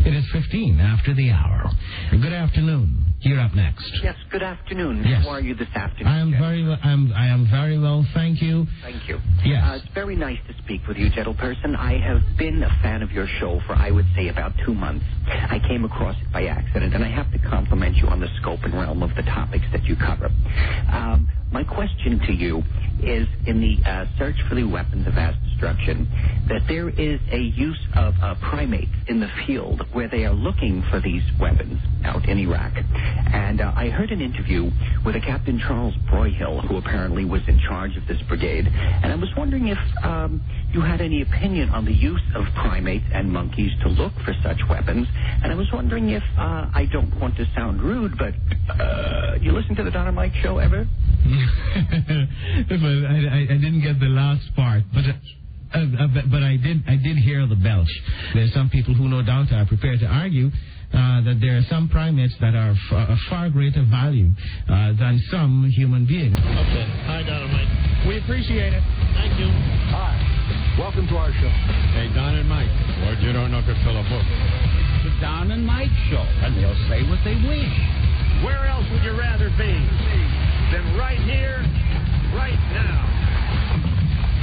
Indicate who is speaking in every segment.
Speaker 1: It is 15 after the hour. Good afternoon. You're up next.
Speaker 2: Yes, good afternoon.
Speaker 1: Yes.
Speaker 2: How are you this afternoon?
Speaker 1: I am very well. I am very well, thank you.
Speaker 2: Thank you.
Speaker 1: Yes.
Speaker 2: It's very nice to speak with you, gentleperson. I have been a fan of your show for, I would say, about 2 months. I came across it by accident, and I have to compliment you on the scope and realm of the topics that you cover. My question to you is, in the search for the weapons of mass destruction, that there is a use of primates in the field where they are looking for these weapons out in Iraq. And I heard an interview with a Captain Charles Broyhill, who apparently was in charge of this brigade, and I was wondering if you had any opinion on the use of primates and monkeys to look for such weapons. And I was wondering if, I don't want to sound rude, but you listen to the Don and Mike show ever?
Speaker 1: But I didn't get the last part, but I did hear the belch. There's some people who no doubt are prepared to argue that there are some primates that are of far greater value than some human beings.
Speaker 3: Okay. Hi, Don and Mike. We appreciate it. Thank you.
Speaker 4: Hi. Welcome to our show.
Speaker 5: Hey, Don and Mike, or you don't know que fill a book.
Speaker 6: The Don and Mike Show, and they'll say what they wish.
Speaker 3: Where else would you rather be than right here, right now?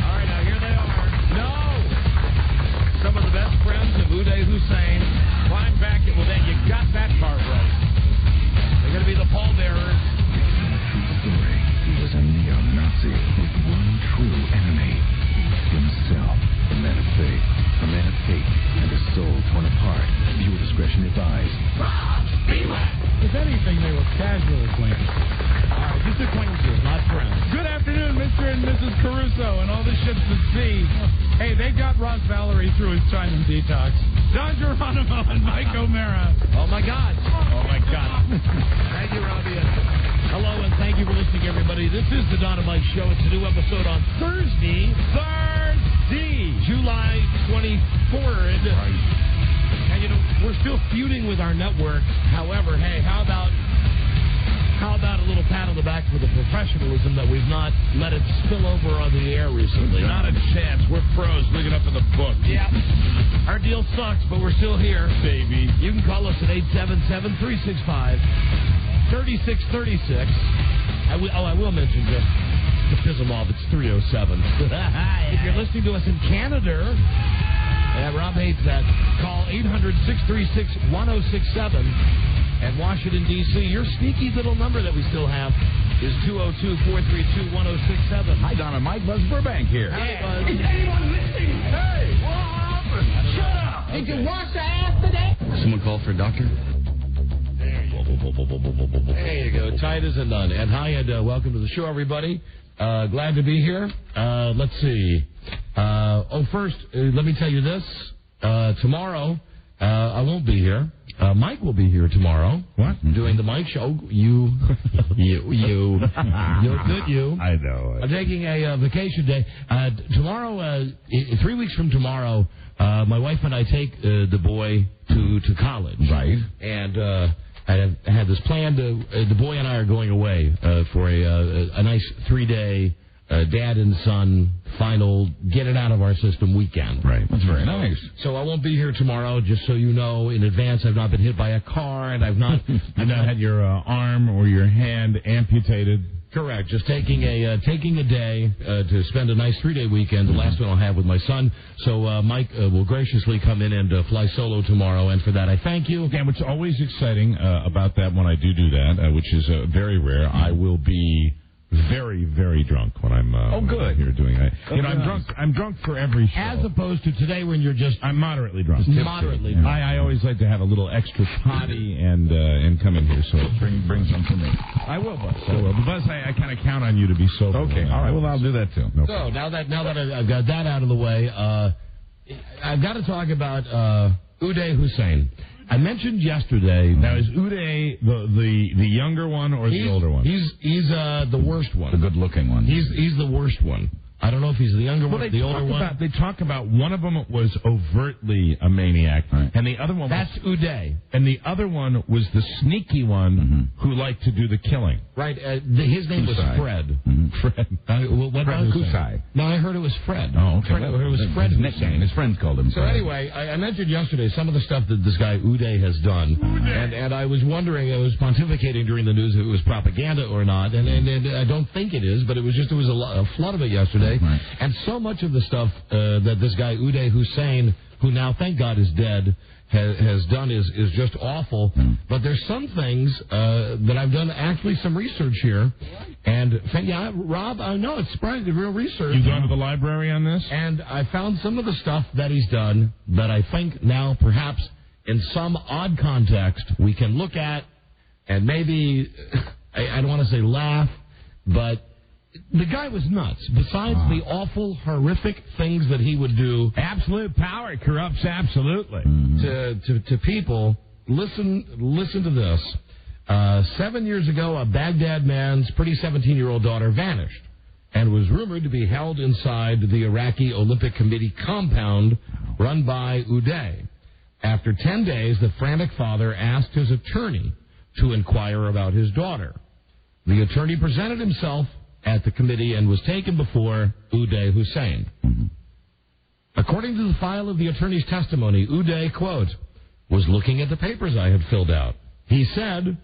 Speaker 3: All right, now here they are. No! Some of the best friends of Uday Hussein. Climb back it. Well, then you got that part right. They're going to be the pallbearers.
Speaker 7: Story. He was a neo-Nazi with one true enemy. Himself. A man of faith. A man of hate. And a soul torn apart. Viewer discretion advised.
Speaker 3: If anything, they were casual acquaintances. All right, just acquaintances, not friends. Good afternoon, Mr. and Mrs. Caruso and all the ships at sea. Hey, they got Ross Valerie through his China detox. Don Geronimo and Mike O'Mara. Oh, my God. Oh, my God. Thank you, Robbie. Hello, and thank you for listening, everybody. This is the Don and Mike Show. It's a new episode on Thursday, July 23rd. Right. And, you know, we're still feuding with our network. However, hey, how about a little pat on the back for the professionalism that we've not let it spill over on the air recently? Not a chance. We're pros. Look it up in the book. Yeah. Our deal sucks, but we're still here, baby. You can call us at 877-365-3636. I will mention just to piss them off, it's 307. If you're listening to us in Canada, Rob hates that. Call 800-636-1067. At Washington, D.C., your sneaky little number that we still have is 202-432-1067.
Speaker 4: Hi, Don and Mike. Buzz Burbank here.
Speaker 3: Hey, Buzz.
Speaker 4: Is anyone listening? Hey, what happened? Shut up.
Speaker 6: Did you wash the ass today?
Speaker 5: Someone call for a doctor?
Speaker 3: There you go. Tight as a nun. And hi, and welcome to the show, everybody. Glad to be here. Let's see. First, let me tell you this. Tomorrow, I won't be here. Mike will be here tomorrow.
Speaker 4: What?
Speaker 3: Doing the Mike Show. You. You're good, you.
Speaker 4: I know.
Speaker 3: I'm taking a vacation day. Tomorrow, 3 weeks from tomorrow, my wife and I take the boy to college.
Speaker 4: Right.
Speaker 3: And I had this plan. The boy and I are going away for a nice 3-day dad and son final get it out of our system weekend.
Speaker 4: Right. That's very nice.
Speaker 3: So I won't be here tomorrow, just so you know in advance. I've not been hit by a car, and I've not
Speaker 4: had your arm or your hand amputated.
Speaker 3: Correct. Just taking a day to spend a nice 3-day weekend, the last one I'll have with my son. So Mike will graciously come in and fly solo tomorrow, and for that I thank you.
Speaker 4: Yeah, what's always exciting about that when I do that, which is very rare, I will be very, very drunk when I'm here doing it. You know, I'm drunk for every show.
Speaker 3: As opposed to today when you're I'm
Speaker 4: moderately drunk.
Speaker 3: Moderately drunk.
Speaker 4: I always like to have a little extra toddy and come in here, so bring some for me. I will, Buzz. Buzz, I kind of count on you to be sober. Okay, all right. Well, I'll do that too. No
Speaker 3: problem. Now that I've got that out of the way, I've got to talk about Uday Hussein. I mentioned yesterday.
Speaker 4: Now, is Uday the younger one or the older one?
Speaker 3: He's the worst one.
Speaker 4: The good-looking one.
Speaker 3: He's the worst one.
Speaker 8: I don't know if he's the younger one or the older one.
Speaker 4: They talk about one of them was overtly a maniac, and the other one
Speaker 8: that's Uday.
Speaker 4: And the other one was the sneaky one who liked to do the killing.
Speaker 8: Right. His name was Fred.
Speaker 4: Fred.
Speaker 8: What
Speaker 4: Fred Kusai.
Speaker 8: No, I heard it was Fred.
Speaker 4: Oh, okay.
Speaker 8: I heard it was Fred.
Speaker 5: His nickname. His friends called him Fred.
Speaker 8: So anyway, I mentioned yesterday some of the stuff that this guy Uday has done, and I was wondering, I was pontificating during the news if it was propaganda or not, and I don't think it is, but it was a flood of it yesterday, and so much of the stuff that this guy Uday Hussein, who now thank God is dead, has done is just awful. But there's some things that I've done actually some research here, and Rob, I know it's surprising, real research.
Speaker 4: You've gone to the library on this,
Speaker 8: and I found some of the stuff that he's done that I think now perhaps in some odd context we can look at and maybe I don't want to say laugh, but the guy was nuts. Besides the awful, horrific things that he would do,
Speaker 4: absolute power corrupts absolutely.
Speaker 8: To people, listen to this. 7 years ago, a Baghdad man's pretty 17-year-old daughter vanished and was rumored to be held inside the Iraqi Olympic Committee compound run by Uday. After 10 days, the frantic father asked his attorney to inquire about his daughter. The attorney presented himself at the committee and was taken before Uday Hussein. According to the file of the attorney's testimony, Uday, quote, was looking at the papers I had filled out. He said,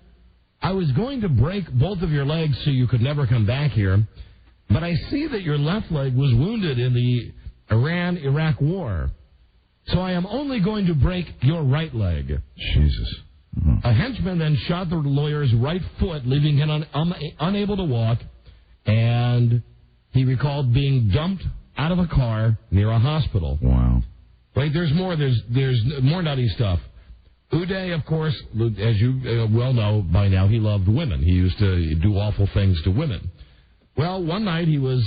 Speaker 8: I was going to break both of your legs so you could never come back here, but I see that your left leg was wounded in the Iran-Iraq war, so I am only going to break your right leg.
Speaker 4: Jesus.
Speaker 8: A henchman then shot the lawyer's right foot, leaving him unable to walk, and he recalled being dumped out of a car near a hospital.
Speaker 5: Wow.
Speaker 8: Wait, there's more. There's more nutty stuff. Uday, of course, as you well know by now, he loved women. He used to do awful things to women. Well, one night he was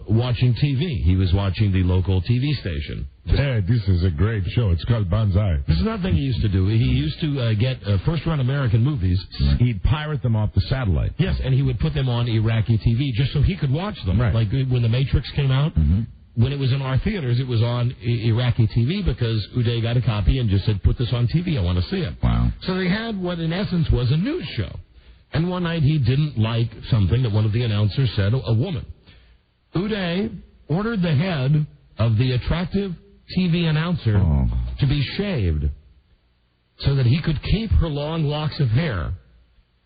Speaker 8: watching TV. He was watching the local TV station.
Speaker 4: Hey, this is a great show. It's called Banzai.
Speaker 8: This is another thing he used to do. He used to get first-run American movies.
Speaker 4: He'd pirate them off the satellite.
Speaker 8: Yes, and he would put them on Iraqi TV just so he could watch them.
Speaker 4: Right.
Speaker 8: Like when The Matrix came out, when it was in our theaters, it was on Iraqi TV because Uday got a copy and just said, put this on TV, I want to see it.
Speaker 5: Wow.
Speaker 8: So they had what in essence was a news show. And one night he didn't like something that one of the announcers said, a woman. Uday ordered the head of the attractive TV announcer to be shaved so that he could keep her long locks of hair.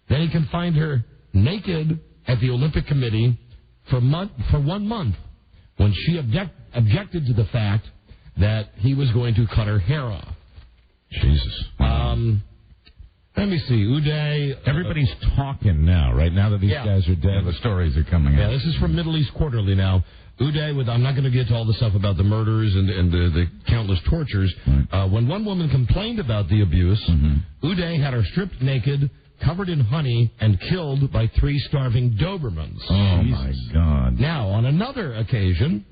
Speaker 8: Then he can find her naked at the Olympic Committee for 1 month when she objected to the fact that he was going to cut her hair off.
Speaker 4: Jesus.
Speaker 8: Let me see. Uday.
Speaker 4: Everybody's talking now, right? Now that these guys are dead.
Speaker 5: Yeah, the stories are coming out.
Speaker 8: Yeah, this is from Middle East Quarterly now. Uday, I'm not going to get to all the stuff about the murders and the countless tortures. When one woman complained about the abuse, Uday had her stripped naked, covered in honey, and killed by 3 starving Dobermans.
Speaker 5: Oh, my God.
Speaker 8: Now, on another occasion,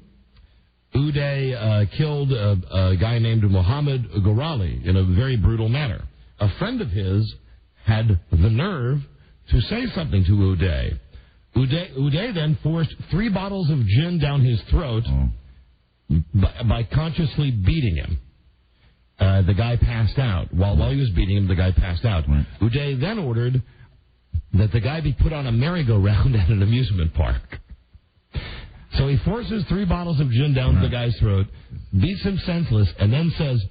Speaker 8: Uday killed a guy named Mohammed Gorali in a very brutal manner. A friend of his had the nerve to say something to Uday. Uday then forced 3 bottles of gin down his throat by consciously beating him. The guy passed out. While he was beating him, the guy passed out. Right. Uday then ordered that the guy be put on a merry-go-round at an amusement park. So he forces 3 bottles of gin down the guy's throat, beats him senseless, and then says,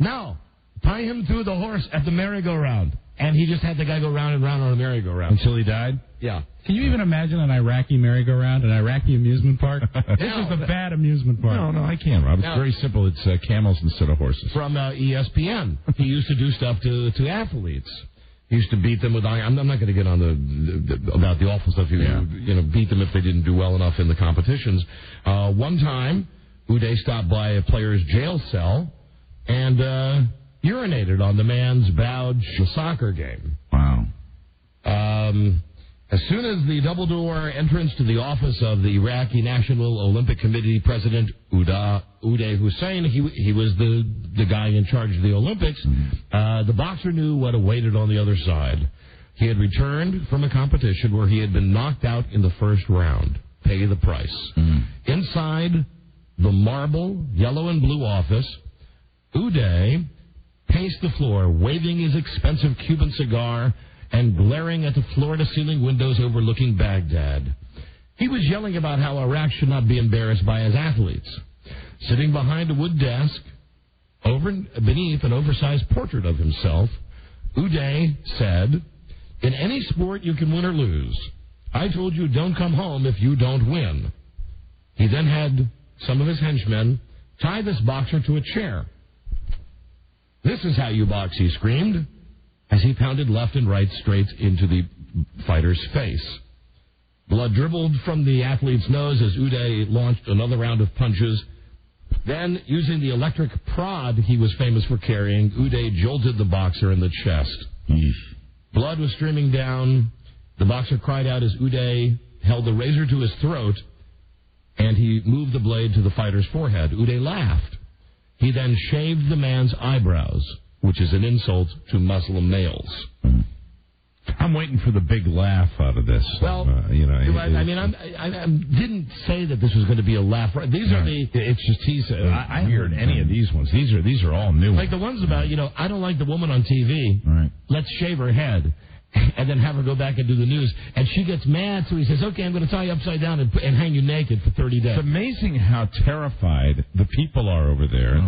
Speaker 8: now, tie him through the horse at the merry-go-round. And he just had the guy go round and round on a merry-go-round.
Speaker 4: Until he died?
Speaker 8: Yeah.
Speaker 3: Can you even imagine an Iraqi merry-go-round, an Iraqi amusement park? This is a bad amusement park.
Speaker 4: No, I can't, Rob. It's very simple. It's camels instead of horses.
Speaker 8: From ESPN. He used to do stuff to athletes. He used to beat them with iron. I'm not going to get on about the awful stuff. Beat them if they didn't do well enough in the competitions. One time, Uday stopped by a player's jail cell and urinated on the man's badge soccer game.
Speaker 5: Wow.
Speaker 8: As soon as the double-door entrance to the office of the Iraqi National Olympic Committee President Uday Hussein, he was the guy in charge of the Olympics, the boxer knew what awaited on the other side. He had returned from a competition where he had been knocked out in the first round. pay the price. Inside the marble, yellow and blue office, Uday paced the floor, waving his expensive Cuban cigar and glaring at the floor-to-ceiling windows overlooking Baghdad. He was yelling about how Iraq should not be embarrassed by his athletes. Sitting behind a wood desk, beneath an oversized portrait of himself, Uday said, "In any sport you can win or lose. I told you don't come home if you don't win." He then had some of his henchmen tie this boxer to a chair. "This is how you box," he screamed, as he pounded left and right straight into the fighter's face. Blood dribbled from the athlete's nose as Uday launched another round of punches. Then, using the electric prod he was famous for carrying, Uday jolted the boxer in the chest. Blood was streaming down. The boxer cried out as Uday held the razor to his throat, and he moved the blade to the fighter's forehead. Uday laughed. He then shaved the man's eyebrows, which is an insult to Muslim males.
Speaker 4: I'm waiting for the big laugh out of this.
Speaker 8: Well, I didn't say that this was going to be a laugh. These are the.
Speaker 4: It's just I haven't heard any of these ones. These are all new.
Speaker 8: Like the ones about I don't like the woman on TV.
Speaker 4: Right.
Speaker 8: Let's shave her head, and then have her go back and do the news. And she gets mad, so he says, "Okay, I'm going to tie you upside down and hang you naked for 30 days."
Speaker 4: It's amazing how terrified the people are over there.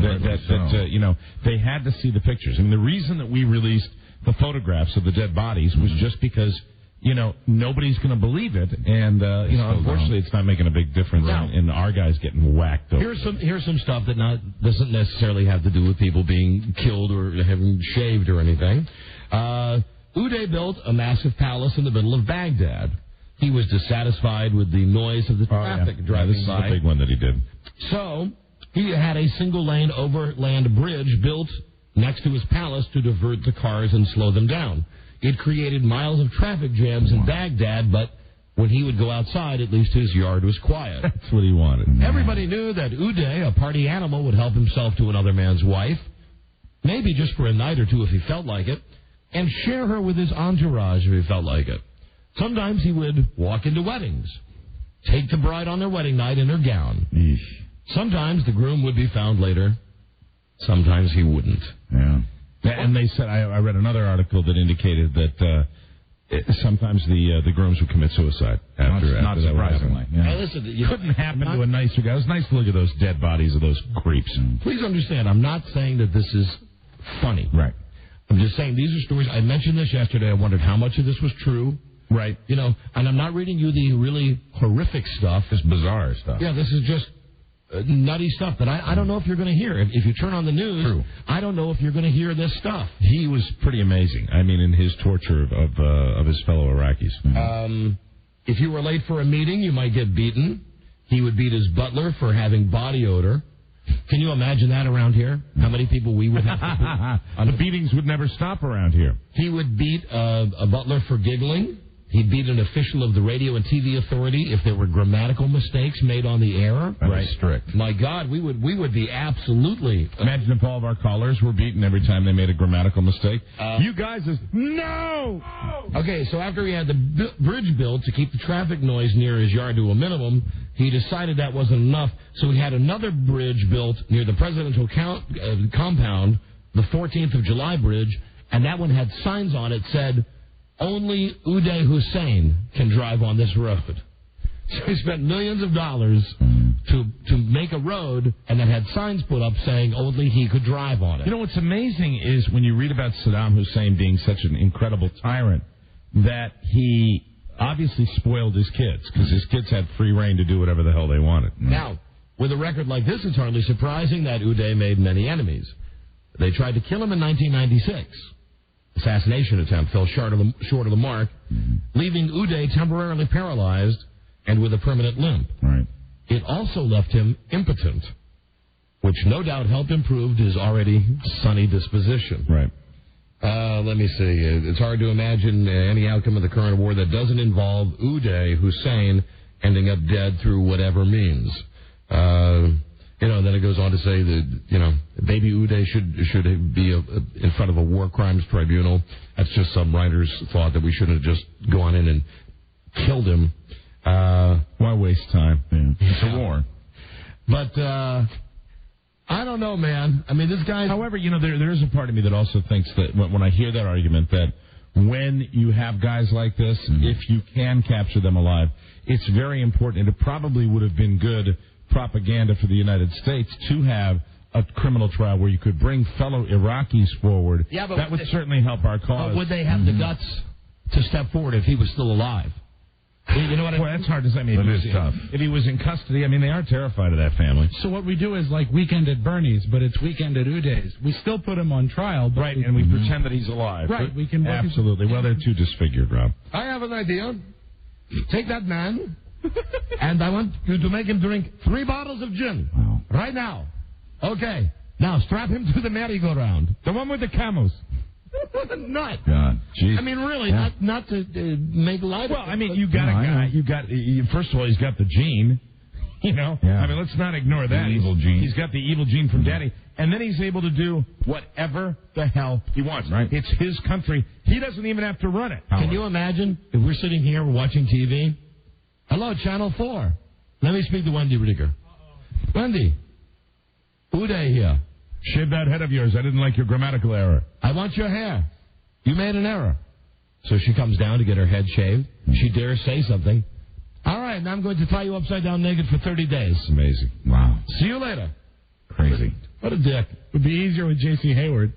Speaker 4: They had to see the pictures. I mean, the reason that we released the photographs of the dead bodies was just because, nobody's going to believe it. And, unfortunately, it's not making a big difference in our guys getting whacked over.
Speaker 8: Here's some stuff that doesn't necessarily have to do with people being killed or having shaved or anything. Uday built a massive palace in the middle of Baghdad. He was dissatisfied with the noise of the traffic driving
Speaker 4: this
Speaker 8: by.
Speaker 4: This is the big one that he did.
Speaker 8: So, he had a single-lane overland bridge built next to his palace to divert the cars and slow them down. It created miles of traffic jams in Baghdad, but when he would go outside, at least his yard was quiet.
Speaker 4: That's what he wanted.
Speaker 8: Everybody knew that Uday, a party animal, would help himself to another man's wife, maybe just for a night or two if he felt like it, and share her with his entourage if he felt like it. Sometimes he would walk into weddings, take the bride on their wedding night in her gown. Sometimes the groom would be found later. Sometimes he wouldn't.
Speaker 4: Yeah. And they said, I read another article that indicated that sometimes the grooms would commit suicide after
Speaker 5: not surprisingly.
Speaker 4: Yeah.
Speaker 8: Now listen,
Speaker 4: couldn't happen to a nicer guy. It was nice to look at those dead bodies of those creeps.
Speaker 8: Please understand, I'm not saying that this is funny.
Speaker 4: Right.
Speaker 8: I'm just saying these are stories. I mentioned this yesterday. I wondered how much of this was true.
Speaker 4: Right.
Speaker 8: And I'm not reading you the really horrific stuff.
Speaker 4: This bizarre stuff.
Speaker 8: Yeah, this is just nutty stuff that I don't know if you're going to hear. If you turn on the news,
Speaker 4: True.
Speaker 8: I don't know if you're going to hear this stuff.
Speaker 4: He was pretty amazing. I mean, in his torture of his fellow Iraqis.
Speaker 8: If you were late for a meeting, you might get beaten. He would beat his butler for having body odor. Can you imagine that around here? How many people we would have to
Speaker 4: The beatings would never stop around here.
Speaker 8: He would beat a butler for giggling. He'd beat an official of the radio and TV authority if there were grammatical mistakes made on the air.
Speaker 4: Right. Strict.
Speaker 8: My God, we would be absolutely.
Speaker 4: Imagine if all of our callers were beaten every time they made a grammatical mistake. You guys no!
Speaker 8: Okay, so after he had the bridge built to keep the traffic noise near his yard to a minimum, he decided that wasn't enough, so he had another bridge built near the presidential compound, the 14th of July Bridge, and that one had signs on it said, "Only Uday Hussein can drive on this road." So he spent millions of dollars to make a road, and that had signs put up saying only he could drive on it.
Speaker 4: You know, what's amazing is when you read about Saddam Hussein being such an incredible tyrant, that he obviously spoiled his kids, because his kids had free reign to do whatever the hell they wanted.
Speaker 8: Now, with a record like this, it's hardly surprising that Uday made many enemies. They tried to kill him in 1996. Assassination attempt fell short of the mark, leaving Uday temporarily paralyzed and with a permanent limp.
Speaker 4: Right.
Speaker 8: It also left him impotent, which no doubt helped improve his already sunny disposition.
Speaker 4: Right.
Speaker 8: Let me see. It's hard to imagine any outcome of the current war that doesn't involve Uday Hussein ending up dead through whatever means. Then it goes on to say that, baby Uday should be in front of a war crimes tribunal. That's just some writer's thought that we shouldn't have just gone in and killed him.
Speaker 4: Why waste time?
Speaker 5: It's a war.
Speaker 8: But I don't know, man. I mean, this guy.
Speaker 4: However, there is a part of me that also thinks that when I hear that argument, that when you have guys like this, if you can capture them alive, it's very important. And it probably would have been good propaganda for the United States to have a criminal trial where you could bring fellow Iraqis forward.
Speaker 8: Yeah, but
Speaker 4: that would certainly help our cause.
Speaker 8: But would they have the guts to step forward if he was still alive? You know what I mean?
Speaker 4: Well, that's hard to say. I mean,
Speaker 5: That is tough.
Speaker 4: If he was in custody, I mean, they are terrified of that family.
Speaker 3: So what we do is like Weekend at Bernie's, but it's Weekend at Uday's. We still put him on trial. But
Speaker 4: Right, and we pretend that he's alive.
Speaker 3: Right, we can work
Speaker 4: Absolutely. Well, they're too disfigured, Rob.
Speaker 8: I have an idea. Take that man, and I want you to make him drink 3 bottles of gin.
Speaker 5: Wow.
Speaker 8: Right now. Okay. Now, strap him to the merry-go-round.
Speaker 4: The one with the camels.
Speaker 8: Nut.
Speaker 5: God. Jeez.
Speaker 8: I mean, really, not to make light
Speaker 4: Well,
Speaker 8: of it.
Speaker 4: I mean, you got a guy. First of all, he's got the gene.
Speaker 5: Yeah.
Speaker 4: I mean, let's not ignore that.
Speaker 5: The evil gene.
Speaker 4: He's got the evil gene from Daddy. And then he's able to do whatever the hell he wants.
Speaker 5: Right.
Speaker 4: It's his country. He doesn't even have to run it.
Speaker 8: Can you imagine if we're sitting here, we're watching TV? Hello, Channel 4. Let me speak to Wendy Rudiger. Wendy, Uday here.
Speaker 4: Shave that head of yours. I didn't like your grammatical error.
Speaker 8: I want your hair. You made an error. So she comes down to get her head shaved. She dares say something. All right, now I'm going to tie you upside down naked for 30 days.
Speaker 4: It's amazing.
Speaker 5: Wow.
Speaker 8: See you later.
Speaker 5: Crazy.
Speaker 8: What a dick.
Speaker 3: Would be easier with J.C. Hayward.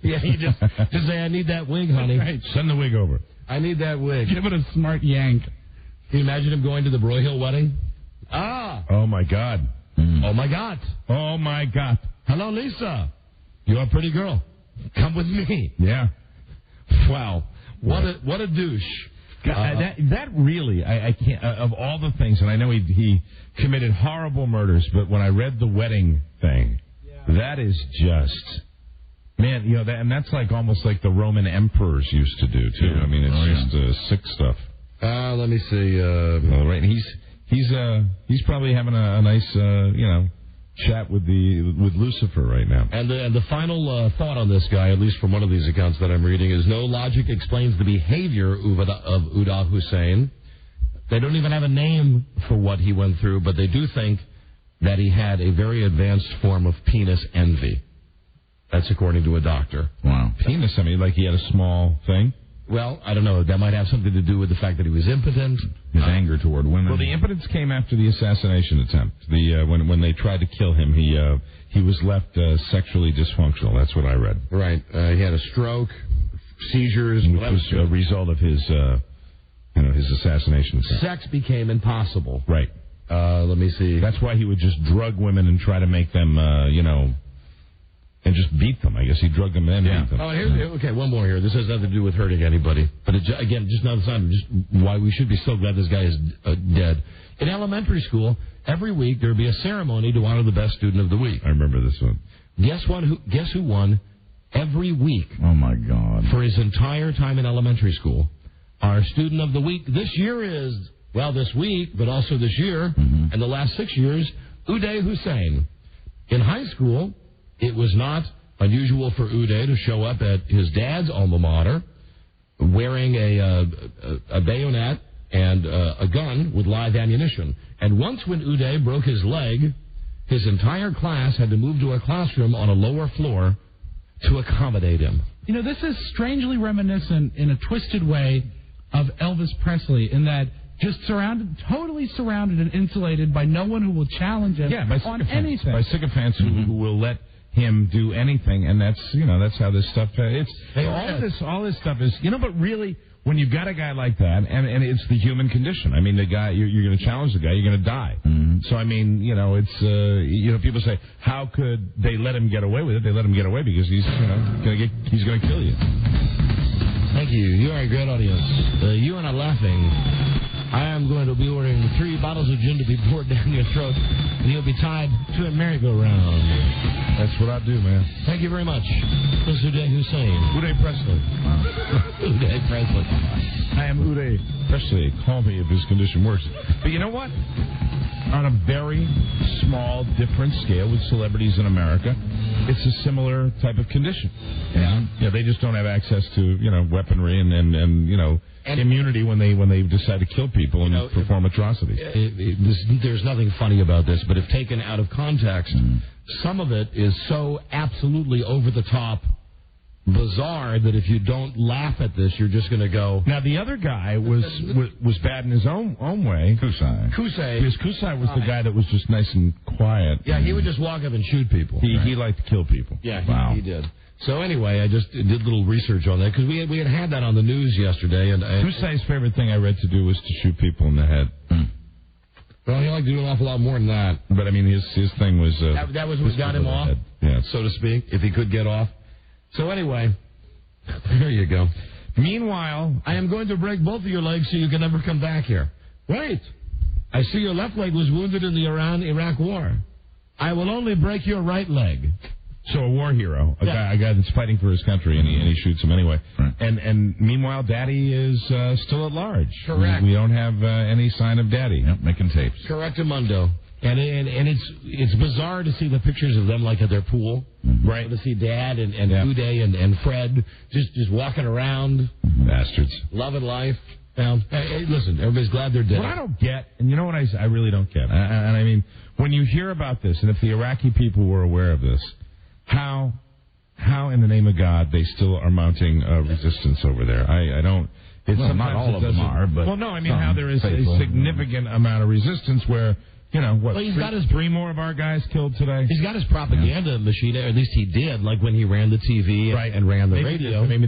Speaker 8: Yeah, you just say, I need that wig, honey.
Speaker 3: Right.
Speaker 4: Send the wig over.
Speaker 8: I need that wig.
Speaker 3: Give it a smart yank.
Speaker 8: Can you imagine him going to the Broyhill wedding? Ah.
Speaker 4: Oh, my God.
Speaker 8: Oh, my God.
Speaker 4: Oh, my God.
Speaker 8: Hello, Lisa. You're a pretty girl. Come with me.
Speaker 4: Yeah.
Speaker 8: Wow. What a douche.
Speaker 4: That really, I can't, of all the things, and I know he committed horrible murders, but when I read the wedding thing, that is just, man, and that's like almost like the Roman emperors used to do, too. I mean, it's just sick stuff.
Speaker 8: Let me see.
Speaker 4: Right, and he's probably having a nice, chat with Lucifer right now.
Speaker 8: And the final thought on this guy, at least from one of these accounts that I'm reading, is no logic explains the behavior of Uday Hussein. They don't even have a name for what he went through, but they do think that he had a very advanced form of penis envy. That's according to a doctor.
Speaker 5: Wow.
Speaker 4: Penis, I mean, like he had a small thing?
Speaker 8: Well, I don't know. That might have something to do with the fact that he was impotent.
Speaker 5: His anger toward women.
Speaker 4: Well, the impotence came after the assassination attempt. When they tried to kill him, he was left sexually dysfunctional. That's what I read.
Speaker 8: Right. He had a stroke, seizures.
Speaker 4: Which was a result of his assassination attempt.
Speaker 8: Sex became impossible.
Speaker 4: Right.
Speaker 8: Let me see.
Speaker 4: That's why he would just drug women and try to make them, and just beat them. I guess he drugged them and beat them.
Speaker 8: Oh, okay, one more here. This has nothing to do with hurting anybody. But again, just not a sign of just why we should be so glad this guy is dead. In elementary school, every week there would be a ceremony to honor the best student of the week.
Speaker 4: I remember this one.
Speaker 8: Guess who won every week?
Speaker 5: Oh, my God.
Speaker 8: For his entire time in elementary school. Our student of the week this year is, this week, but also this year, and the last 6 years, Uday Hussein. In high school, it was not unusual for Uday to show up at his dad's alma mater wearing a bayonet and a gun with live ammunition. And once when Uday broke his leg, his entire class had to move to a classroom on a lower floor to accommodate him.
Speaker 3: This is strangely reminiscent in a twisted way of Elvis Presley in that just totally surrounded and insulated by no one who will challenge him on anything.
Speaker 4: By sycophants who will let him do anything, and that's how this stuff. All this stuff is, but really, when you've got a guy like that, and it's the human condition. I mean, the guy you're going to challenge the guy, you're going to die. So I mean, it's people say, how could they let him get away with it? They let him get away because he's going to kill you.
Speaker 8: Thank you. You are a great audience. You are not laughing. I am going to be ordering 3 bottles of gin to be poured down your throat, and you'll be tied to a merry-go-round.
Speaker 4: That's what I do, man.
Speaker 8: Thank you very much. This is Uday Hussein.
Speaker 4: Uday Presley.
Speaker 8: Uday Presley.
Speaker 4: I am Uday Presley. Call me if this condition works. But you know what? on a very small, different scale with celebrities in America, it's a similar type of condition. Yeah, they just don't have access to weaponry and immunity when they decide to kill people and perform atrocities.
Speaker 8: There's nothing funny about this, but if taken out of context, some of it is so absolutely over the top, bizarre that if you don't laugh at this, you're just going to go.
Speaker 4: Now the other guy was bad in his own way.
Speaker 8: Kusai.
Speaker 4: Because Kusai was the guy that was just nice and quiet.
Speaker 8: Yeah, he would just walk up and shoot people.
Speaker 4: He liked to kill people.
Speaker 8: Yeah, he did. So anyway, I just did a little research on that because we had that on the news yesterday. And
Speaker 4: Kusai's favorite thing I read to do was to shoot people in the head.
Speaker 8: Well, he liked to do an awful lot more than that.
Speaker 4: But I mean, his thing was
Speaker 8: that was what got him off, so to speak, if he could get off. So anyway, there you go. Meanwhile, I am going to break both of your legs so you can never come back here. Wait, I see your left leg was wounded in the Iran-Iraq war. I will only break your right leg.
Speaker 4: So a war hero, a guy that's fighting for his country, and he shoots him anyway. Right. And meanwhile, Daddy is still at large.
Speaker 8: Correct.
Speaker 4: We don't have any sign of Daddy.
Speaker 5: Yep, making tapes.
Speaker 8: Correctamundo. And it's bizarre to see the pictures of them like at their pool,
Speaker 4: right?
Speaker 8: To see Dad and Uday and Fred just walking around,
Speaker 4: bastards,
Speaker 8: loving life. Now, hey, listen, everybody's glad they're dead.
Speaker 4: What I don't get, and you know what I really don't get, and I mean, when you hear about this, and if the Iraqi people were aware of this, how in the name of God they still are mounting resistance over there? I don't.
Speaker 5: Not all of them are, but
Speaker 4: well, no, I mean how there is a significant amount of resistance where.
Speaker 8: He's got
Speaker 4: three more of our guys killed today.
Speaker 8: He's got his propaganda machine, or at least he did, like when he ran the TV and ran the radio.
Speaker 4: Maybe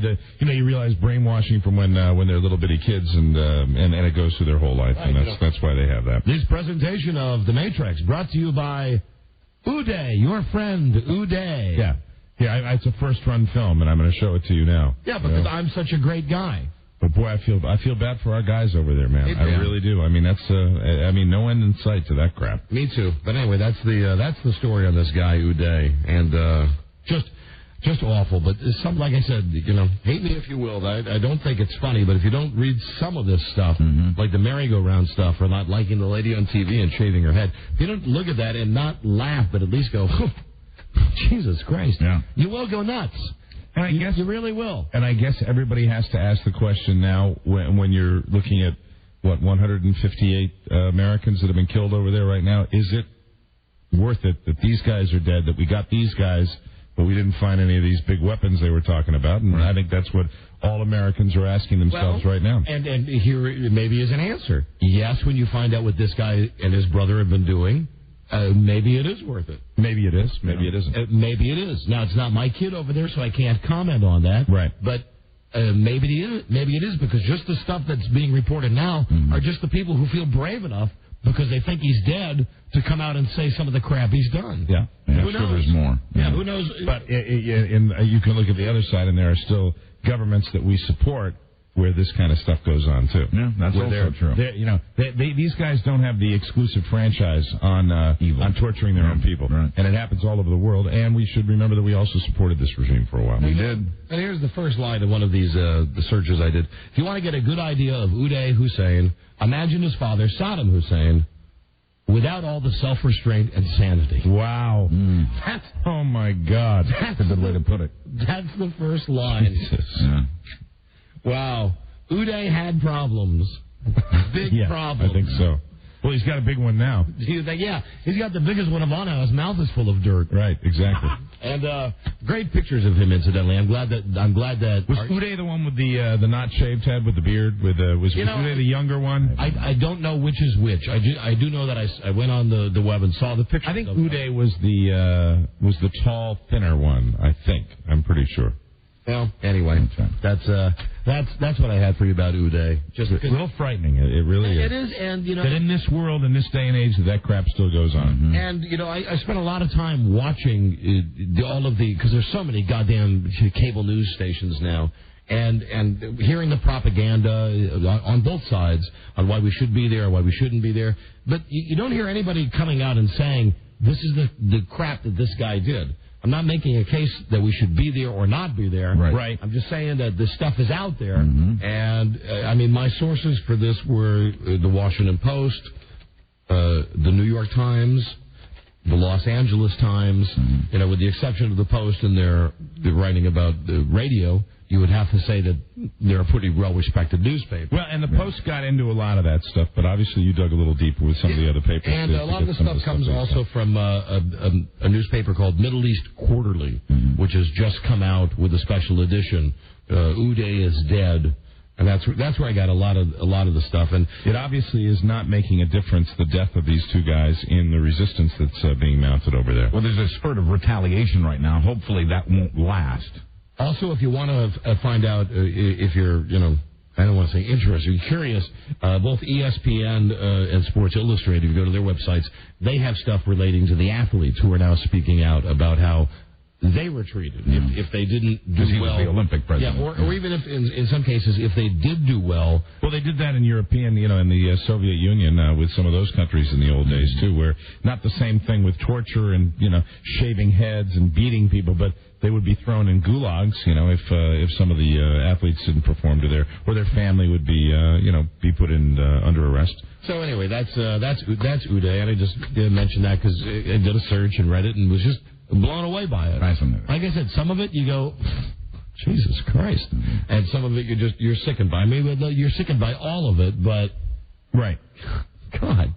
Speaker 4: you realize brainwashing from when they're little bitty kids and it goes through their whole life, and that's why they have that.
Speaker 8: This presentation of The Matrix brought to you by Uday, your friend Uday.
Speaker 4: Yeah, it's a first-run film, and I'm going to show it to you now.
Speaker 8: Yeah, because I'm such a great guy.
Speaker 4: But boy, I feel bad for our guys over there, man. I really do. I mean, that's no end in sight to that crap.
Speaker 8: Me too. But anyway, that's the story on this guy Uday, and just awful. But like I said, hate me if you will. I don't think it's funny, but if you don't read some of this stuff, like the merry-go-round stuff, or not liking the lady on TV and shaving her head, if you don't look at that and not laugh, but at least go, Jesus Christ, you will go nuts.
Speaker 4: And I guess
Speaker 8: you really will.
Speaker 4: And I guess everybody has to ask the question now when you're looking at 158 Americans that have been killed over there right now. Is it worth it that these guys are dead? That we got these guys, but we didn't find any of these big weapons they were talking about? And I think that's what all Americans are asking themselves right now.
Speaker 8: And here maybe is an answer. Yes, when you find out what this guy and his brother have been doing. Maybe it is worth it.
Speaker 4: Maybe it is. Maybe it isn't.
Speaker 8: Maybe it is. Now, it's not my kid over there, so I can't comment on that.
Speaker 4: Right.
Speaker 8: But maybe it is because just the stuff that's being reported now are just the people who feel brave enough because they think he's dead to come out and say some of the crap he's done.
Speaker 4: Yeah.
Speaker 8: Who knows?
Speaker 5: There's more.
Speaker 8: Yeah, who knows?
Speaker 4: But you can look at the other side, and there are still governments that we support where this kind of stuff goes on, too.
Speaker 5: Yeah, that's also true.
Speaker 4: These guys don't have the exclusive franchise on torturing their own people.
Speaker 5: Right.
Speaker 4: And it happens all over the world, and we should remember that we also supported this regime for a while.
Speaker 5: We did.
Speaker 8: And here's the first line of one of these the searches I did. If you want to get a good idea of Uday Hussein, imagine his father, Saddam Hussein, without all the self-restraint and sanity.
Speaker 4: Wow. Oh, my God.
Speaker 5: That's a good way to put it.
Speaker 8: That's the first line.
Speaker 5: Yeah.
Speaker 8: Wow. Uday had problems. Big problems.
Speaker 4: I think so. Well, he's got a big one now.
Speaker 8: He's got the biggest one of all now. His mouth is full of dirt.
Speaker 4: Right, exactly.
Speaker 8: And great pictures of him, incidentally. I'm glad that
Speaker 4: was Uday the one with the not shaved head with the beard? Was Uday the younger one?
Speaker 8: I don't know which is which. I do know that I went on the web and saw the picture.
Speaker 4: I think Uday was the tall, thinner one. I think. I'm pretty sure.
Speaker 8: Well, anyway, that's what I had for you about Uday.
Speaker 4: Just a little frightening. It really is.
Speaker 8: It is, and
Speaker 4: that in this world, in this day and age, that crap still goes on.
Speaker 8: And I spent a lot of time watching all of because there's so many goddamn cable news stations now, and hearing the propaganda on both sides on why we should be there and why we shouldn't be there. But you don't hear anybody coming out and saying this is the crap that this guy did. I'm not making a case that we should be there or not be there.
Speaker 4: Right.
Speaker 8: I'm just saying that this stuff is out there. And, my sources for this were the Washington Post, the New York Times, the Los Angeles Times, with the exception of the Post and their writing about the radio, you would have to say that they're a pretty well-respected newspaper.
Speaker 4: Well, and the Post got into a lot of that stuff, but obviously you dug a little deeper with some of the other papers.
Speaker 8: And a lot of the stuff comes also from a newspaper called Middle East Quarterly, which has just come out with a special edition. Uday is dead. And that's where I got a lot of the stuff, and
Speaker 4: it obviously is not making a difference, the death of these two guys, in the resistance that's being mounted over there.
Speaker 5: Well, there's a spurt of retaliation right now. Hopefully that won't last.
Speaker 8: Also, if you want to find out if you're, I don't want to say interested, you're curious, both ESPN and Sports Illustrated, if you go to their websites, they have stuff relating to the athletes who are now speaking out about how they were treated if they didn't do well.
Speaker 5: Was the Olympic president.
Speaker 8: Yeah, or even if in some cases if they did do well.
Speaker 4: Well, they did that in European, in the Soviet Union with some of those countries in the old days too, where not the same thing with torture and shaving heads and beating people, but they would be thrown in gulags, if some of the athletes didn't perform to their family would be be put in under arrest.
Speaker 8: So anyway, that's Uday, and I just mentioned that because I did a search and read it and was just blown away by it. Like I said, some of it you go, Jesus Christ, and some of it you're sickened by. Maybe you're sickened by all of it, but
Speaker 4: right,
Speaker 8: God,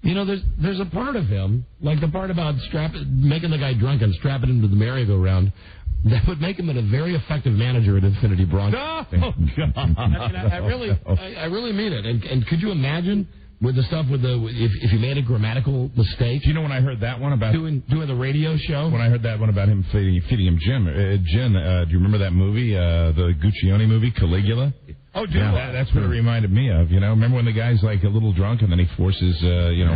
Speaker 8: there's a part of him, like the part about making the guy drunk and strapping him to the merry-go-round, that would make him a very effective manager at Infinity Broadcasting.
Speaker 4: Oh God!
Speaker 8: I really mean it. And could you imagine? With the stuff if you made a grammatical mistake.
Speaker 4: Do you know when I heard that one about
Speaker 8: doing the radio show?
Speaker 4: When I heard that one about him feeding him gin, do you remember that movie, the Guccione movie, Caligula?
Speaker 8: Oh, dude,
Speaker 4: yeah, that's what it reminded me of. Remember when the guy's like a little drunk and then he forces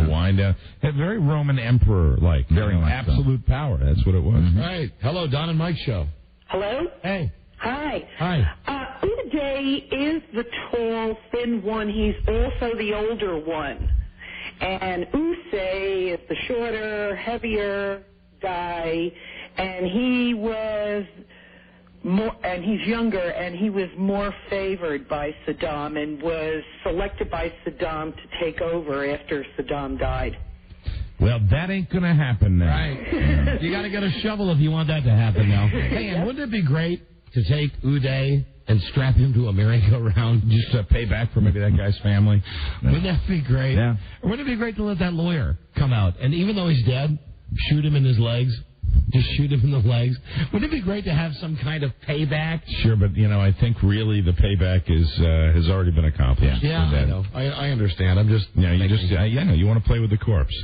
Speaker 4: wine down? Very Roman emperor like, very absolute power. That's what it was.
Speaker 8: Right. Hello, Don and Mike show.
Speaker 9: Hello.
Speaker 8: Hey.
Speaker 9: Hi.
Speaker 8: Hi.
Speaker 9: Uday is the tall, thin one. He's also the older one. And Usay is the shorter, heavier guy. And he was more, and he's younger, and he was more favored by Saddam and was selected by Saddam to take over after Saddam died.
Speaker 4: Well, that ain't going to happen now.
Speaker 8: Right. You got to get a shovel if you want that to happen now. Hey, and wouldn't it be great to take Uday and strap him to a merry-go-round?
Speaker 4: Just to pay back for maybe that guy's family.
Speaker 8: Wouldn't that be great?
Speaker 4: Yeah.
Speaker 8: Or wouldn't it be great to let that lawyer come out, and even though he's dead, shoot him in his legs? Just shoot him in the legs. Wouldn't it be great to have some kind of payback?
Speaker 4: Sure, but, I think really the payback has already been accomplished.
Speaker 8: Yeah, I know. I understand. I'm just...
Speaker 4: you want to play with the corpse.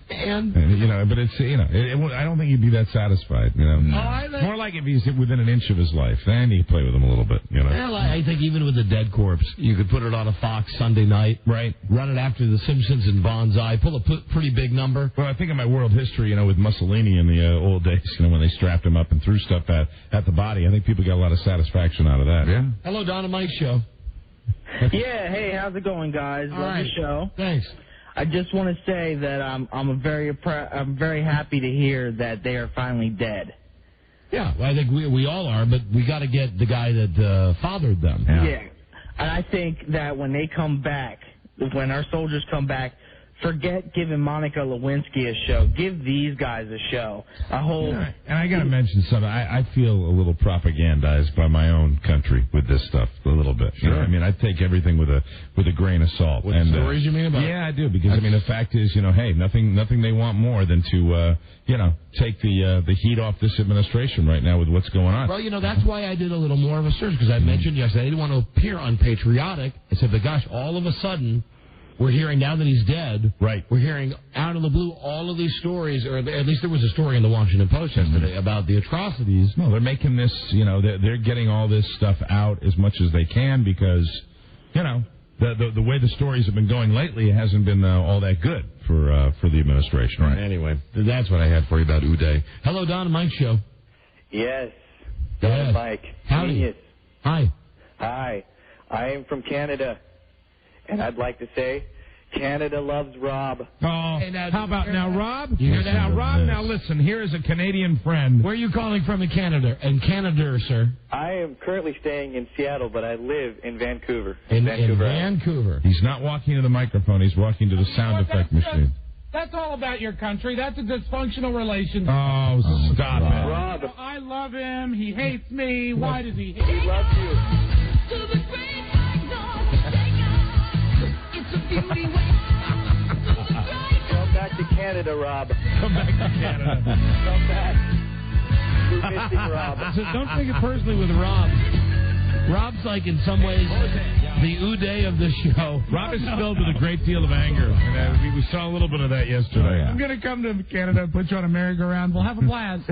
Speaker 8: And
Speaker 4: but it's I don't think he'd be that satisfied. More like if he's within an inch of his life, then you play with him a little bit.
Speaker 8: Well, I think even with a dead corpse, you could put it on a Fox Sunday night,
Speaker 4: right?
Speaker 8: Run it after The Simpsons and Bonsai, pull a pretty big number.
Speaker 4: Well, I think of my world history, with Mussolini in the old days, when they strapped him up and threw stuff at the body. I think people got a lot of satisfaction out of that.
Speaker 5: Yeah.
Speaker 8: Hello, Don and Mike show.
Speaker 10: Yeah. Hey, how's it going, guys? Love the show.
Speaker 8: Thanks.
Speaker 10: I just want to say that I'm very happy to hear that they are finally dead.
Speaker 8: Yeah, well, I think we all are, but we got to get the guy that fathered them.
Speaker 10: Yeah, and I think that when they come back, when our soldiers come back, forget giving Monica Lewinsky a show. Give these guys a show. And
Speaker 4: I got to mention something. I feel a little propagandized by my own country with this stuff a little bit.
Speaker 8: Sure.
Speaker 4: I take everything with a grain of salt.
Speaker 8: What stories you mean about?
Speaker 4: Yeah, I do, because the fact is, hey, nothing they want more than to take the heat off this administration right now with what's going on.
Speaker 8: Well, that's why I did a little more of a search, because I mentioned yesterday I didn't want to appear unpatriotic. I said, but gosh, all of a sudden, we're hearing, now that he's dead,
Speaker 4: right?
Speaker 8: We're hearing out of the blue all of these stories, or at least there was a story in the Washington Post yesterday about the atrocities.
Speaker 4: No, they're making this, they're getting all this stuff out as much as they can because, the way the stories have been going lately, it hasn't been all that good for the administration.
Speaker 8: Right. Anyway, that's what I had for you about Uday. Hello, Don and Mike show.
Speaker 11: Yes.
Speaker 8: Don and
Speaker 11: Mike.
Speaker 8: Howdy.
Speaker 11: Genius.
Speaker 8: Hi.
Speaker 11: Hi. I am from Canada. And I'd like to say,
Speaker 10: Canada loves Rob.
Speaker 4: Oh,
Speaker 8: Hey, now,
Speaker 4: how about now, Rob?
Speaker 8: You hear that?
Speaker 4: Now, Rob, now listen. Here is a Canadian friend.
Speaker 8: Where are you calling from in Canada? In Canada, sir.
Speaker 10: I am currently staying in Seattle, but I live in Vancouver.
Speaker 8: In
Speaker 10: Vancouver.
Speaker 8: Vancouver.
Speaker 4: He's not walking to the microphone. He's walking to the sound effect machine.
Speaker 3: That's all about your country. That's a dysfunctional relationship.
Speaker 4: Oh, stop it.
Speaker 10: Rob,
Speaker 3: I love him. He hates me. Why does he hate me?
Speaker 10: we love you. Come back to Canada, Rob.
Speaker 4: Come back to Canada.
Speaker 10: Come back. We're missing Rob.
Speaker 8: So don't take it personally with Rob. Rob's like, in some ways, the Uday of the show.
Speaker 4: Rob is filled with a great deal of anger. And, we saw a little bit of that yesterday.
Speaker 3: I'm going to come to Canada and put you on a merry-go-round. We'll have a blast.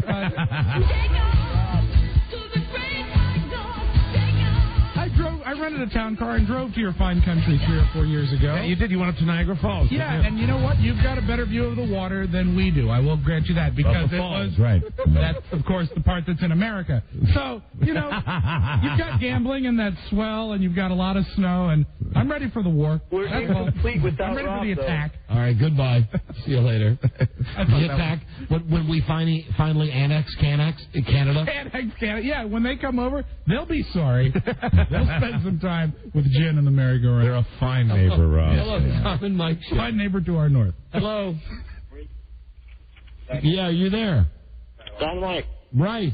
Speaker 3: I rented a town car and drove to your fine country 3 or 4 years ago.
Speaker 4: Yeah, you did. You went up to Niagara Falls.
Speaker 3: Yeah, and you know what? You've got a better view of the water than we do. I will grant you that because
Speaker 4: the
Speaker 3: it
Speaker 4: falls,
Speaker 3: was
Speaker 4: right.
Speaker 3: That's of course the part that's in America. So you've got gambling and that swell, and you've got a lot of snow, and I'm ready for the war.
Speaker 10: We're incomplete without
Speaker 3: I'm ready
Speaker 10: Rob,
Speaker 3: for the
Speaker 10: though.
Speaker 3: attack.
Speaker 8: All right, goodbye. See you later. The attack. When we finally annex Canada?
Speaker 3: Canada. Yeah, when they come over, they'll be sorry. They'll spend some time with Jen and the merry-go-round.
Speaker 4: They're a fine neighbor, Rob.
Speaker 8: Hello, Tom and Mike.
Speaker 3: Fine neighbor to our north.
Speaker 8: Hello. Yeah, you're there.
Speaker 10: Don Mike.
Speaker 8: Right.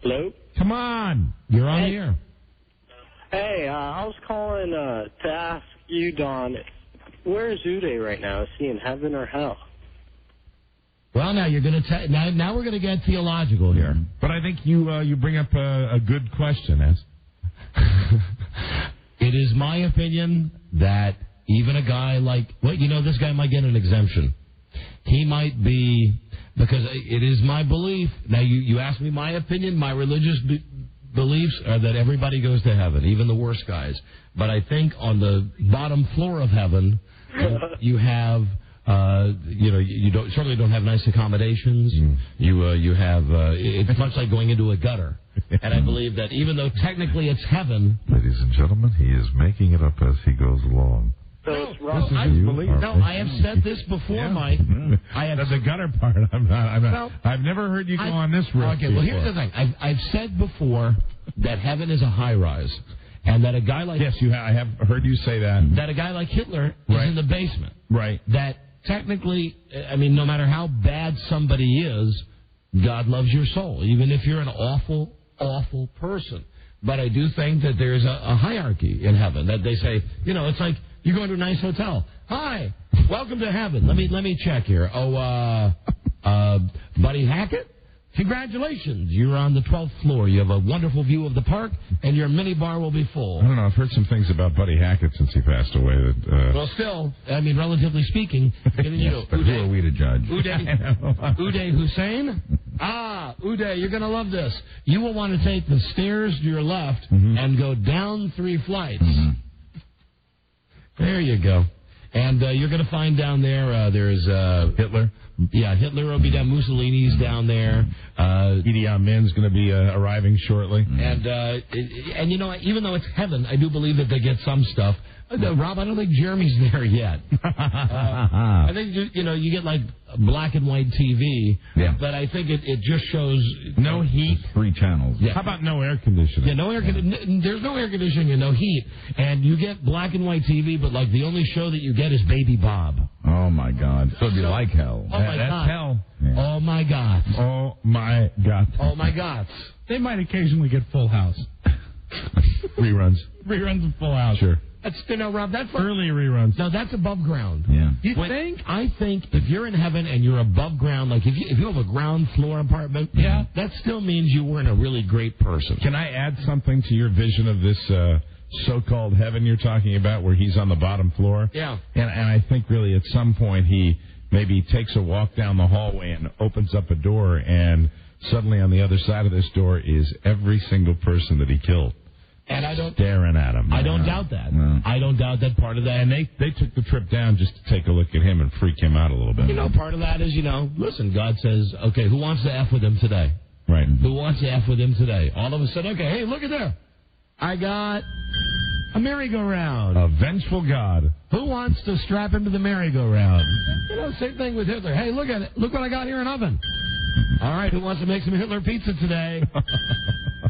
Speaker 10: Hello?
Speaker 4: Come on.
Speaker 8: You're on the air.
Speaker 10: Hey, I was calling to ask you, Don, where is Uday right now? Is he in heaven or hell?
Speaker 8: Well, now you're going to now we're going to get theological here.
Speaker 4: But I think you bring up a good question, as
Speaker 8: It is my opinion that even a guy like, this guy might get an exemption. He might be, because it is my belief. Now, you ask me my opinion, my religious beliefs are that everybody goes to heaven, even the worst guys. But I think on the bottom floor of heaven, you have... you certainly don't have nice accommodations. You have it's much like going into a gutter. And I believe that even though technically it's heaven,
Speaker 7: Ladies and gentlemen, he is making it up as he goes along.
Speaker 10: So it's wrong.
Speaker 8: I have said this before, Mike. I have
Speaker 4: the gutter part. I'm not. I've never heard you go on this route.
Speaker 8: Okay, well here's the thing. I've said before that heaven is a high rise, and that a guy like
Speaker 4: I have heard you say that.
Speaker 8: That a guy like Hitler is in the basement.
Speaker 4: Right.
Speaker 8: That technically, no matter how bad somebody is, God loves your soul, even if you're an awful, awful person. But I do think that there's a hierarchy in heaven, that they say, it's like you go into a nice hotel. Hi, welcome to heaven. Let me check here. Buddy Hackett? Congratulations, you're on the 12th floor. You have a wonderful view of the park, and your minibar will be full.
Speaker 4: I don't know. I've heard some things about Buddy Hackett since he passed away.
Speaker 8: Well, still, relatively speaking,
Speaker 7: but who are we to judge?
Speaker 8: Uday Hussein? Uday, you're going to love this. You will want to take the stairs to your left and go down 3 flights. There you go. And you're going to find down there, there's
Speaker 4: Hitler.
Speaker 8: Yeah, Hitler will be down. Mussolini's down there.
Speaker 4: Idi Amin's going to be arriving shortly.
Speaker 8: And even though it's heaven, I do believe that they get some stuff. Rob, I don't think Jeremy's there yet. I think you get like black and white TV.
Speaker 7: Yeah.
Speaker 8: But I think it just shows
Speaker 4: no heat.
Speaker 7: 3 channels.
Speaker 8: Yeah.
Speaker 4: How about no air conditioning?
Speaker 8: Yeah, no air conditioning. There's no air conditioning and no heat. And you get black and white TV, but like the only show that you get is Baby Bob.
Speaker 7: Oh my God! So it'd be like hell.
Speaker 8: Oh my
Speaker 4: That's
Speaker 8: God.
Speaker 4: hell.
Speaker 8: Yeah. Oh my God.
Speaker 4: Oh my God.
Speaker 8: Oh my God.
Speaker 3: They might occasionally get Full House.
Speaker 4: Reruns.
Speaker 3: Reruns of Full House.
Speaker 4: Sure.
Speaker 8: That's Rob. That's
Speaker 4: early reruns.
Speaker 8: No, that's above ground.
Speaker 7: Yeah.
Speaker 3: You think?
Speaker 8: I think if you're in heaven and you're above ground, like if you have a ground floor apartment, that still means you weren't a really great person.
Speaker 4: Can I add something to your vision of this so-called heaven you're talking about, where he's on the bottom floor?
Speaker 8: Yeah.
Speaker 4: And I think really at some point he maybe takes a walk down the hallway and opens up a door, and suddenly on the other side of this door is every single person that he killed.
Speaker 8: And I don't
Speaker 4: staring at him.
Speaker 8: I don't doubt that.
Speaker 7: No.
Speaker 8: I don't doubt that part of that.
Speaker 4: And they took the trip down just to take a look at him and freak him out a little bit.
Speaker 8: Part of that is, listen, God says, okay, who wants to F with him today?
Speaker 4: Right.
Speaker 8: Who wants to F with him today? All of a sudden, okay, hey, look at there. I got A merry-go-round.
Speaker 4: A vengeful God.
Speaker 8: Who wants to strap him to the merry-go-round? You know, same thing with Hitler. Hey, look at it. Look what I got here in an oven. All right, who wants to make some Hitler pizza today?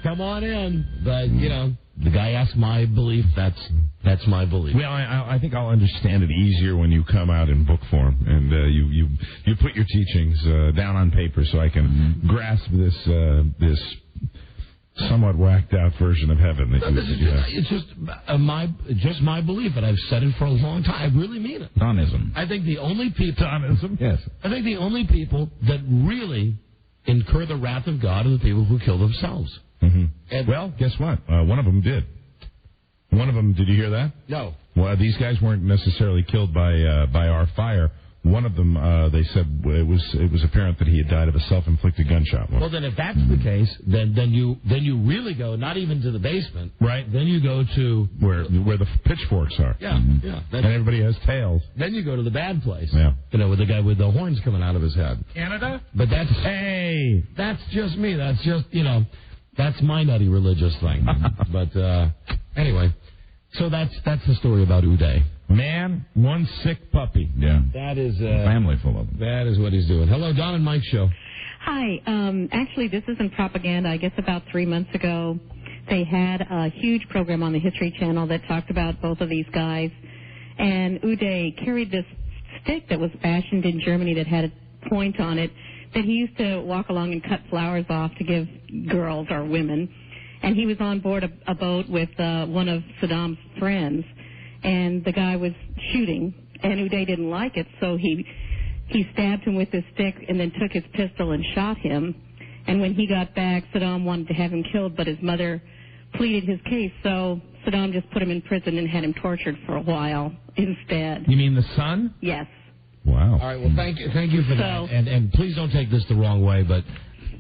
Speaker 8: Come on in. But, you know, the guy asked my belief. That's my belief.
Speaker 4: Well, I think I'll understand it easier when you come out in book form and you put your teachings down on paper so I can grasp this somewhat whacked out version of heaven.
Speaker 8: It's just my belief, and I've said it for a long time. I really mean it.
Speaker 5: Donism.
Speaker 8: I think the only people.
Speaker 4: Donism. Yes.
Speaker 8: I think the only people that really incur the wrath of God are the people who kill themselves.
Speaker 4: Mm-hmm.
Speaker 8: And
Speaker 4: well, guess what? One of them did. One of them. Did you hear that?
Speaker 8: No.
Speaker 4: Well, these guys weren't necessarily killed by our fire. One of them, they said it was apparent that he had died of a self-inflicted gunshot wound.
Speaker 8: Well, then if that's the case, then you really go not even to the basement,
Speaker 4: right?
Speaker 8: Then you go to
Speaker 4: where the pitchforks are.
Speaker 8: Yeah, yeah.
Speaker 4: And everybody has tails.
Speaker 8: Then you go to the bad place.
Speaker 4: Yeah.
Speaker 8: You know, with the guy with the horns coming out of his head.
Speaker 3: Canada?
Speaker 8: But that's just me. That's just that's my nutty religious thing. But anyway, so that's the story about Uday.
Speaker 4: Man, one sick puppy.
Speaker 5: Yeah.
Speaker 8: That is
Speaker 5: family full of them.
Speaker 8: That is what he's doing. Hello, Don and Mike Show.
Speaker 11: Hi. Actually, this isn't propaganda. I guess about 3 months ago, they had a huge program on the History Channel that talked about both of these guys. And Uday carried this stick that was fashioned in Germany that had a point on it that he used to walk along and cut flowers off to give girls or women. And he was on board a boat with one of Saddam's friends. And the guy was shooting, and Uday didn't like it, so he stabbed him with his stick and then took his pistol and shot him. And when he got back, Saddam wanted to have him killed, but his mother pleaded his case, so Saddam just put him in prison and had him tortured for a while instead.
Speaker 4: You mean the son?
Speaker 11: Yes.
Speaker 4: Wow.
Speaker 8: All right, well, thank you for that. And please don't take this the wrong way, but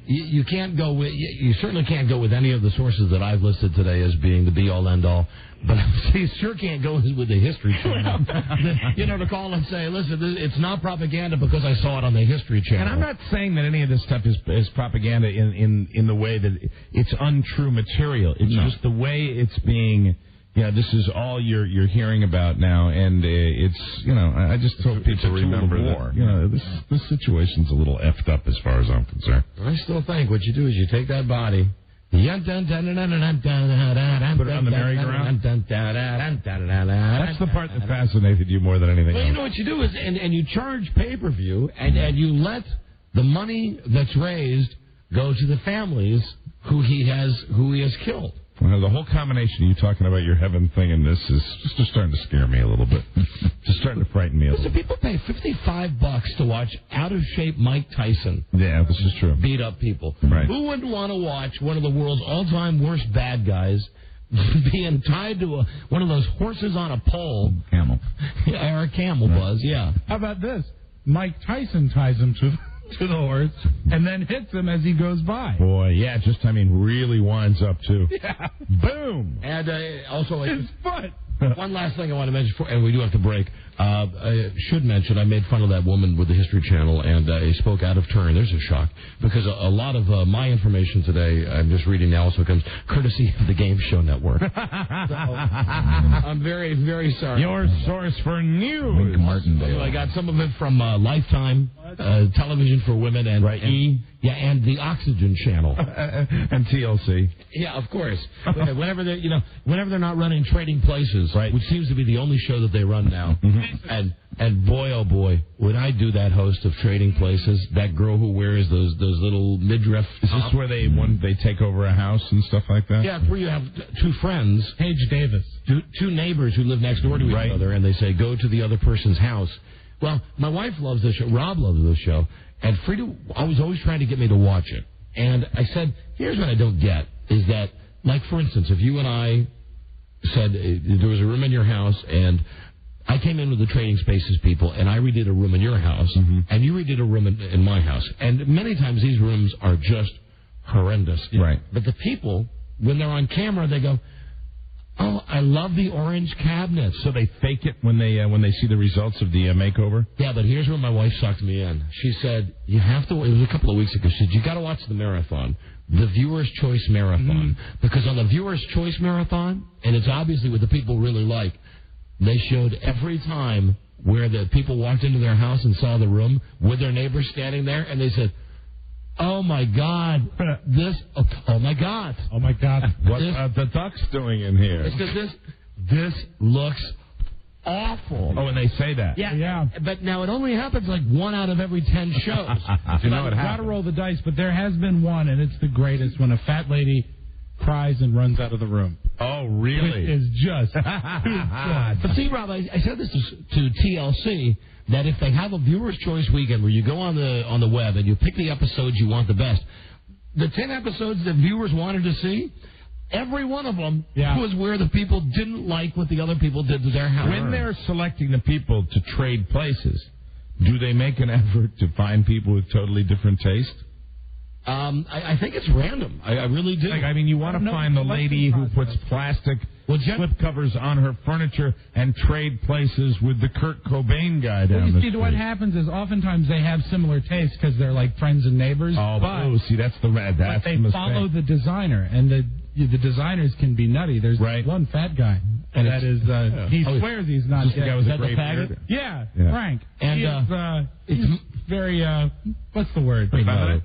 Speaker 8: you can't go with, you certainly can't go with any of the sources that I've listed today as being the be-all, end-all. But you sure can't go with the History Channel. To call and say, listen, it's not propaganda because I saw it on the History Channel.
Speaker 4: And I'm not saying that any of this stuff is propaganda in the way that it's untrue material. It's just the way it's being. Yeah, this is all you're hearing about now, and it's I just hope people remember that this situation's a little effed up as far as I'm concerned.
Speaker 8: I still think what you do is you take that body. Put it on
Speaker 4: the merry-go-round. That's the part that fascinated you more than anything else.
Speaker 8: Well, you know what you do is, and you charge pay-per-view, and you let the money that's raised go to the families who he has killed.
Speaker 4: Well, the whole combination of you talking about your heaven thing and this is just starting to scare me a little bit. Just starting to frighten me a little bit.
Speaker 8: People pay $55 to watch out-of-shape Mike Tyson.
Speaker 4: Yeah, this is true.
Speaker 8: Beat up people.
Speaker 4: Right.
Speaker 8: Who wouldn't want to watch one of the world's all-time worst bad guys being tied to one of those horses on a pole?
Speaker 5: Camel.
Speaker 8: Yeah, or a camel, Buzz, yeah.
Speaker 3: How about this? Mike Tyson ties him to the horse and then hits him as he goes by.
Speaker 4: Boy, yeah, really winds up too.
Speaker 3: Yeah.
Speaker 4: Boom.
Speaker 8: And also
Speaker 3: his foot.
Speaker 8: One last thing I want to mention, and we do have to break. I should mention I made fun of that woman with the History Channel, and I spoke out of turn. There's a shock, because a lot of my information today, I'm just reading now, also comes courtesy of the Game Show Network. So, I'm very, very sorry.
Speaker 4: Your source for news.
Speaker 5: Link Martindale.
Speaker 8: So I got some of it from Lifetime, Television for Women, and and the Oxygen Channel.
Speaker 4: And TLC.
Speaker 8: Yeah, of course. Whenever they're not running Trading Places, right, which seems to be the only show that they run now. Mm-hmm. And boy, oh boy, when I do that host of Trading Places, that girl who wears those little midriff.
Speaker 4: Is this where they take over a house and stuff like that?
Speaker 8: Yeah, where you have two friends, Paige Davis, two neighbors who live next door to each other, and they say go to the other person's house. Well, my wife loves this show. Rob loves this show. And Frida was always trying to get me to watch it. And I said, here's what I don't get, is that, like, for instance, if you and I said there was a room in your house, and I came in with the Trading Spaces people, and I redid a room in your house, and you redid a room in my house. And many times these rooms are just horrendous.
Speaker 4: Right.
Speaker 8: But the people, when they're on camera, they go, Oh, I love the orange cabinets.
Speaker 4: So they fake it when they see the results of the makeover?
Speaker 8: Yeah, but here's where my wife sucked me in. She said, you have to, it was a couple of weeks ago, she said, you got to watch the marathon, the Viewer's Choice Marathon. Because on the Viewer's Choice Marathon, and it's obviously what the people really like, they showed every time where the people walked into their house and saw the room with their neighbors standing there, and they said, oh, my God, oh, my God.
Speaker 3: Oh, my God.
Speaker 4: What are the ducks doing in here?
Speaker 8: It's because this looks awful.
Speaker 4: Oh, and they say that.
Speaker 8: Yeah. But now it only happens like 1 out of every 10 shows.
Speaker 3: You know, got to roll the dice, but there has been one, and it's the greatest, when a fat lady cries and runs out of the room.
Speaker 4: Oh, really?
Speaker 3: It is just too
Speaker 8: But see, Rob, I said this to TLC, that if they have a Viewer's Choice weekend where you go on the web and you pick the episodes you want the best, the 10 episodes that viewers wanted to see, every one of them was where the people didn't like what the other people did to their house.
Speaker 4: When they're selecting the people to trade places, do they make an effort to find people with totally different taste?
Speaker 8: I think it's random. I really do.
Speaker 4: Like, I mean, you want to find the lady who puts plastic slip covers on her furniture and trade places with the Kurt Cobain guy down the street.
Speaker 3: What happens is oftentimes they have similar tastes because they're like friends and neighbors.
Speaker 4: Oh, see, that's the red.
Speaker 3: But they follow the designer, and the designers can be nutty. There's one fat guy, and that is he swears he's not
Speaker 4: just
Speaker 3: gay.
Speaker 4: The guy with
Speaker 3: is
Speaker 4: a great beard?
Speaker 3: Yeah, Frank.
Speaker 8: And
Speaker 3: he's very what's the word?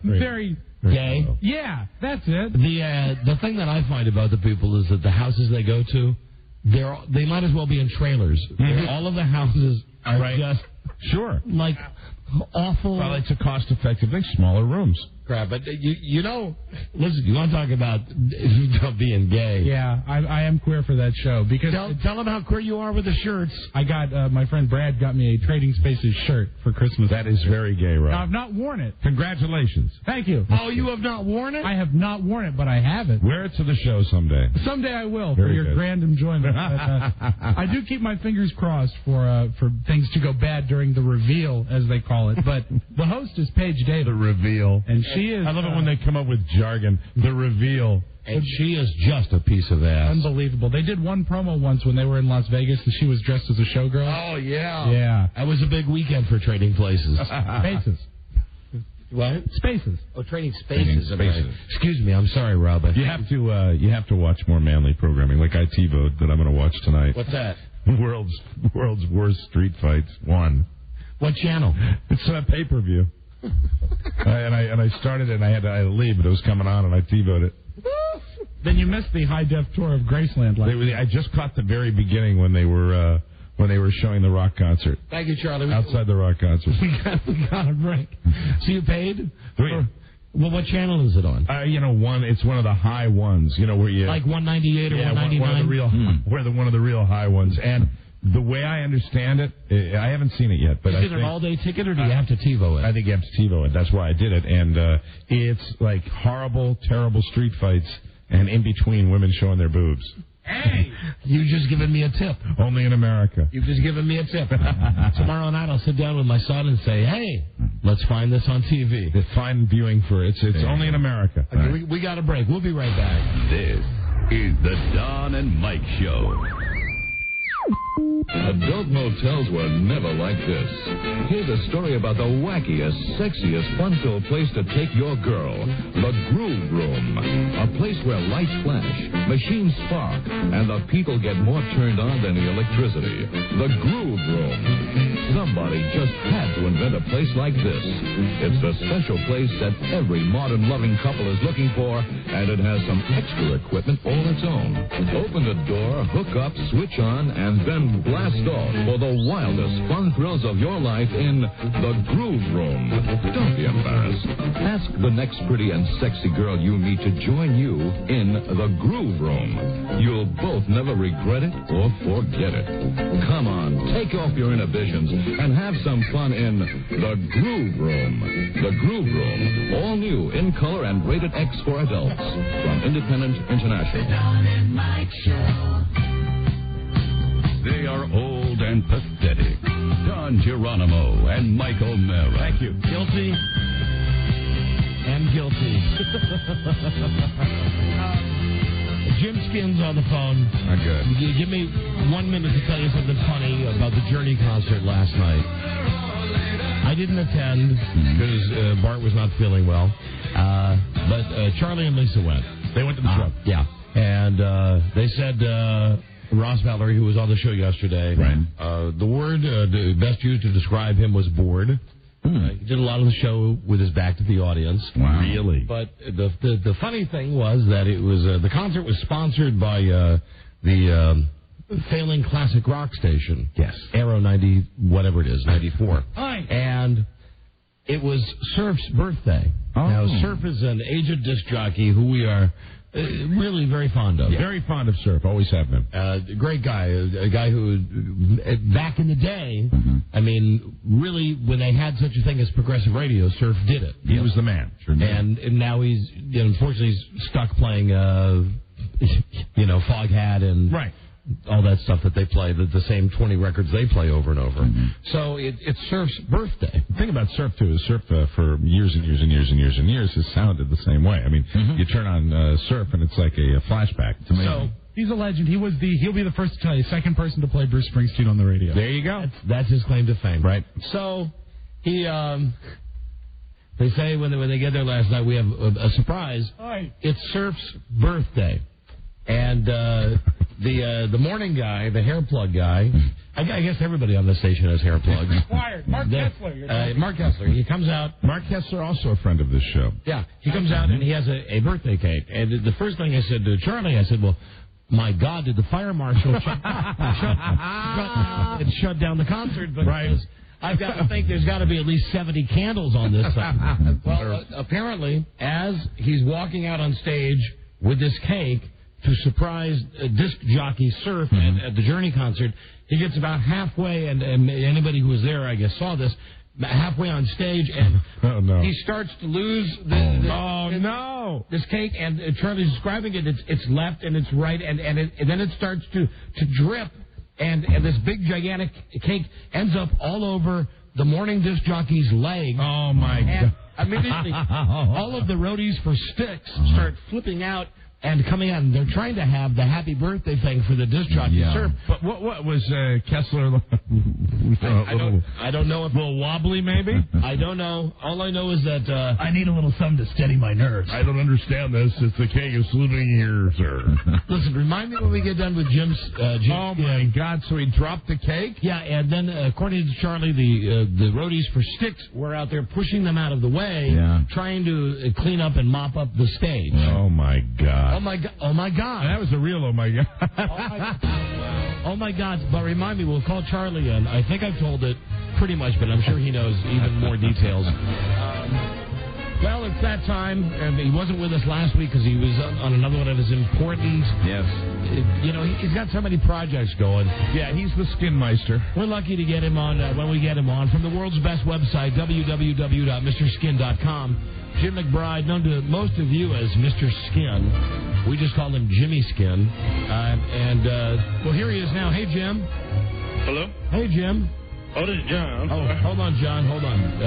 Speaker 3: Very
Speaker 8: gay.
Speaker 3: Yeah, that's it.
Speaker 8: The thing that I find about the people is that the houses they go to, they might as well be in trailers. All of the houses are just like awful.
Speaker 4: Well, it's a cost-effective thing, smaller rooms.
Speaker 8: Crap, but you know, listen, you want to talk about being gay?
Speaker 3: Yeah, I am queer for that show because
Speaker 8: tell them how queer you are with the shirts.
Speaker 3: I got my friend Brad got me a Trading Spaces shirt for Christmas.
Speaker 4: That is very gay, Rob.
Speaker 3: Now, I've not worn it.
Speaker 4: Congratulations.
Speaker 3: Thank you.
Speaker 8: Oh, you have not worn it?
Speaker 3: I have not worn it, but I have it.
Speaker 4: Wear it to the show someday.
Speaker 3: Someday I will
Speaker 4: very
Speaker 3: for your
Speaker 4: good.
Speaker 3: grand enjoyment. But, I do keep my fingers crossed for things to go bad during the reveal, as they call it. But the host is Paige Davis.
Speaker 4: The reveal.
Speaker 3: And she is...
Speaker 4: I love it when they come up with jargon. The reveal.
Speaker 8: And she is just a piece of ass.
Speaker 3: Unbelievable. They did one promo once when they were in Las Vegas, and she was dressed as a showgirl.
Speaker 8: Oh, yeah.
Speaker 3: Yeah.
Speaker 8: That was a big weekend for Trading Places.
Speaker 3: Spaces.
Speaker 8: What?
Speaker 3: Spaces.
Speaker 8: Oh, Trading Spaces. Excuse me. I'm sorry, Robert.
Speaker 4: You have to watch more manly programming, like I TiVo'd that I'm going to watch tonight.
Speaker 8: What's that?
Speaker 4: World's Worst Street Fights 1.
Speaker 8: What channel?
Speaker 4: It's a pay-per-view. and I started it and I had to leave, but it was coming on and I TiVo'd it.
Speaker 3: Then you missed the high-def tour of Graceland.
Speaker 4: I just caught the very beginning when they were showing the rock concert.
Speaker 8: Thank you, Charlie.
Speaker 4: Outside the rock concert.
Speaker 8: We got a break. So you paid? Well, what channel is it on?
Speaker 4: It's one of the high ones. Where you
Speaker 8: like 198 or 199.
Speaker 4: One of the real high ones. And the way I understand it, I haven't seen it yet. But
Speaker 8: is it an all-day ticket, or do you have to TiVo it?
Speaker 4: I think you have to TiVo it. That's why I did it. And it's like horrible, terrible street fights, and in between, women showing their boobs.
Speaker 8: Hey! You just given me a tip.
Speaker 4: Only in America.
Speaker 8: You've just given me a tip. Tomorrow night I'll sit down with my son and say, hey, let's find this on TV.
Speaker 4: The fine viewing for it's only in America.
Speaker 8: Okay, we got a break. We'll be right back.
Speaker 12: This is the Don and Mike Show. Adult motels were never like this. Here's a story about the wackiest, sexiest, fun-filled place to take your girl. The Groove Room. A place where lights flash, machines spark, and the people get more turned on than the electricity. The Groove Room. Somebody just had to invent a place like this. It's the special place that every modern loving couple is looking for, and it has some extra equipment all its own. Open the door, hook up, switch on, and then blast off for the wildest fun thrills of your life in the Groove Room. Don't be embarrassed. Ask the next pretty and sexy girl you meet to join you in the Groove Room. You'll both never regret it or forget it. Come on, take off your inhibitions and have some fun in the Groove Room. The Groove Room, all new, in color, and rated X for adults. From Independent International.
Speaker 13: The Don and Mike Show.
Speaker 12: They are old and pathetic. Don Geronimo and Mike O'Mara.
Speaker 4: Thank you.
Speaker 8: Guilty and guilty. Jim Skin's on the phone.
Speaker 4: Good.
Speaker 8: Give me 1 minute to tell you something funny about the Journey concert last night. I didn't attend because Bart was not feeling well. But Charlie and Lisa went.
Speaker 4: They went to the show.
Speaker 8: Yeah. And they said Ross Valerie, who was on the show yesterday, the word best used to describe him was bored. He did a lot of the show with his back to the audience.
Speaker 4: Wow. Really?
Speaker 8: But the funny thing was that it was the concert was sponsored by the failing classic rock station.
Speaker 4: Yes.
Speaker 8: Aero 90, whatever it is, 94.
Speaker 3: Hi.
Speaker 8: And it was Surf's birthday.
Speaker 4: Oh.
Speaker 8: Now, Surf is an aged disc jockey who we are really very fond of.
Speaker 4: Yeah. Very fond of Surf. Always have been.
Speaker 8: Great guy. A guy who, back in the day, I mean, really, when they had such a thing as progressive radio, Surf did it.
Speaker 4: He was the man. Sure did.
Speaker 8: And now he's, unfortunately, he's stuck playing, Foghat and all that stuff that they play, the same 20 records they play over and over. So it's Surf's birthday.
Speaker 4: The thing about Surf, too, is Surf for years and years and years and years and years has sounded the same way. I mean, you turn on Surf and it's like a flashback. It's amazing.
Speaker 3: So he's a legend. He'll be the first to tell you, second person to play Bruce Springsteen on the radio.
Speaker 4: There you go.
Speaker 8: That's his claim to fame. Right. So he, they say when they get there last night, we have a surprise.
Speaker 3: Hi.
Speaker 8: It's Surf's birthday. And the morning guy, the hair plug guy, I guess everybody on the station has hair plugs.
Speaker 3: Wired. Mark Kessler.
Speaker 8: Mark Kessler. He comes out.
Speaker 4: Mark Kessler, also a friend of this show.
Speaker 8: Yeah. He comes out and he has a birthday cake. And the first thing I said to Charlie, I said, well, my God, did the fire marshal shut down the concert? Because I've got to think there's got to be at least 70 candles on this thing. Well, apparently, as he's walking out on stage with this cake, to surprise disc jockey Surf at the Journey concert, he gets about halfway, and anybody who was there, I guess, saw this, halfway on stage, and he starts to lose this cake, and Charlie's describing it. It's left and it's right, and then it starts to drip, and this big gigantic cake ends up all over the morning disc jockey's leg.
Speaker 4: Oh my God!
Speaker 8: Immediately, all of the roadies for Styx start flipping out and coming out, and they're trying to have the happy birthday thing for the disc jockey Surf.
Speaker 4: But what was Kessler?
Speaker 8: I don't know if
Speaker 4: a little wobbly, maybe.
Speaker 8: I don't know. All I know is that
Speaker 3: I need a little something to steady my nerves.
Speaker 4: I don't understand this. It's the cake is slipping here, sir.
Speaker 8: Listen, remind me when we get done with Jim's.
Speaker 4: Oh my God! So he dropped the cake?
Speaker 8: Yeah, and then according to Charlie, the roadies for Styx were out there pushing them out of the way, trying to clean up and mop up the stage.
Speaker 4: Oh my God!
Speaker 8: Oh my God! Oh my God!
Speaker 4: That was a real oh my God!
Speaker 8: Oh my God! But remind me, we'll call Charlie in. I think I've told it pretty much, but I'm sure he knows even more details. Well, it's that time. He wasn't with us last week because he was on another one of his important.
Speaker 4: Yes.
Speaker 8: He's got so many projects going.
Speaker 4: Yeah, he's the Skinmeister.
Speaker 8: We're lucky to get him on when we get him on from the world's best website, www.mrskin.com. Jim McBride, known to most of you as Mr. Skin. We just call him Jimmy Skin. Well, here he is now. Hey, Jim.
Speaker 14: Hello?
Speaker 8: Hey, Jim.
Speaker 14: Oh, this is John.
Speaker 8: Hold on, John. Hold on.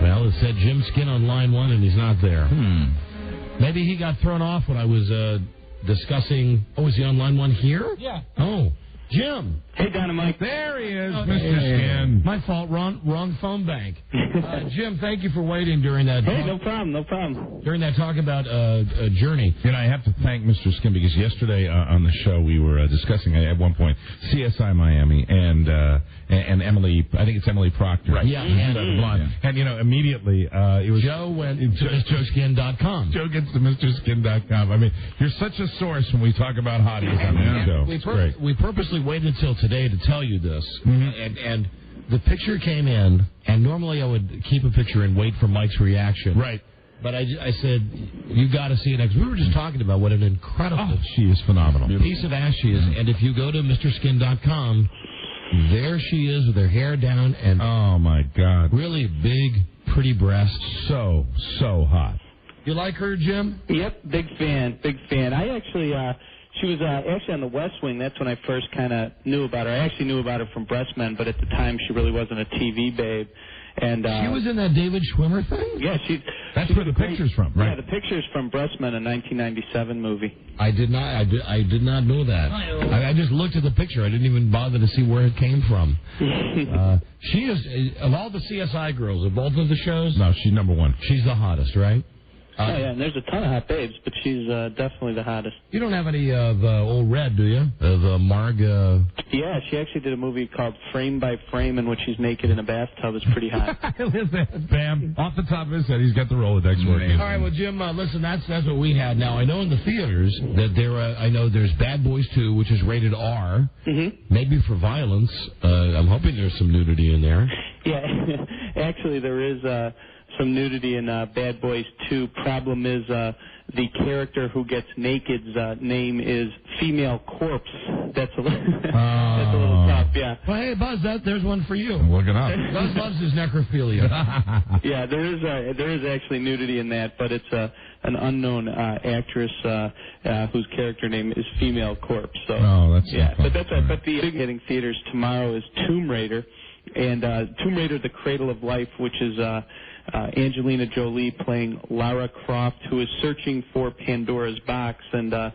Speaker 8: Well, it said Jim Skin on line 1, and he's not there. Maybe he got thrown off when I was discussing... Oh, is he on line 1 here?
Speaker 3: Yeah.
Speaker 8: Oh, Jim.
Speaker 14: Hey, Dynamite.
Speaker 4: There he is, Mr. Skin.
Speaker 8: My fault. Wrong phone bank. Jim, thank you for waiting during that.
Speaker 14: Hey, no problem.
Speaker 8: During that talk about Journey.
Speaker 4: And I have to thank Mr. Skin because yesterday on the show we were discussing at one point CSI Miami and Emily. I think it's Emily Proctor.
Speaker 8: Right. Yeah.
Speaker 4: And immediately it was
Speaker 8: Joe went to MrSkin.com.
Speaker 4: Joe gets to MrSkin.com. I mean, you're such a source when we talk about hotties on the show. It's great.
Speaker 8: We purposely waited until today to tell you this, and the picture came in, and normally I would keep a picture and wait for Mike's reaction.
Speaker 4: Right.
Speaker 8: But I said, you got to see it next. We were just talking about what an incredible
Speaker 4: she is phenomenal.
Speaker 8: Piece of ass she is. And if you go to MrSkin.com, there she is with her hair down and
Speaker 4: oh my God,
Speaker 8: really big, pretty breasts.
Speaker 4: So hot.
Speaker 8: You like her, Jim?
Speaker 14: Yep, big fan. I actually, she was actually on the West Wing. That's when I first kind of knew about her. I actually knew about her from Breastmen, but at the time she really wasn't a TV babe. And
Speaker 8: she was in that David Schwimmer thing?
Speaker 14: Yeah,
Speaker 4: That's where the picture's from, right?
Speaker 14: Yeah, the picture's from Breastmen, a 1997 movie.
Speaker 8: I did not know that. I just looked at the picture. I didn't even bother to see where it came from. She is, of all the CSI girls, of both of the shows...
Speaker 4: No, she's number one.
Speaker 8: She's the hottest, right?
Speaker 14: Oh, yeah, and there's a ton of hot babes, but she's definitely the hottest.
Speaker 8: You don't have any of Old Red, do you? Of Marg...
Speaker 14: Yeah, she actually did a movie called Frame by Frame in which she's naked in a bathtub. It's pretty hot.
Speaker 4: Bam. Off the top of his head, he's got the Rolodex working.
Speaker 8: All right, well, Jim, listen, that's what we had. Now, I know in the theaters that I know there's Bad Boys 2, which is rated R, maybe for violence. I'm hoping there's some nudity in there.
Speaker 14: Yeah, actually, there is... some nudity in Bad Boys 2. Problem is the character who gets naked's name is Female Corpse. That's a little tough, yeah.
Speaker 8: Well, hey, Buzz, there's one for you.
Speaker 4: Look it up.
Speaker 8: Buzz loves his necrophilia.
Speaker 14: Yeah, there is actually nudity in that, but it's an unknown actress whose character name is Female Corpse. So,
Speaker 4: that's
Speaker 14: yeah. But that's right. But the big hitting theaters tomorrow is Tomb Raider, and Tomb Raider: The Cradle of Life, which is Angelina Jolie playing Lara Croft, who is searching for Pandora's box, and the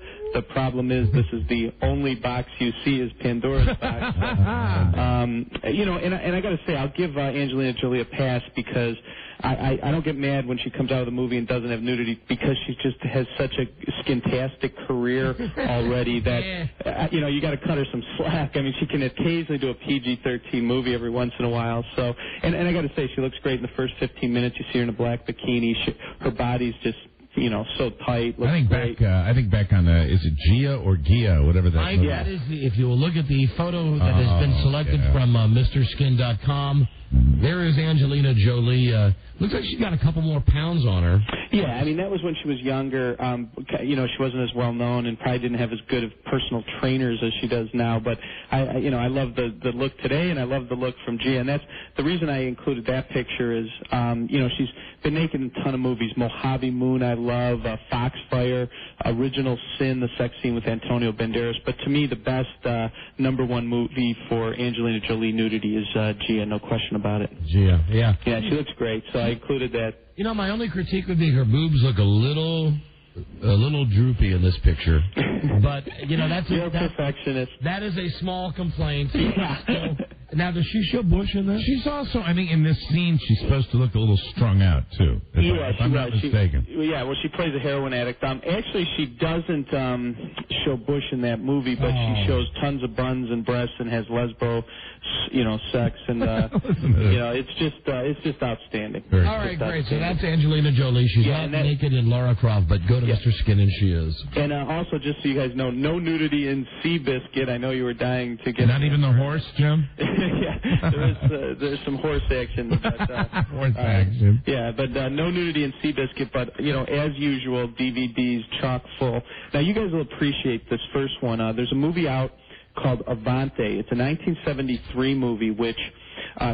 Speaker 14: problem is this is the only box you see is Pandora's box. And I got to say, I'll give Angelina Jolie a pass because I don't get mad when she comes out of the movie and doesn't have nudity, because she just has such a skintastic career already that you got to cut her some slack. I mean, she can occasionally do a PG-13 movie every once in a while. So, and I got to say, she looks great in the first 15 minutes. You see her in a black bikini. Her body's just so tight.
Speaker 4: I think back on is it Gia or Gia, whatever that is.
Speaker 8: That is if you will look at the photo that has been selected from MrSkin.com, there is Angelina Jolie. Looks like she's got a couple more pounds on her.
Speaker 14: Yeah, I mean, that was when she was younger. She wasn't as well known and probably didn't have as good of personal trainers as she does now. But I love the look today, and I love the look from Gia. And that's the reason I included that picture is, she's been naked in a ton of movies. Mojave Moon, I love. Foxfire, Original Sin, the sex scene with Antonio Banderas. But to me, the best number one movie for Angelina Jolie nudity is Gia, no question about it.
Speaker 8: Gia, yeah.
Speaker 14: Yeah, she looks great, so I included that.
Speaker 8: My only critique would be her boobs look a little droopy in this picture. But, that's...
Speaker 14: You're a perfectionist.
Speaker 8: That is a small complaint.
Speaker 14: Yeah.
Speaker 8: So, now, does she show bush in this?
Speaker 4: She's also, I think, in this scene, she's supposed to look a little strung out, too. If I'm not mistaken.
Speaker 14: She plays a heroin addict. Actually, she doesn't show bush in that movie, but she shows tons of buns and breasts and has lesbo, sex, and, it's just outstanding.
Speaker 8: All right, great. So that's Angelina Jolie. She's not naked in Lara Croft, but go to Mr. Skin and she is.
Speaker 14: And also, just so you guys know, no nudity in Seabiscuit. I know you were dying to get...
Speaker 4: Not even the horse, Jim?
Speaker 14: Yeah, there's some horse action. But,
Speaker 4: horse action.
Speaker 14: Yeah, but no nudity in Seabiscuit, but, as usual, DVDs chock full. Now, you guys will appreciate this first one. There's a movie out called Avante. It's a 1973 movie, which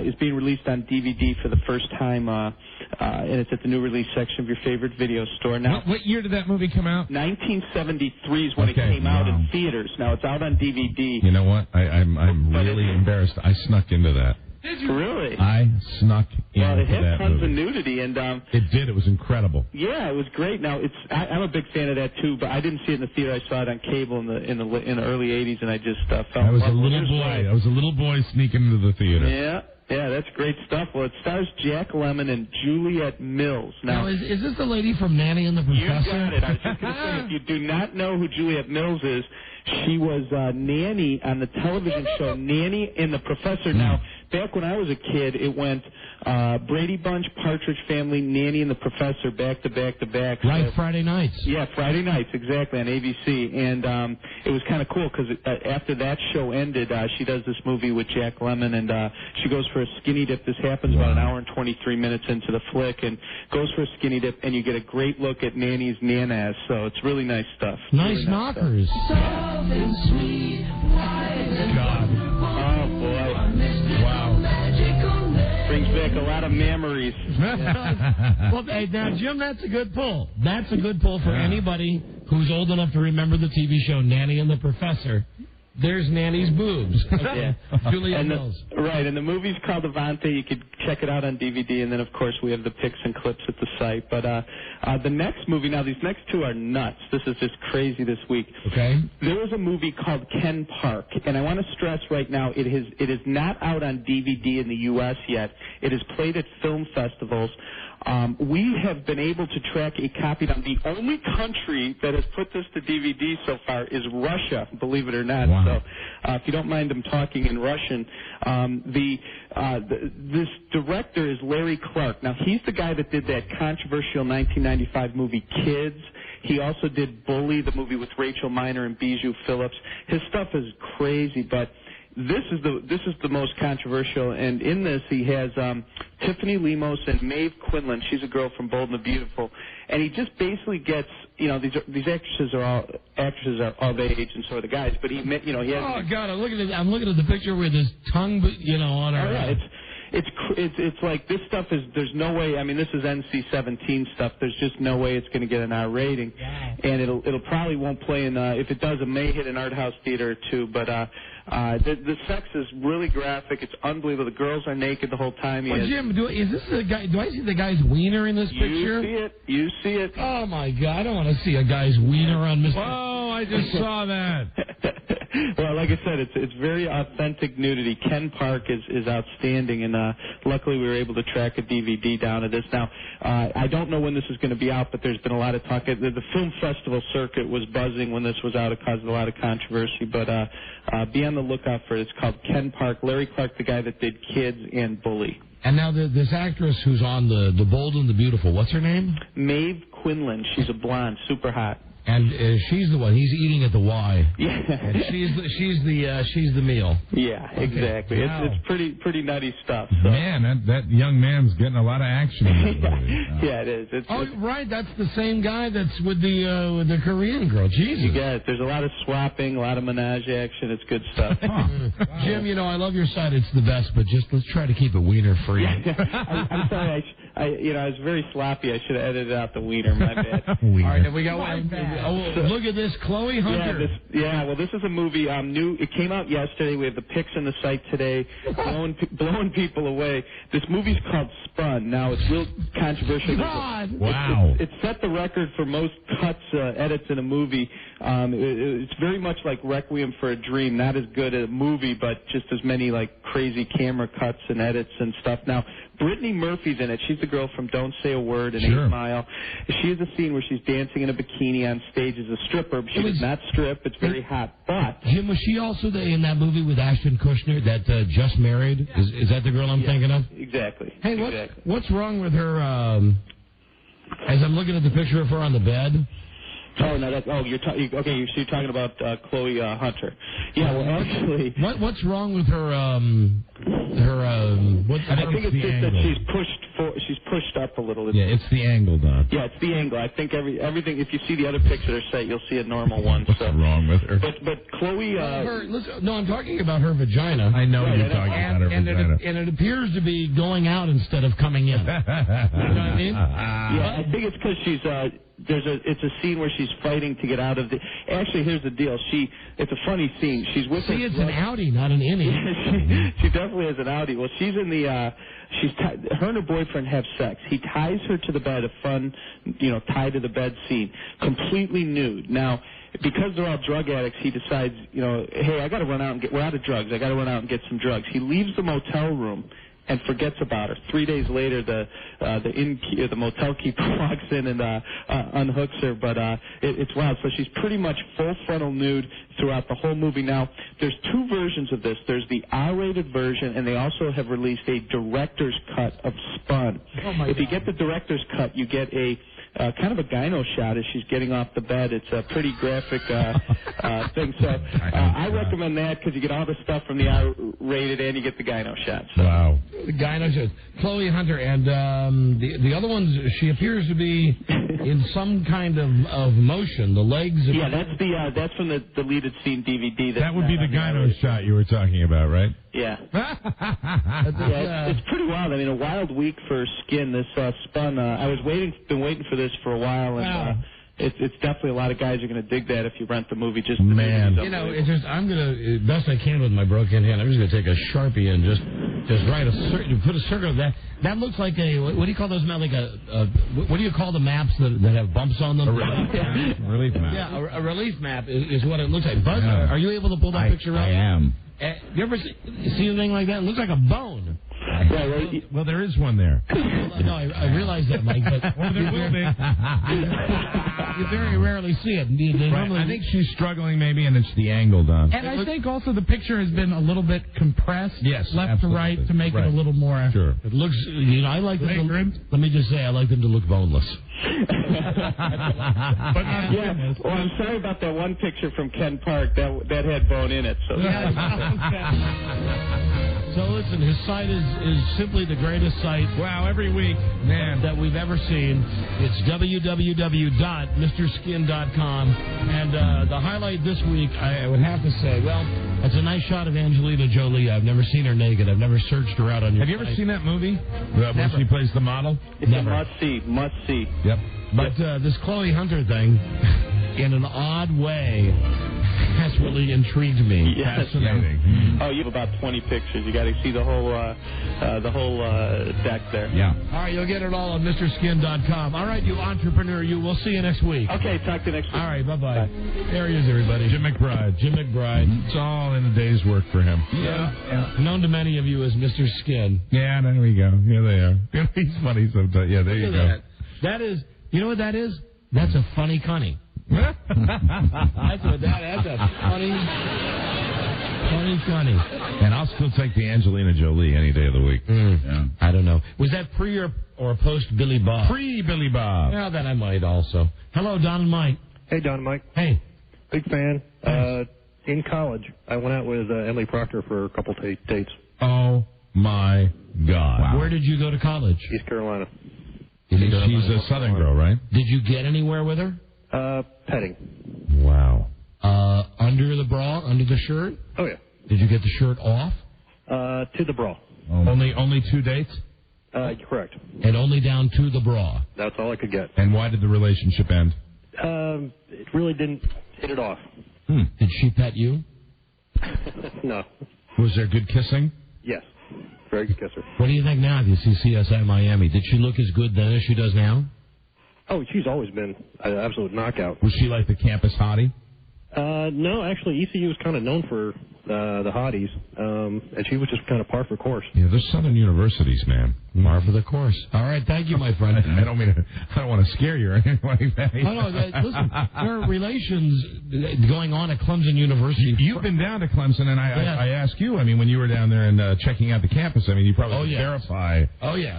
Speaker 14: is being released on DVD for the first time, and it's at the new release section of your favorite video store. Now,
Speaker 4: what year did that movie come out?
Speaker 14: 1973 is when it came out in theaters. Now, it's out on DVD.
Speaker 4: You know what? I'm really embarrassed. I snuck into that.
Speaker 14: Did you really?
Speaker 4: I snuck into that.
Speaker 14: Well, it had tons
Speaker 4: movie.
Speaker 14: of nudity, and
Speaker 4: it did. It was incredible.
Speaker 14: Yeah, it was great. Now, I'm a big fan of that too, but I didn't see it in the theater. I saw it on cable in the early '80s, and I just fell in love.
Speaker 4: I was a little boy sneaking into the theater.
Speaker 14: Yeah, that's great stuff. Well, it stars Jack Lemmon and Juliette Mills. Now,
Speaker 8: is this the lady from Nanny and the Professor?
Speaker 14: You got it. I was just going to say, if you do not know who Juliette Mills is, she was Nanny on the television show Nanny and the Professor. Now, back when I was a kid, it went Brady Bunch, Partridge Family, Nanny and the Professor, back to back to back.
Speaker 8: Right, Friday nights.
Speaker 14: Yeah, Friday nights, exactly, on ABC. And it was kind of cool because after that show ended, she does this movie with Jack Lemmon, and she goes for a skinny dip. This happens about an hour and 23 minutes into the flick, and goes for a skinny dip, and you get a great look at Nanny's nanas. So it's really nice stuff.
Speaker 8: Nice really knockers.
Speaker 13: Sweet,
Speaker 4: God.
Speaker 14: Oh, boy.
Speaker 4: Wow.
Speaker 14: Brings back a lot of memories.
Speaker 8: Well, hey, now, Jim, that's a good pull. That's a good pull for anybody who's old enough to remember the TV show Nanny and the Professor. There's Nanny's boobs.
Speaker 14: Yeah.
Speaker 8: Juliette
Speaker 14: And
Speaker 8: Mills.
Speaker 14: Right, and the movie's called Avante. You could check it out on DVD, and then, of course, we have the pics and clips at the site. But the next movie, now, these next two are nuts. This is just crazy this week.
Speaker 8: Okay.
Speaker 14: There is a movie called Ken Park, and I want to stress right now, it is not out on DVD in the U.S. yet. It is played at film festivals. We have been able to track a copy down. The only country that has put this to DVD so far is Russia, believe it or not.
Speaker 5: Wow.
Speaker 14: So if you don't mind them talking in Russian, this director is Larry Clark. Now, he's the guy that did that controversial 1995 movie Kids. He also did Bully, the movie with Rachel Miner and Bijou Phillips. His stuff is crazy, but this is the most controversial, and in this he has Tiffany Lemos and Maeve Quinlan. She's a girl from Bold and the Beautiful, and he just basically gets, these actresses are all of age, and so are the guys. But he has.
Speaker 8: Oh God! I'm looking at the picture with his tongue, on her.
Speaker 14: Oh, yeah, it's like this stuff is. There's no way. I mean, this is NC-17 stuff. There's just no way it's going to get an R rating, and it'll probably won't play in. If it does, it may hit an art house theater or two. But the sex is really graphic. It's unbelievable. The girls are naked the whole time.
Speaker 8: Jim, is this the guy? Do I see the guy's wiener in this picture?
Speaker 14: You see it.
Speaker 8: Oh my God! I don't want to see a guy's wiener on Mr.
Speaker 4: Oh, I just saw that.
Speaker 14: Well, like I said, it's very authentic nudity. Ken Park is outstanding, and luckily we were able to track a DVD down to this. Now, I don't know when this is going to be out, but there's been a lot of talk. The film festival circuit was buzzing when this was out. It caused a lot of controversy, but be on the lookout for it. It's called Ken Park. Larry Clark, the guy that did Kids and Bully.
Speaker 8: And now this actress who's on the Bold and the Beautiful, what's her name?
Speaker 14: Maeve Quinlan. She's a blonde, super hot.
Speaker 8: And she's the one. He's eating at the Y.
Speaker 14: Yeah.
Speaker 8: And she's the meal.
Speaker 14: Yeah,
Speaker 8: Okay.
Speaker 14: Exactly.
Speaker 8: Wow.
Speaker 14: It's pretty nutty stuff. So.
Speaker 4: Man, that young man's getting a lot of action in this movie.
Speaker 14: Yeah, it is.
Speaker 8: Right. That's the same guy that's with the Korean girl. Jesus.
Speaker 14: You get it. There's a lot of swapping, a lot of menage action. It's good stuff.
Speaker 8: Jim, I love your site. It's the best, but just let's try to keep it wiener free.
Speaker 14: I'm sorry. I was very sloppy. I should have edited out the wiener. My bad.
Speaker 8: All right, then we got one. Look at this, Chloe Hunter.
Speaker 14: Well, this is a movie new. It came out yesterday. We have the pics on the site today, blowing people away. This movie's called Spun. Now, it's real controversial.
Speaker 8: God.
Speaker 4: Wow.
Speaker 14: It set the record for most cuts, edits in a movie. It's very much like Requiem for a Dream. Not as good a movie, but just as many like crazy camera cuts and edits and stuff. Now, Brittany Murphy's in it. She's the girl from Don't Say a Word and 8 Mile. She has a scene where she's dancing in a bikini on stage as a stripper. She does not strip. It's very hot. But
Speaker 8: Jim, was she also in that movie with Ashton Kutcher that Just Married? Is that the girl I'm thinking of?
Speaker 14: Exactly.
Speaker 8: Hey,
Speaker 14: exactly.
Speaker 8: What's wrong with her? As I'm looking at the picture of her on the bed.
Speaker 14: Oh no! You're talking about Chloe Hunter. Yeah, well, actually,
Speaker 8: what's wrong with her?
Speaker 14: I think it's just that she's pushed up a little.
Speaker 4: Yeah, it's the angle, Don.
Speaker 14: Yeah, it's the angle. I think everything. If you see the other picture of her site, you'll see a normal one.
Speaker 4: What's wrong with her?
Speaker 14: But Chloe.
Speaker 8: I'm talking about her vagina.
Speaker 4: I know you're talking about her vagina.
Speaker 8: And it appears to be going out instead of coming in. You know what I mean?
Speaker 14: Yeah, I think it's because she's. It's a scene where she's fighting to get out of the. Actually, here's the deal. It's a funny scene. She's with.
Speaker 8: See, it's an outie, not an innie.
Speaker 14: She definitely has an outie. Well, she's in the. Her and her boyfriend have sex. He ties her to the bed. A fun, tie to the bed scene, completely nude. Now, because they're all drug addicts, he decides, hey, I got to run out and we're out of drugs. I got to run out and get some drugs. He leaves the motel room and forgets about her. 3 days later, the motel keeper walks in and unhooks her. But it's wild. So she's pretty much full frontal nude throughout the whole movie. Now, there's two versions of this. There's the R-rated version, and they also have released a director's cut of Spun. If you get the director's cut, you get a kind of a gyno shot as she's getting off the bed. It's a pretty graphic thing. So I recommend that because you get all the stuff from the R-rated and you get the gyno shot. So.
Speaker 4: Wow.
Speaker 8: The gyno shot. Chloe Hunter. And the other ones, she appears to be in some kind of motion. The legs.
Speaker 14: Yeah, that's from the deleted scene DVD.
Speaker 4: That would be the gyno shot you were talking about, right?
Speaker 14: Yeah. It's pretty wild. I mean, a wild week for Skin. This Spun. I was been waiting for this for a while, and it's definitely a lot of guys are going to dig that if you rent the movie. Just
Speaker 8: You know, it's just I'm gonna best I can with my broken hand. I'm just gonna take a Sharpie and just write put a circle of that. That looks like a what do you call those maps? Like what do you call the maps that have bumps on them?
Speaker 4: A relief map.
Speaker 8: Yeah, a relief map is what it looks like. Buzz, are you able to pull that picture up?
Speaker 5: I am.
Speaker 8: You ever see anything like that? It looks like a bone.
Speaker 4: Well, there is one there.
Speaker 8: No, I realize that, Mike, but
Speaker 4: there will be.
Speaker 8: You very rarely see it.
Speaker 4: Right. I think she's struggling maybe, and it's the angle, Don.
Speaker 3: And I think also the picture has been a little bit compressed,
Speaker 4: yes,
Speaker 3: left
Speaker 4: absolutely.
Speaker 3: to right, to make it a little more.
Speaker 4: Sure.
Speaker 8: It looks, I like them to, let me just say, I like them to look boneless.
Speaker 3: But not goodness.
Speaker 14: Well, I'm sorry about that one picture from Ken Park that had bone in it. So.
Speaker 8: So listen, his site is simply the greatest site.
Speaker 4: Wow, every week, man,
Speaker 8: that we've ever seen. It's www.mrskin.com, and the highlight this week, I would have to say, well, it's a nice shot of Angelina Jolie. I've never seen her naked. I've never searched her out on your.
Speaker 4: Have you ever seen that movie? When she plays the model?
Speaker 14: It's a must see.
Speaker 4: Yep.
Speaker 8: But this Chloe Hunter thing, in an odd way, has really intrigued me.
Speaker 14: Yes.
Speaker 4: Fascinating.
Speaker 14: Oh, you have about 20 pictures. You got to see the whole deck there.
Speaker 4: Yeah.
Speaker 8: All right, you'll get it all on MrSkin.com. All right, you entrepreneur, we'll see you next week.
Speaker 14: Okay, talk to you next week.
Speaker 8: All right, bye-bye. There he is, everybody.
Speaker 4: Jim McBride.
Speaker 8: Mm-hmm.
Speaker 4: It's all in a day's work for him.
Speaker 8: Yeah. Known to many of you as Mr. Skin.
Speaker 4: Yeah, there we go. Here they are. He's funny sometimes. Yeah, there you go.
Speaker 8: That is, you know what that is? That's a funny cunny. That's a funny.
Speaker 4: And I'll still take the Angelina Jolie any day of the week.
Speaker 8: Yeah. I don't know. Was that pre or post Billy Bob?
Speaker 4: Pre-Billy Bob.
Speaker 8: Yeah, that I might also. Hello, Don and Mike.
Speaker 15: Hey, Don and Mike.
Speaker 8: Hey.
Speaker 15: Big fan. In college, I went out with Emily Proctor for a couple dates.
Speaker 4: Oh, my God.
Speaker 8: Wow. Where did you go to college?
Speaker 15: East Carolina.
Speaker 4: She's a Southern girl, right?
Speaker 8: Did you get anywhere with her?
Speaker 15: Petting.
Speaker 4: Wow.
Speaker 8: Under the bra, under the shirt?
Speaker 15: Oh, yeah.
Speaker 8: Did you get the shirt off?
Speaker 15: To the bra.
Speaker 4: Only 2 dates?
Speaker 15: Correct.
Speaker 8: And only down to the bra?
Speaker 15: That's all I could get.
Speaker 4: And why did the relationship end?
Speaker 15: It really didn't hit it off.
Speaker 8: Did she pet you?
Speaker 15: No.
Speaker 4: Was there good kissing?
Speaker 15: Yes. Very good kisser.
Speaker 8: What do you think now if you see CSI Miami? Did she look as good then as she does now?
Speaker 15: Oh, she's always been an absolute knockout.
Speaker 4: Was she like the campus hottie?
Speaker 15: No, actually, ECU was kind of known for the hotties, and she was just kind of par for course.
Speaker 4: Yeah, there's Southern universities, man.
Speaker 8: Par for the course. All right, thank you, my friend.
Speaker 4: I don't want to scare you or anything like that.
Speaker 8: No, listen, there are relations going on at Clemson University.
Speaker 4: You've been down to Clemson, and I ask you, I mean, when you were down there and checking out the campus, I mean, you probably verify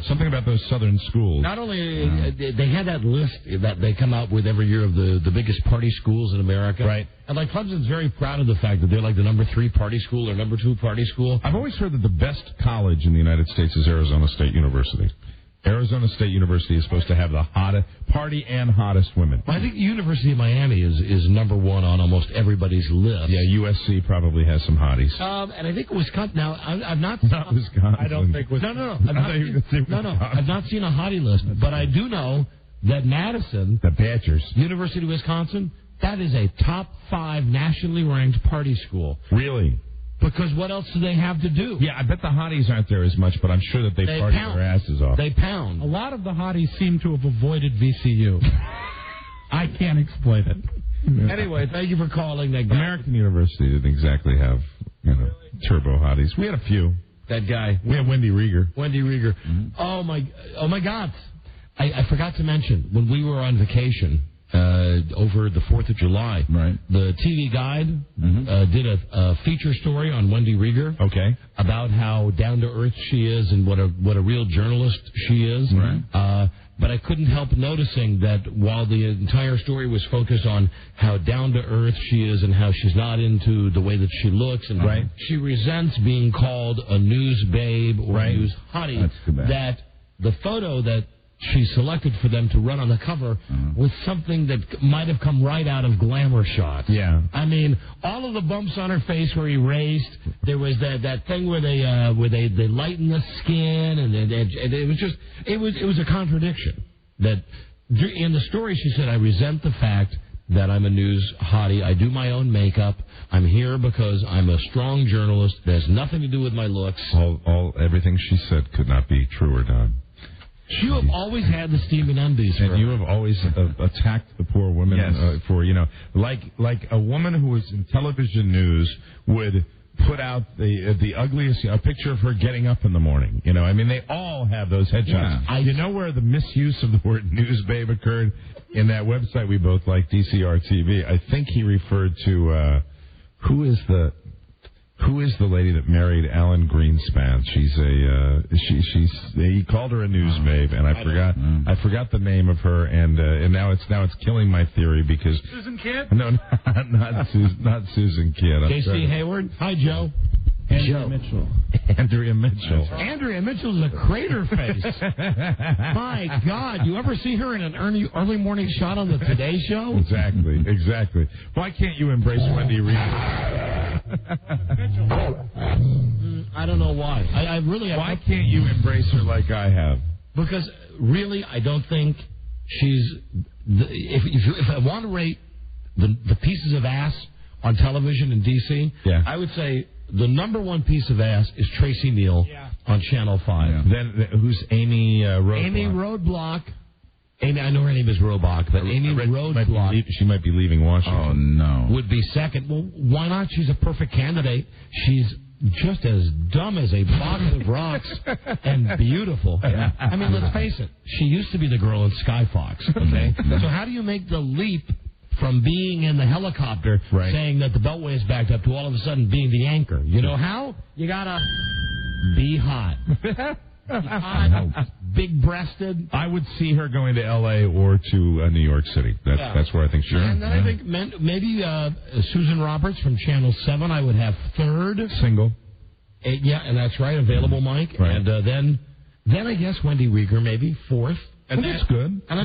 Speaker 4: something about those Southern schools.
Speaker 8: Not only, they had that list that they come out with every year of the biggest party schools in America.
Speaker 4: Right.
Speaker 8: And like Clemson's very proud of the fact that they're like the number 3 party school or number 2 party school.
Speaker 4: I've always heard that the best college in the United States is Arizona State University. Arizona State University is supposed to have the hottest party and hottest women.
Speaker 8: Well, I think the University of Miami is number 1 on almost everybody's list.
Speaker 4: Yeah, USC probably has some hotties.
Speaker 8: And I think Wisconsin. Now, I've not.
Speaker 4: Not Wisconsin.
Speaker 8: I don't think Wisconsin. No. I've not seen a hottie list, but I do know that Madison,
Speaker 4: the Badgers,
Speaker 8: University of Wisconsin, that is a top 5 nationally ranked party school.
Speaker 4: Really?
Speaker 8: Because what else do they have to do?
Speaker 4: Yeah, I bet the hotties aren't there as much, but I'm sure that they party their asses off.
Speaker 8: They pound.
Speaker 3: A lot of the hotties seem to have avoided VCU. I can't explain it.
Speaker 8: Anyway, thank you for calling. That guy.
Speaker 4: American University didn't exactly have, turbo hotties. We had a few.
Speaker 8: That guy.
Speaker 4: We had Wendy Rieger.
Speaker 8: Mm-hmm. Oh my God! I forgot to mention when we were on vacation. Over the 4th of July.
Speaker 4: Right.
Speaker 8: The TV Guide did a feature story on Wendy Rieger.
Speaker 4: Okay.
Speaker 8: About how down-to-earth she is and what a real journalist she is.
Speaker 4: Right.
Speaker 8: But I couldn't help noticing that while the entire story was focused on how down-to-earth she is and how she's not into the way that she looks, and she resents being called a news babe or a news hottie,
Speaker 4: that's too bad.
Speaker 8: that the photo that she selected for them to run on the cover was something that might have come right out of Glamour Shot.
Speaker 4: Yeah.
Speaker 8: I mean, all of the bumps on her face were erased. There was that thing where they lighten the skin, and it was just it was a contradiction that In the story, she said, I resent the fact that I'm a news hottie. I do my own makeup. I'm here because I'm a strong journalist. It has nothing to do with my looks.
Speaker 4: Everything she said could not be true or not.
Speaker 8: You have always had the steaming undies.
Speaker 4: And you have always attacked the poor women for, like a woman who was in television news would put out the ugliest a picture of her getting up in the morning. I mean, they all have those headshots.
Speaker 5: Yeah.
Speaker 4: You know where the misuse of the word news babe occurred? In that website we both like, DCR TV. I think he referred to who is the lady that married Alan Greenspan? He called her a news babe, and I forgot the name of her, and now it's killing my theory because
Speaker 3: Susan Kidd?
Speaker 4: No, not Susan Kidd.
Speaker 8: J.C. Hayward. Hi, Joe.
Speaker 1: Andrea Mitchell.
Speaker 4: Andrea Mitchell.
Speaker 8: Andrea Mitchell is a crater face. My God, you ever see her in an early morning shot on the Today Show?
Speaker 4: Exactly. Why can't you embrace Wendy Reed?
Speaker 8: I don't know why. I really.
Speaker 4: Why can't you embrace her like I have?
Speaker 8: Because really, I don't think she's. If I want to rate the pieces of ass on television in D.C., I would say the number one piece of ass is Tracy Neal on Channel 5.
Speaker 4: Yeah. Then who's Amy Roadblock?
Speaker 8: Amy Roadblock. Amy, I know her name is Robach, but Amy Roadblock.
Speaker 4: She might be leaving Washington.
Speaker 5: Oh, no.
Speaker 8: Would be second. Well, why not? She's a perfect candidate. She's just as dumb as a box of rocks and beautiful.
Speaker 5: Yeah.
Speaker 8: I mean, let's face it. She used to be the girl in Sky Fox, okay? So how do you make the leap from being in the helicopter saying that the beltway is backed up to all of a sudden being the anchor? You know how? You gotta be hot. Big-breasted.
Speaker 4: I would see her going to L.A. or to New York City. That's where I think she's.
Speaker 8: And then I think maybe Susan Roberts from Channel 7 I would have third.
Speaker 4: Single.
Speaker 8: And that's right, available, Mike.
Speaker 4: Right.
Speaker 8: And then I guess Wendy Rieger maybe fourth.
Speaker 4: And that's good.
Speaker 8: And I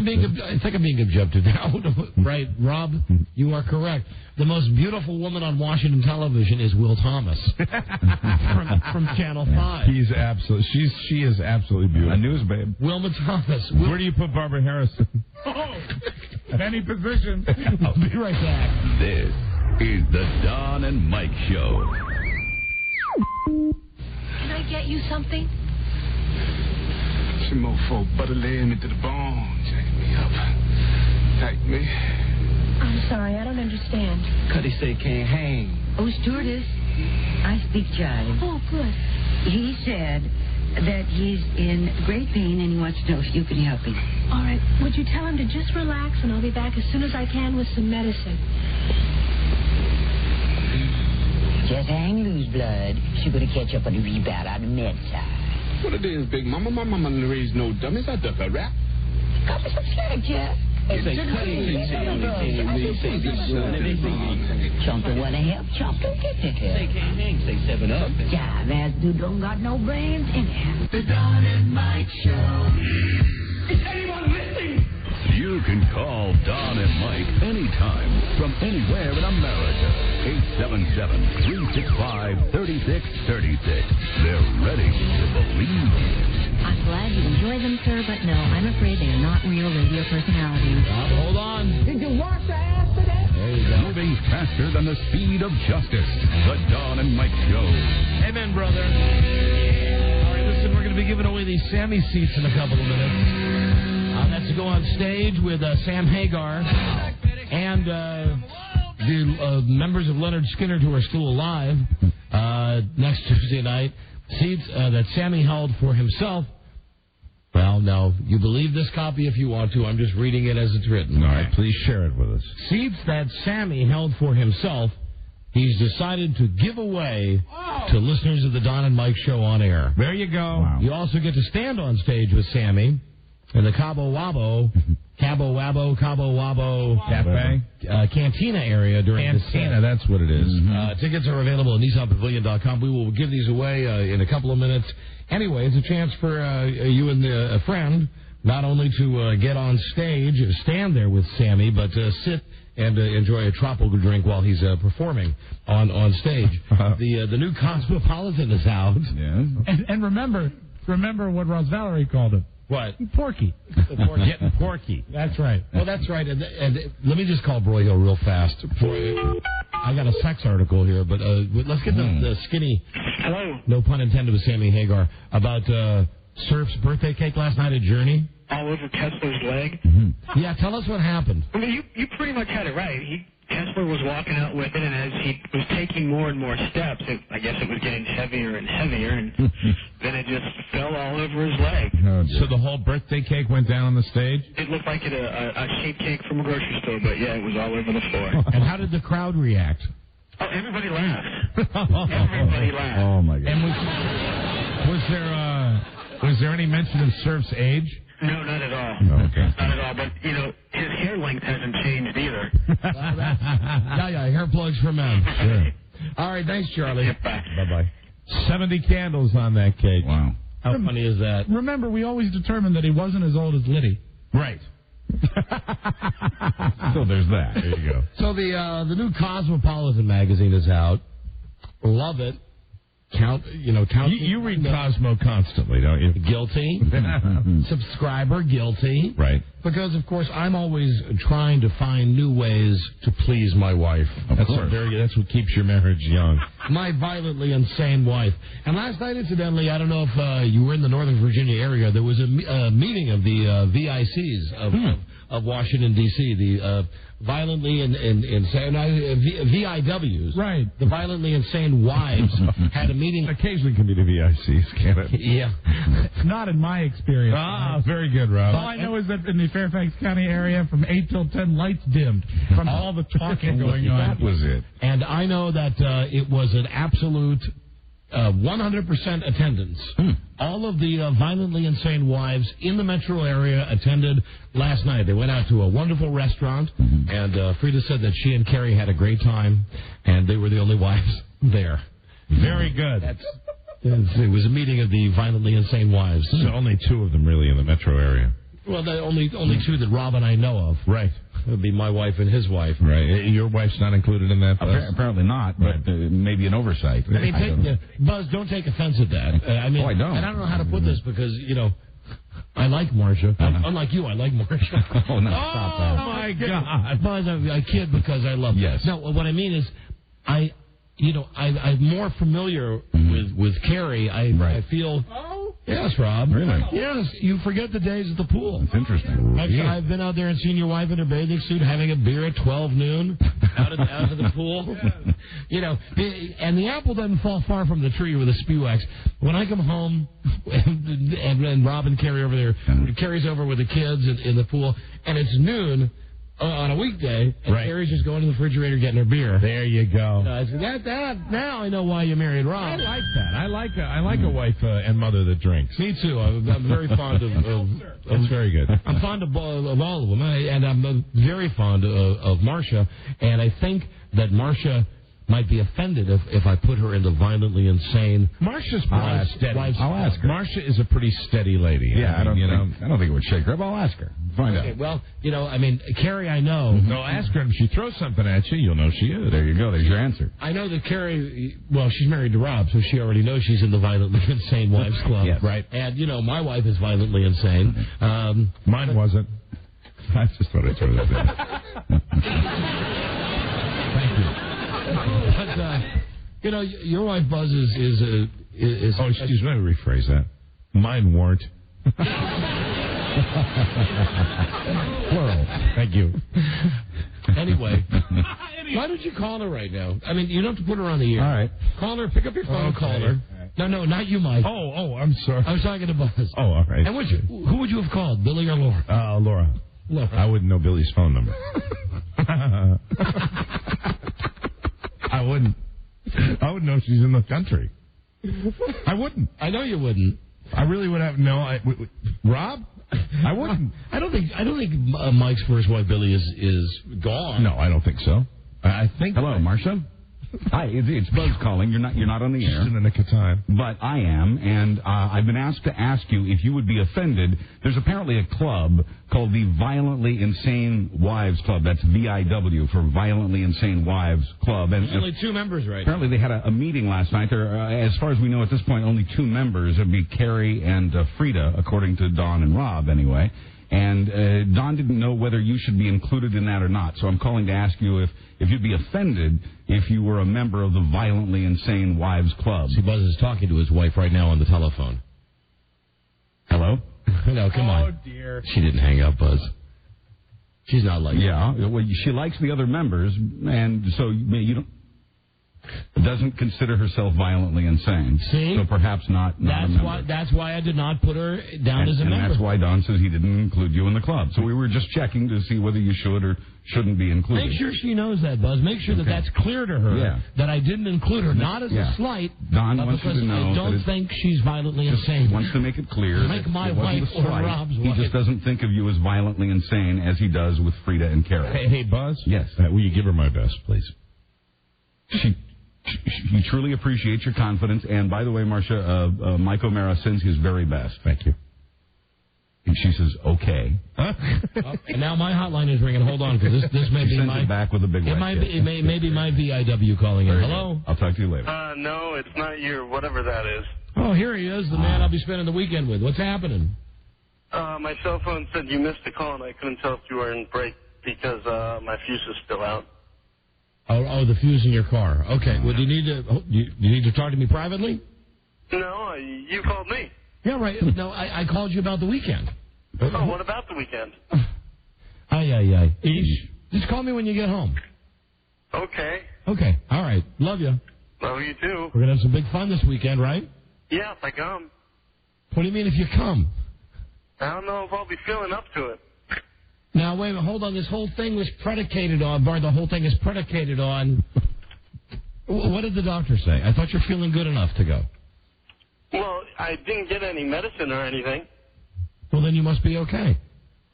Speaker 8: think I'm being objective now. Right, Rob, you are correct. The most beautiful woman on Washington television is Will Thomas from Channel 5.
Speaker 4: She is absolutely beautiful.
Speaker 5: A news babe.
Speaker 8: Wilma Thomas.
Speaker 4: Where do you put Barbara Harrison?
Speaker 3: Any position.
Speaker 8: I'll be right back.
Speaker 12: This is the Don and Mike Show.
Speaker 13: Can I get you something?
Speaker 16: Some mofo butter laying me to the bone, jacking me up. Tight me.
Speaker 13: I'm sorry, I don't understand.
Speaker 16: Cuddy say can't hang.
Speaker 17: Oh, stewardess, I speak jive.
Speaker 13: Oh, good.
Speaker 17: He said that he's in great pain and he wants to know if you can help him.
Speaker 13: All right, would you tell him to just relax and I'll be back as soon as I can with some medicine.
Speaker 17: Just hang loose, blood. She's going to catch up on the rebound on the med side.
Speaker 16: What it is, Big Mama? My mama didn't raise no dummies. I duck a rap.
Speaker 17: Cut me some slack, Jeff. Chomp don't want to help. Chomp don't get to help.
Speaker 16: They can't hang. Say 7 up.
Speaker 17: Yeah, that dude don't got no brains in him.
Speaker 13: The Don and Mike Show. Is anyone listening?
Speaker 12: You can call Don and Mike anytime from anywhere in America. 877-365-3636. They're ready to believe you.
Speaker 18: I'm glad you enjoy them, sir, but no, I'm afraid they are not real radio personalities.
Speaker 8: Hold on.
Speaker 17: Did you wash the ass today?
Speaker 8: There you go.
Speaker 12: Moving faster than the speed of justice. The Don and Mike Show.
Speaker 8: Amen, brother. All right, listen, we're going to be giving away these Sammy seats in a couple of minutes. That's to go on stage with Sam Hagar and the members of Leonard Skinner who are still alive next Tuesday night. Seats that Sammy held for himself. Well, now, you believe this copy if you want to. I'm just reading it as it's written.
Speaker 4: All right, please share it with us.
Speaker 8: Seats that Sammy held for himself, he's decided to give away to listeners of the Don and Mike Show on air.
Speaker 4: There you go. Wow.
Speaker 8: You also get to stand on stage with Sammy in the Cabo Wabo
Speaker 4: Cafe?
Speaker 8: Cantina area during the set.
Speaker 4: That's what it is.
Speaker 8: Tickets are available at NissanPavilion.com. We will give these away in a couple of minutes. Anyway, it's a chance for you and a friend not only to get on stage, stand there with Sammy, but sit and enjoy a tropical drink while he's performing on stage. The new Cosmopolitan is out.
Speaker 3: Yeah. And remember what Ross Valerie called it.
Speaker 8: What?
Speaker 3: Porky.
Speaker 4: Getting porky.
Speaker 3: That's right.
Speaker 8: Well, that's right. And let me just call Broyhill real fast. I got a sex article here, but let's get the skinny.
Speaker 19: Hello.
Speaker 8: No pun intended with Sammy Hagar about Surf's birthday cake last night at Journey.
Speaker 19: All over Kessler's leg.
Speaker 8: Mm-hmm. Yeah, tell us what happened.
Speaker 19: I mean, you pretty much had it right. Kessler was walking out with it, and as he was taking more and more steps, I guess it was getting heavier and heavier, and then it just fell all over his leg.
Speaker 4: Oh, so the whole birthday cake went down on the stage?
Speaker 19: It looked like a sheet cake from a grocery store, but yeah, it was all over the floor.
Speaker 8: And how did the crowd react?
Speaker 19: Oh, everybody laughed. Everybody laughed.
Speaker 4: Oh, my God.
Speaker 8: And
Speaker 4: was there any mention of Surf's age?
Speaker 19: No, not at all.
Speaker 4: Okay.
Speaker 19: Not at all. But, his hair length hasn't changed either.
Speaker 8: Yeah, hair plugs for men. Sure. All right, thanks, Charlie.
Speaker 4: Bye-bye. 70 candles on that cake.
Speaker 5: Wow.
Speaker 8: How funny is that?
Speaker 3: Remember, we always determined that he wasn't as old as Liddy.
Speaker 4: Right.
Speaker 5: So there's that.
Speaker 4: There you go.
Speaker 8: So the new Cosmopolitan magazine is out. Love it. Count.
Speaker 4: You read Cosmo constantly, don't you?
Speaker 8: Guilty. Subscriber, guilty.
Speaker 4: Right.
Speaker 8: Because, of course, I'm always trying to find new ways to please my wife.
Speaker 4: That's what keeps your marriage young.
Speaker 8: My violently insane wife. And last night, incidentally, I don't know if you were in the Northern Virginia area, there was a meeting of the VICs of Washington, D.C., the violently insane, VIWs.
Speaker 3: Right.
Speaker 8: The violently insane wives had a meeting.
Speaker 4: Occasionally can be the VICs, can't it?
Speaker 8: Yeah.
Speaker 3: Not in my experience.
Speaker 4: Very good, Rob.
Speaker 3: All I know is that in the Fairfax County area, from 8 till 10, lights dimmed from all the talking going on.
Speaker 4: That was it.
Speaker 8: And I know that it was an absolute 100% attendance. All of the violently insane wives in the metro area attended last night. They went out to a wonderful restaurant, and Frida said that she and Carrie had a great time, and they were the only wives there.
Speaker 4: Very good.
Speaker 8: It was a meeting of the violently insane wives.
Speaker 4: So only 2 of them really in the metro area.
Speaker 8: Well, the only 2 that Rob and I know of.
Speaker 4: Right.
Speaker 8: It would be my wife and his wife.
Speaker 4: Right. Your wife's not included in that?
Speaker 5: Apparently not, but maybe an oversight.
Speaker 8: I mean, Buzz, don't take offense at that. I mean,
Speaker 5: I don't.
Speaker 8: And I don't know how to put this because, I like Marcia. Unlike you, I like Marcia.
Speaker 5: Oh, no, stop that.
Speaker 8: Oh, my God. Buzz, I kid because I love her.
Speaker 5: Yes.
Speaker 8: No, what I mean is, I'm more familiar with Carrie. I feel... Yes, Rob.
Speaker 5: Really?
Speaker 8: Yes. You forget the days at the pool.
Speaker 5: That's interesting.
Speaker 8: I've been out there and seen your wife in her bathing suit having a beer at 12 noon out at the pool. And the apple doesn't fall far from the tree with a spew axe. When I come home and Rob and Carrie over there, Carrie's over with the kids in the pool, and it's noon on a weekday, and Carrie's just going to the refrigerator getting her beer.
Speaker 4: There you go.
Speaker 8: Now I know why you married Rob.
Speaker 4: I like that. I like a wife and mother that drinks.
Speaker 8: Me too. I'm very fond of
Speaker 4: That's very good.
Speaker 8: I'm fond of all of them, and I'm very fond of Marcia, and I think that Marcia might be offended if I put her in the violently insane.
Speaker 4: Marcia's pretty steady.
Speaker 5: I'll ask her.
Speaker 4: Marcia is a pretty steady lady.
Speaker 5: Yeah, I don't think it would shake her, but I'll ask her. Find out.
Speaker 8: Well, Carrie, I know.
Speaker 4: No, ask her, and if she throws something at you, you'll know she is.
Speaker 5: There you go. There's your answer.
Speaker 8: I know that Carrie, she's married to Rob, so she already knows she's in the violently insane wives club.
Speaker 5: Yes.
Speaker 8: Right. And, my wife is violently insane.
Speaker 4: Mine wasn't. I just thought I'd throw that in.
Speaker 8: Thank you. But, your wife, Buzz, is
Speaker 4: Oh, excuse me, let me rephrase that. Mine weren't. Plural. Thank you.
Speaker 8: Anyway, why don't you call her right now? I mean, you don't have to put her on the air.
Speaker 5: All right.
Speaker 8: Call her, pick up your phone, call her. No, not you, Mike.
Speaker 4: Oh, I'm sorry.
Speaker 8: I was talking to Buzz.
Speaker 4: Oh, all right.
Speaker 8: And who would you have called, Billy or Laura?
Speaker 4: Laura. I wouldn't know Billy's phone number. I wouldn't know she's in the country. I wouldn't.
Speaker 8: I know you wouldn't.
Speaker 4: I really would have Rob? I wouldn't.
Speaker 8: I don't think Mike's first wife Billy is gone.
Speaker 4: No, I don't think so. I think.
Speaker 5: Hello, Marcia. Hi, it's Buzz calling. You're not on the air.
Speaker 4: Just in the nick of time.
Speaker 5: But I am, and I've been asked to ask you if you would be offended. There's apparently a club called the Violently Insane Wives Club. That's VIW for Violently Insane Wives Club. And
Speaker 8: There's only 2 members right
Speaker 5: apparently they had a meeting last night. There, as far as we know at this point, only 2 members. It would be Carrie and Frida, according to Don and Rob, anyway. And Don didn't know whether you should be included in that or not. So I'm calling to ask you if you'd be offended if you were a member of the Violently Insane Wives Club.
Speaker 8: See, Buzz is talking to his wife right now on the telephone.
Speaker 5: Hello?
Speaker 8: No, come on.
Speaker 3: Oh, dear.
Speaker 8: She didn't hang up, Buzz. She's not like
Speaker 5: Yeah, well, she likes the other members, and so you don't... Doesn't consider herself violently insane.
Speaker 8: See?
Speaker 5: So perhaps not a member.
Speaker 8: That's why I did not put her down as a member.
Speaker 5: And that's why Don says he didn't include you in the club. So we were just checking to see whether you should or shouldn't be included.
Speaker 8: Make sure she knows that, Buzz. Make sure that that's clear to her, that I didn't include her, not as a slight,
Speaker 5: Don
Speaker 8: but
Speaker 5: wants you
Speaker 8: because
Speaker 5: to know
Speaker 8: I don't think she's violently insane.
Speaker 5: Wants to make it clear.
Speaker 8: Make my
Speaker 5: it wasn't
Speaker 8: wife
Speaker 5: a slight.
Speaker 8: or Rob's
Speaker 5: He
Speaker 8: wife.
Speaker 5: just doesn't think of you as violently insane as he does with Frida and Carrie.
Speaker 4: Hey, Buzz?
Speaker 5: Yes.
Speaker 4: Will you give her my best, please?
Speaker 5: He truly appreciates your confidence. And by the way, Marcia, Mike O'Mara sends his very best.
Speaker 4: Thank you.
Speaker 5: And she says, okay.
Speaker 8: And now my hotline is ringing. Hold on, because this may be
Speaker 5: sends it back with a big
Speaker 8: it
Speaker 5: white
Speaker 8: might
Speaker 5: kiss.
Speaker 8: be, it may be my VIW calling in.
Speaker 5: Very
Speaker 8: Hello?
Speaker 5: good. I'll talk to you later.
Speaker 20: No, it's not your whatever that is.
Speaker 8: Oh, here he is, the man I'll be spending the weekend with. What's happening?
Speaker 20: My cell phone said you missed a call, and I couldn't tell if you were in break because my fuse is still out.
Speaker 8: Oh, the fuse in your car. Okay. Well, do you need to talk to me privately?
Speaker 20: No, you called me.
Speaker 8: Yeah, right. No, I called you about the weekend.
Speaker 20: Oh, what about the weekend?
Speaker 8: Ay. Just call me when you get home.
Speaker 20: Okay.
Speaker 8: Okay. All right. Love you.
Speaker 20: Love you too.
Speaker 8: We're going to have some big fun this weekend, right?
Speaker 20: Yeah, if I come.
Speaker 8: What do you mean if you come?
Speaker 20: I don't know if I'll be feeling up to it.
Speaker 8: Now, wait a minute. Hold on. This whole thing was predicated on, Bart, the whole thing is predicated on... What did the doctor say? I thought you're feeling good enough to go.
Speaker 20: Well, I didn't get any medicine or anything.
Speaker 8: Well, then you must be okay.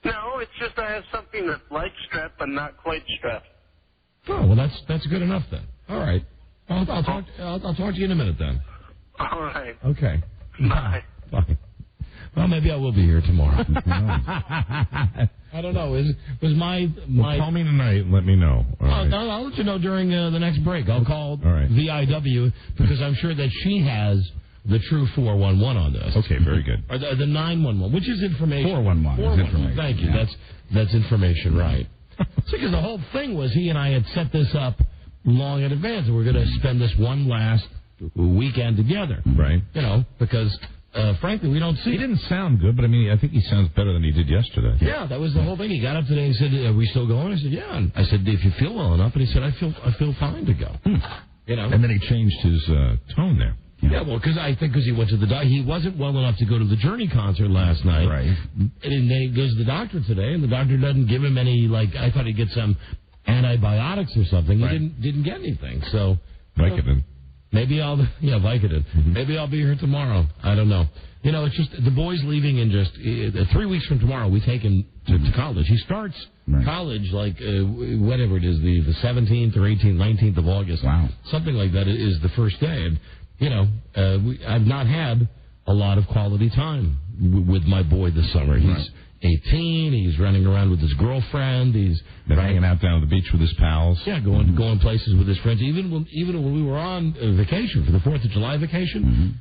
Speaker 20: No, it's just I have something that's like strep, but not quite strep.
Speaker 8: Oh, well, that's good enough then. All right. I'll talk to you in a minute then.
Speaker 20: All right.
Speaker 8: Okay.
Speaker 20: Bye.
Speaker 8: Bye. Well, maybe I will be here tomorrow. I don't know. Was my
Speaker 4: call me tonight and let me know. All right.
Speaker 8: I'll let you know during the next break. I'll call VIW because I'm sure that she has the true 411 on this.
Speaker 4: Okay, very good.
Speaker 8: Or the 911, which is information.
Speaker 5: 411 is information.
Speaker 8: Thank you.
Speaker 5: Yeah.
Speaker 8: That's information, right? Because the whole thing was he and I had set this up long in advance, and we're going to spend this one last weekend together.
Speaker 4: Right.
Speaker 8: You know, because... frankly, we don't see.
Speaker 4: He didn't sound good, but I mean, I think he sounds better than he did yesterday.
Speaker 8: Yeah, that was the whole thing. He got up today and said, "Are we still going?" I said, "Yeah." And I said, "If you feel well enough," and he said, "I feel fine to go." You know.
Speaker 4: And then he changed his tone there.
Speaker 8: Yeah, well, because he went to the doctor. He wasn't well enough to go to the Journey concert last night.
Speaker 4: Right.
Speaker 8: And then he goes to the doctor today, and the doctor doesn't give him any, like, I thought he'd get some antibiotics or something.
Speaker 4: Right.
Speaker 8: He didn't get anything. So.
Speaker 4: Vicodin.
Speaker 8: Maybe Vicodin.
Speaker 4: Mm-hmm.
Speaker 8: Maybe I'll be here tomorrow. I don't know. You know, it's just the boy's leaving in just 3 weeks from tomorrow. We take him to college. He starts college like whatever it is, the 17th or 18th, 19th of August.
Speaker 5: Wow.
Speaker 8: Something like that is the first day. And, you know, I've not had a lot of quality time with my boy this summer. He's 18. He's running around with his girlfriend. He's
Speaker 4: hanging out down at the beach with his pals.
Speaker 8: Yeah, going places with his friends. Even when we were on vacation for the 4th of July vacation,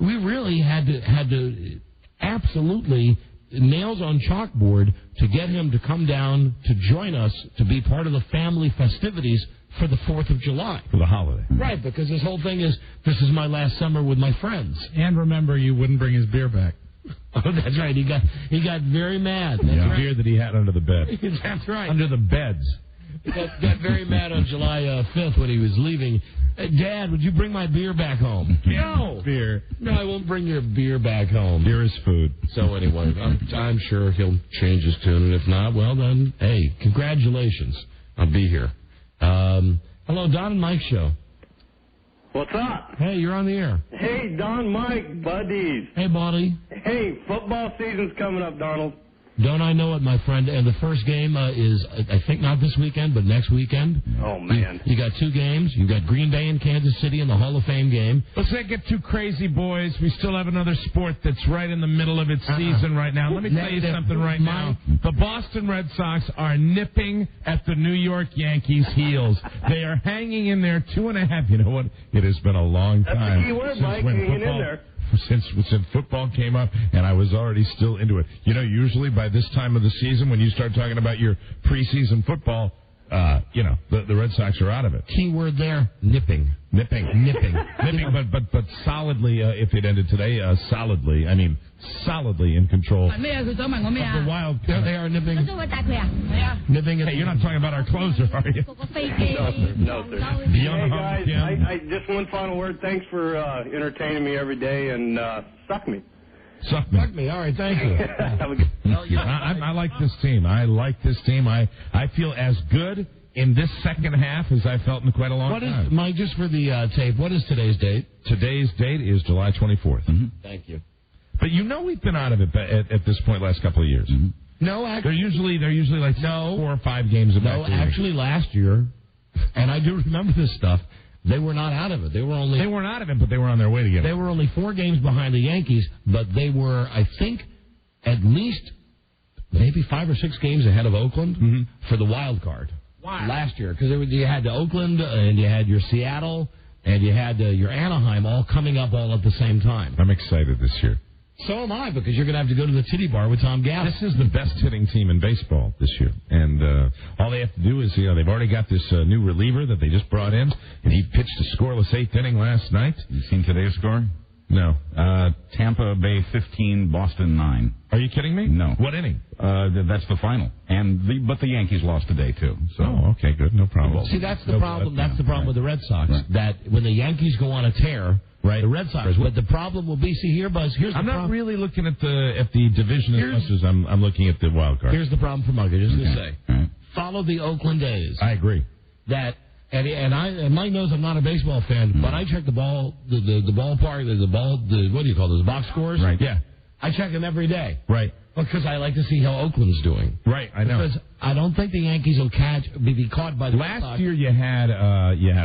Speaker 8: we really had to absolutely nails on chalkboard to get him to come down to join us to be part of the family festivities for the 4th of July.
Speaker 4: For the holiday.
Speaker 8: Right, because this whole thing is, this is my last summer with my friends.
Speaker 3: And remember, you wouldn't bring his beer back.
Speaker 8: Oh, that's right. He got very mad. That's
Speaker 4: The
Speaker 8: right.
Speaker 4: beer that he had under the bed.
Speaker 8: That's right.
Speaker 4: Under the beds.
Speaker 8: He got very mad on July 5th when he was leaving. Dad, would you bring my beer back home? No.
Speaker 3: Beer.
Speaker 8: No, I won't bring your beer back home.
Speaker 4: Beer is food.
Speaker 8: So anyway, I'm sure he'll change his tune, and if not, well then, hey, congratulations. I'll be here. Hello, Don and Mike Show.
Speaker 20: What's up?
Speaker 8: Hey, you're on the air.
Speaker 20: Hey, Don, Mike, buddies.
Speaker 8: Hey, buddy.
Speaker 20: Hey, football season's coming up, Donald.
Speaker 8: Don't I know it, my friend? And the first game is, I think, not this weekend, but next weekend.
Speaker 20: Oh, man.
Speaker 8: You got 2 games. You got Green Bay and Kansas City in the Hall of Fame game.
Speaker 4: Let's not get too crazy, boys. We still have another sport that's right in the middle of its season right now. Let me tell you something right now. The Boston Red Sox are nipping at the New York Yankees' heels. They are hanging in there 2.5. You know what? It has been a long time.
Speaker 20: That's the key word, Mike, hanging in there.
Speaker 4: Since football came up, and I was already still into it. You know, usually by this time of the season, when you start talking about your preseason football, the Red Sox are out of it.
Speaker 8: Key word there, nipping.
Speaker 4: Nipping, but solidly, if it ended today, solidly in control. Of the wild card.
Speaker 8: They are nipping. Nipping.
Speaker 4: Hey, you're not talking about our closer, are you?
Speaker 20: No, sir.
Speaker 4: Beyond
Speaker 20: hey, guys, I just one final word. Thanks for entertaining me every day, and suck me.
Speaker 4: Suck me.
Speaker 8: Suck me. All right, thank you.
Speaker 20: Have a good
Speaker 4: I like this team. I feel as good in this second half as I felt in quite a long time.
Speaker 8: Mike, just for the tape, what is today's date?
Speaker 4: Today's date is July 24th. Mm-hmm.
Speaker 8: Thank you.
Speaker 4: But we've been out of it at this point last couple of years. Mm-hmm.
Speaker 8: No, actually.
Speaker 4: They're usually like 4 or 5 games of
Speaker 8: No, actually last year, and I do remember this stuff, they were not out of it. They weren't
Speaker 4: out of it, but they were on their way to get it.
Speaker 8: They were only 4 games behind the Yankees, but they were, I think, at least maybe 5 or 6 games ahead of Oakland for the wild card.
Speaker 20: Wow.
Speaker 8: Last year, because you had the Oakland, and you had your Seattle, and you had your Anaheim all coming up all at the same time.
Speaker 4: I'm excited this year.
Speaker 8: So am I, because you're going to have to go to the titty bar with Tom Gass.
Speaker 4: This is the best hitting team in baseball this year. And all they have to do is, they've already got this new reliever that they just brought in, and he pitched a scoreless 8th inning last night.
Speaker 5: You seen today's score?
Speaker 4: No.
Speaker 5: Tampa Bay 15, Boston 9.
Speaker 4: Are you kidding me?
Speaker 5: No.
Speaker 4: What inning?
Speaker 5: That's the final. But the Yankees lost today, too. So.
Speaker 4: Oh, okay, good. No problem.
Speaker 8: See, that's the problem. That's the problem with the Red Sox, that when the Yankees go on a tear, the Red Sox. But the problem will be, Buzz.
Speaker 4: I'm not really looking at the division as much as I'm looking at the wild card.
Speaker 8: Here's the problem for Mike. I just going to say, follow the Oakland A's.
Speaker 4: I agree.
Speaker 8: And Mike knows I'm not a baseball fan, but I check the ballpark, what do you call those, box scores?
Speaker 4: Right. Yeah.
Speaker 8: I check them every day.
Speaker 4: Right.
Speaker 8: Because I like to see how Oakland's doing.
Speaker 4: Right. I know.
Speaker 8: Because I don't think the Yankees will be caught by the Red Sox.
Speaker 4: Last year you had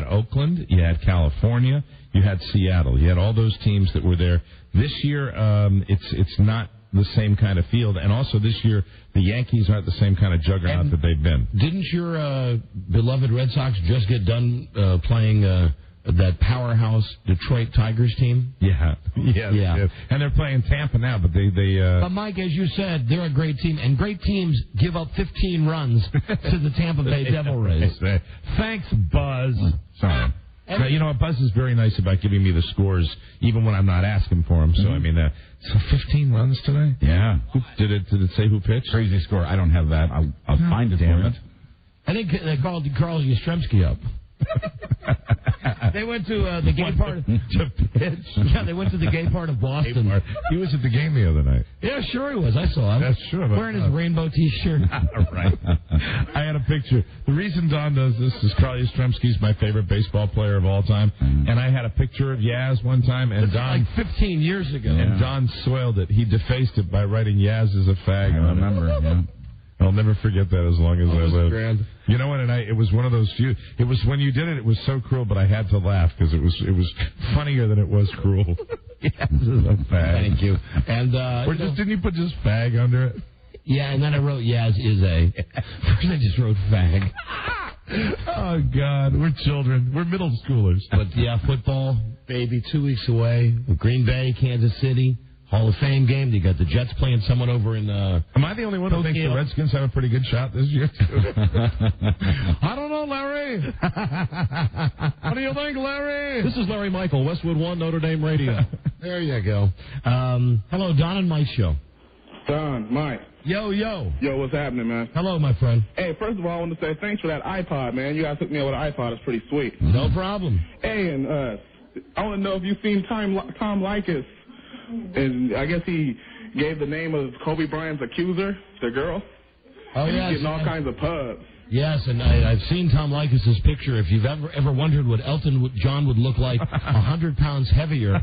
Speaker 4: Oakland, you had California, you had Seattle, you had all those teams that were there. This year, it's not the same kind of field, and also this year the Yankees aren't the same kind of juggernaut that they've been.
Speaker 8: Didn't your beloved Red Sox just get done playing that powerhouse Detroit Tigers team?
Speaker 4: Yeah. And they're playing Tampa now, but they
Speaker 8: But Mike, as you said, they're a great team, and great teams give up 15 runs to the Tampa Bay Devil Rays.
Speaker 4: Thanks, Buzz. Sorry.
Speaker 8: And
Speaker 4: Now, Buzz is very nice about giving me the scores, even when I'm not asking for them. So, so 15 runs today?
Speaker 5: Yeah.
Speaker 4: Did it say who pitched?
Speaker 5: Crazy score. I don't have that. I'll find it for you.
Speaker 8: I think they called Carl Yastrzemski up. They went to the gay part
Speaker 4: to pitch.
Speaker 8: Yeah, they went to the gay part of Boston.
Speaker 4: He was at the game the other night.
Speaker 8: Yeah, sure he was. I saw him.
Speaker 4: That's true.
Speaker 8: Wearing his rainbow T-shirt.
Speaker 4: Right. I had a picture. The reason Don does this is Carl Yastrzemski's my favorite baseball player of all time, and I had a picture of Yaz one time, and Don,
Speaker 8: like 15 years ago,
Speaker 4: and Don soiled it. He defaced it by writing Yaz as a fag.
Speaker 5: I remember. Yeah.
Speaker 4: I'll never forget that as long as I live.
Speaker 8: Grand.
Speaker 4: You know what? And it was one of those few. It was when you did it. It was so cruel, but I had to laugh because it was funnier than it was cruel.
Speaker 8: Yes, a fag. Thank you. And
Speaker 4: didn't you put just fag under it?
Speaker 8: Yeah, and then I wrote Yaz is a. First I just wrote fag.
Speaker 4: Oh God, we're children. We're middle schoolers.
Speaker 8: But yeah, football, baby, 2 weeks away. Green Bay, Kansas City. Hall of Fame game. You got the Jets playing someone over in.
Speaker 4: Am I the only one who thinks the Redskins have a pretty good shot this year?
Speaker 8: I don't know, Larry. What do you think, Larry?
Speaker 3: This is Larry Michael, Westwood One, Notre Dame Radio.
Speaker 8: There you go. Hello, Don and Mike show.
Speaker 21: Don, Mike.
Speaker 8: Yo.
Speaker 21: Yo, what's happening, man?
Speaker 8: Hello, my friend.
Speaker 21: Hey, first of all, I want to say thanks for that iPod, man. You guys hooked me up with an iPod. It's pretty sweet.
Speaker 8: No problem.
Speaker 21: Hey, and I want to know if you've seen Tom Likas. And I guess he gave the name of Kobe Bryant's accuser, the girl.
Speaker 8: Oh,
Speaker 21: and
Speaker 8: yeah.
Speaker 21: He's getting all kinds of pubs.
Speaker 8: Yes, and I've seen Tom Leykis' picture. If you've ever wondered what Elton John would look like 100 pounds heavier,